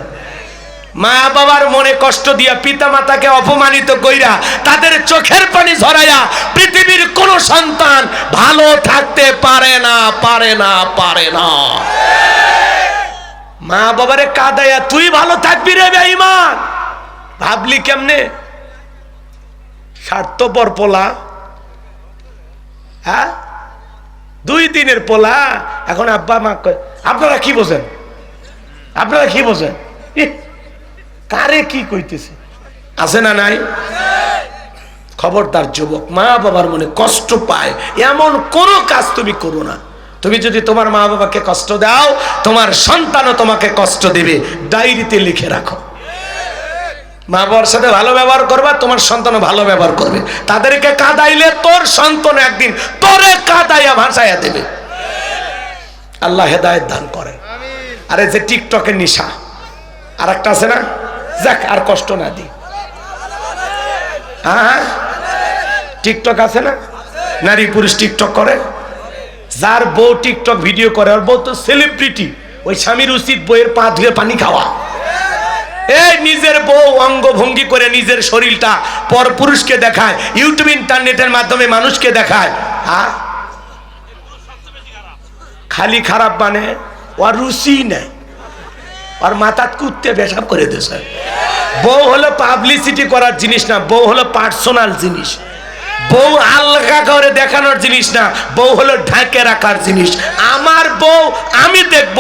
A: মা বাবার মনে কষ্ট দিয়া, পিতা মাতাকে অপমানিত কইরা, তাদের চোখের পানি ঝরাইয়া পৃথিবীর কোন সন্তান ভালো থাকতে পারে না, পারে না, পারে না। মা বাবারে কাঁদাইয়া তুই ভালো থাকবি রে বেঈমান, ভাবলি কেমনে? স্বার্থপর পোলা, হ্যাঁ, 2 দিনের পোলা। এখন আব্বা মা কয়, আপনারা কি বোঝেন? আপনারা কি বোঝেন? কারে কি কইতেছে? আছে না নাই? খবরদার যুবক, মা বাবার মনে কষ্ট পায় এমন কোন কাজ তুমি করো না। তুমি যদি তোমার মা বাবাকে কষ্ট দাও, তোমার সন্তানও তোমাকে কষ্ট দেবে। ডায়েরিতে লিখে রাখো। মা বাবার সাথে ভালো ব্যবহার করবা, তোমার সন্তানও ভালো ব্যবহার করবে। তাদেরকে কাঁদাইলে তোর সন্তান একদিন তোরে কাঁদাইয়া ভাসাইয়া দেবে। আল্লাহ হেদায়েত দান করে। আরে যে টিকটকের নিশা আর একটা আছে না, যাক আর কষ্ট না দি। হ্যাঁ, টিকটক আছে না, নারী পুরুষ টিকটক করে। যার বউ টিকটক ভিডিও করে, আর বউ তো সেলিব্রিটি, ওই স্বামীর উচিত বইয়ের পা ধুয়ে পানি খাওয়া। এই নিজের বউ অঙ্গভঙ্গি করে নিজের শরীরটা পর পুরুষকে দেখায়, ইউটিউব ইন্টারনেটের মাধ্যমে মানুষকে দেখায়। হ্যাঁ, খালি খারাপ মানে ওর রুচি নেই, আর মাথাত কুত্তে পেশাব করে দিয়েছে। বউ হলো পাবলিসিটি করার জিনিস না, বউ হলো পার্সোনাল জিনিস। বউ আলগা করে দেখানোর জিনিস না, বউ হলো ঢাকে রাখার জিনিস। আমার বউ আমি দেখব,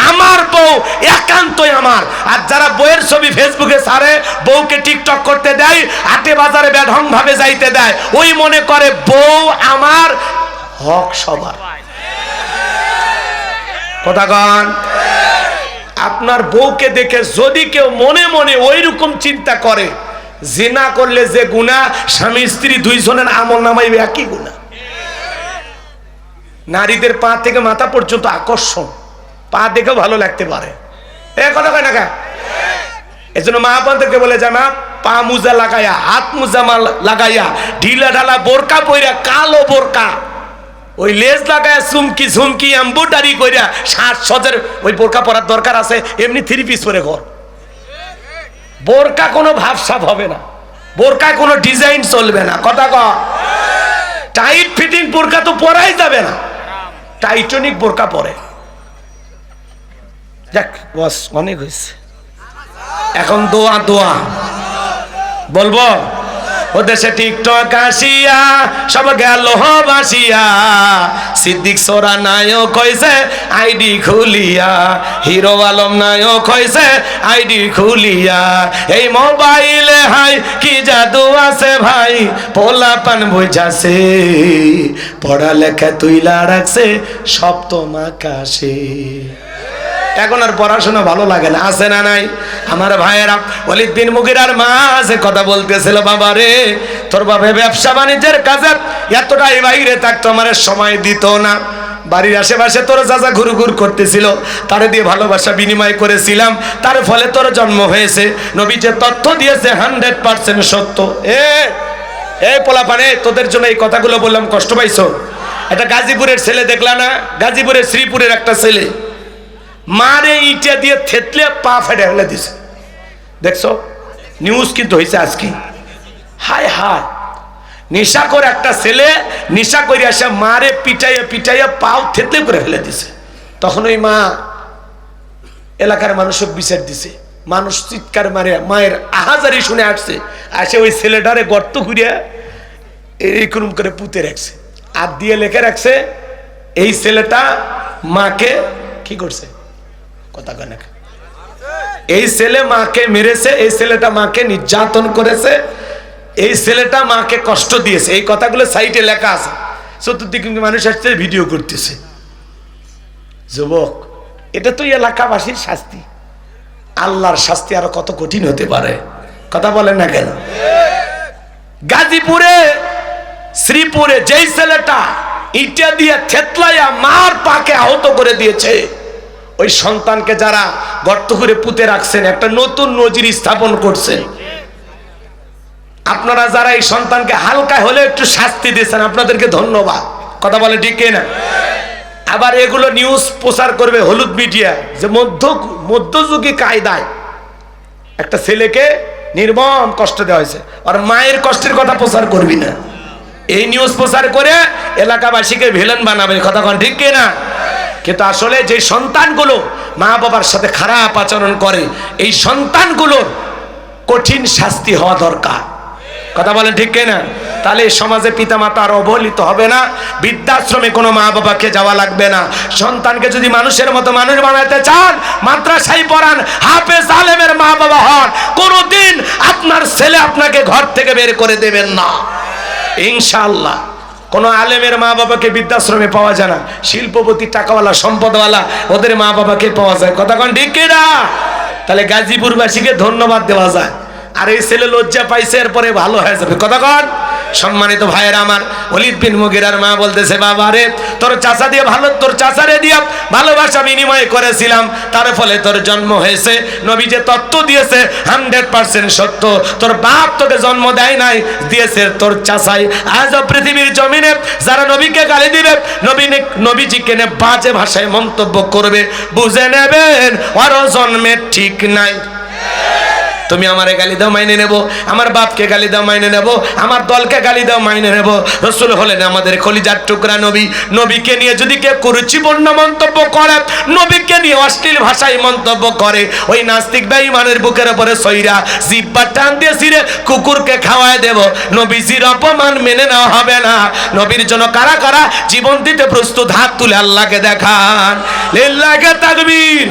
A: আমার বউ একান্তই আমার। আর যারা বউয়ের ছবি ফেসবুকে ছাড়ে, বউকে টিকটক করতে দেয়, হাটে বাজারে বেঢং ভাবে যাইতে দেয়, ওই মনে করে বউ আমার, হক সবার। কথা কন। আপনার বউকে দেখে যদি কেউ মনে মনে ওই রকম চিন্তা করে, জিনা করলে যে গুনাহ, স্বামী স্ত্রী দুইজনের আমল নামাইবে একই গুনাহ। নারীদের পা থেকে মাথা পর্যন্ত আকর্ষণ, পা দেখেও ভালো লাগতে পারে। এ কথা কয় না কা? এজন্য মা বোনদেরকে বলে জানা, পা মুজা লাগাইয়া, হাত মুজা লাগাইয়া, ঢিলা ঢালা বোরকা পইরা, কালো বোরকা, ওই লেজ লাগায় চুমকি ঝুমকি এম্বুটারি কইরা সাজ সজের ওই বোরকা পরার দরকার আছে? এমনি থ্রি পিস পরে ঘর। বোরকা কোনো ভাবসাব হবে না, বোরকায় কোনো ডিজাইন চলবে না। কথা ক। টাইট ফিটিং বোরকা তো পরাই যাবে না, টাইটনিক বোরকা পরে। যাক বস, অনেক হয়েছে, এখন দোয়া দোয়া বলবো। ও দেশে টিকটক আসিয়া সব গেল বাসিয়া, সিদ্দিক সোরা নায়ক হইছে আইডি খুলিয়া, হিরো আলম নায়ক হইছে আইডি খুলিয়া। এই মোবাইলে হাই কি জাদু আছে ভাই, পোলা পান বুঝাছে, পড়ালেখা তুইলা রাখছে সপ্তম আকাশে। এখন আর পড়াশোনা ভালো লাগে না, আছে না নাই? আমার ভাইয়েরা, ওয়ালিদ বিন মুগিরার মা যে কথা বলতেছিল, বাবা রে তোর বাবা ব্যবসা বাণিজ্যের কাজে এতটাই বাইরে থাকতো, আমার সময় দিত না। বাড়ির আশেপাশে তোর চাচা ঘুরঘুর করতেছিল, তারে দিয়ে ভালোবাসা বিনিময় করেছিলাম, তার ফলে তোর জন্ম হয়েছে। নবী যে তথ্য দিয়েছে 100% সত্য। এ পোলাপানে, তোদের জন্য এই কথাগুলো বললাম, কষ্ট পাইছো? এটা গাজীপুরের ছেলে দেখলা না? গাজীপুরের শ্রীপুরের একটা ছেলে মারে ইটা দিয়ে থেতলে পা ফেটে ফেলে দিছে, দেখছো? নিউজ কিন্তু হয়েছে আজকে। হায় হায়, নেশা করে একটা ছেলে নেশা করে আসে মারে পিটাইয়া পিটাইয়া পাও থেতলে করে ফেলে দিছে। তখন ওই মা এলাকার মানুষকে বিচার দিছে, মানুষ চিৎকার মারে মায়ের আহাজারি শুনে আসছে, আসে ওই ছেলেটারে গর্ত ঘুরিয়া এইরকম করে পুঁতে রাখছে, আর দিয়ে লেখে রাখছে এই ছেলেটা মাকে কি করছে। কথা কয় না? এই ছেলে মাকে মেরেছে, এই ছেলেটা মাকে নির্যাতন করেছে, এই ছেলেটা মাকে কষ্ট দিয়েছে। এই কথাগুলো সাইটে লেখা আছে, চতুর্দিকে মানুষ আসছে ভিডিও করতেছে। যুবক, এটা তো এলাকাবাসীর শাস্তি, আল্লাহর শাস্তি আরো কত কঠিন হতে পারে। কথা বলেন না কেন? গাজীপুরে শ্রীপুরে যেই ছেলেটা ইটা দিয়ে থেতলাইয়া মার পাকে আহত করে দিয়েছে, ওই সন্তানকে যারা গর্ত করে পুঁতে রাখছেন, একটা নতুন নজির স্থাপন করছেন। আপনারা যারা এই সন্তানকে হালকা হলে একটু শাস্তি দিয়েছেন, আপনাদেরকে ধন্যবাদ। কথা বলে ঠিক না? আবার এগুলো নিউজ প্রচার করবে হলুদ মিডিয়া, যে মধ্যযুগী কায়দায় একটা ছেলেকে নির্মম কষ্ট দেওয়া হয়েছে, আর মায়ের কষ্টের কথা প্রচার করবি না। এই নিউজ প্রচার করে এলাকাবাসীকে ভিলেন বানাবে। কথা কন ঠিক না? কিন্তু আসলে যে সন্তানগুলো মা বাবার সাথে খারাপ আচরণ করে, এই সন্তানগুলোর কঠিন শাস্তি হওয়া দরকার। কথা বলেন ঠিক না? তাহলে সমাজে পিতামাতা আর অবহেলিত হবে না, বৃদ্ধাশ্রমে কোনো মা বাবাকে যাওয়া লাগবে না। সন্তানকে যদি মানুষের মতো মানুষ বানাতে চান, মাদ্রাসায় পড়ান, হাফেজ আলেমের মা বাবা হন, কোনোদিন আপনার ছেলে আপনাকে ঘর থেকে বের করে দেবেন না ইনশাআল্লাহ। কোনো আলেমের মা বাবাকে বৃদ্ধাশ্রমে পাওয়া যায় না, শিল্পপতি টাকাওয়ালা সম্পদওয়ালা ওদের মা বাবাকে পাওয়া যায়। কথা কন ঠিক না? তাহলে গাজীপুরবাসীকে ধন্যবাদ দেওয়া যায়। আর এই ছেলে লজ্জা পাইছে, এরপরে ভালো হয়ে যাবে। কথা কন। সম্মানিত ভাইয়েরা আমার, ওয়ালিদ বিন মুগিরার মা বলতেছে, বাবা রে তোর চাচা দিয়ে তোর চাচারে দিয়ে ভালোবাসা বিনিময় করেছিলাম, তার ফলে তোর জন্ম হয়েছে। নবী যে তত্ত্ব দিয়েছে 100% সত্য। তোর বাপ তোকে জন্ম দেয় নাই, দিয়েছে তোর চাচাই। আজও পৃথিবীর জমিনে যারা নবীকে গালি দিবে, নবীজিকে নিয়ে বাজে ভাষায় মন্তব্য করবে, বুঝে নেবেন ওর জন্মের ঠিক নাই। তো তুমি আমারে গালি দাও মাইনে নেব, আমার বাপকে গালি দাও মাইনে নেব, আমার দলকে গালি দাও মাইনে নেব। রসুল হলেন আমাদের কলিজার টুকরা নবী। নবীকে নিয়ে যদি কেউ কুরুচিপূর্ণ মন্তব্য করে, নবীকে নিয়ে অশ্লীল ভাষায় মন্তব্য করে, ওই নাস্তিক বেঈমানের বুকের উপরে সইরা জিহ্বা টান দিয়ে ছিঁড়ে কুকুরকে খাওয়ায় দেব। নবীজির অপমান মেনে নেওয়া হবে না। নবীর জন্য কারা কারা জীবন দিতে প্রস্তুত, হাত তুলে আল্লাহকে দেখান। লিল্লাহি তাকবীর।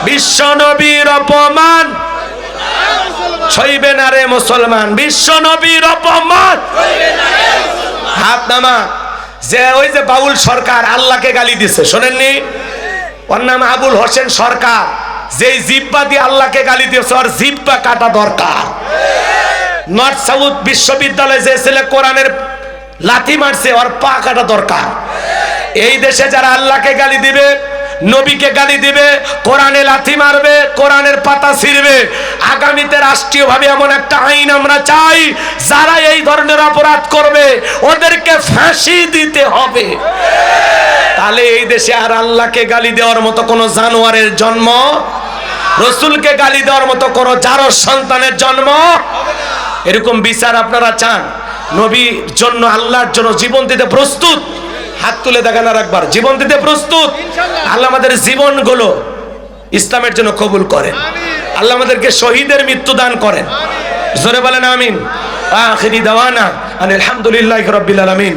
A: বিশ্ব নবীর অপমান সইবে না রে মুসলমান, বিশ্ব নবীর অপমান হাত নামা। যে ওই যে বাউল সরকার আল্লাহকে গালি দিছে, শোনেননি? ওর নাম আবুল হোসেন সরকার। যেই জিহ্বা দিয়ে আল্লাহকে গালি দিয়েছে, ওর জিহ্বা কাটা দরকার। নর্থ সাউথ বিশ্ববিদ্যালয়ে যে ছেলে কোরআনের লাথি মারছে, ওর পা কাটা দরকার। এই দেশে যারা আল্লাহকে গালি দিবে, নবীকে গালি দিবে, কোরআনে লাথি মারবে, কোরআনের পাতা ছিঁড়বে, আগামীতে রাষ্ট্রীয়ভাবে এমন একটা আইন আমরা চাই, যারা এই ধরনের অপরাধ করবে ওদেরকে ফাঁসি দিতে হবে। তাহলে এই দেশে আর আল্লাহকে গালি দেওয়ার মতো কোনো জানোয়ারের জন্ম, রসুলকে গালি দেওয়ার মতো কোনো জারজ সন্তানের জন্ম। এরকম বিচার আপনারা চান? নবীর জন্য, আল্লাহর জন্য জীবন দিতে প্রস্তুত? হাত তুলে দেখান আর একবার। জীবন দিতে প্রস্তুত? আল্লাহ আমাদের জীবনগুলো ইসলামের জন্য কবুল করেন। আল্লাহ আমাদেরকে শহীদের মৃত্যু দান করেন। জোরে বলেন আমিন। আখিরি দাওয়ানা আলহামদুলিল্লাহি রাব্বিল আলামিন।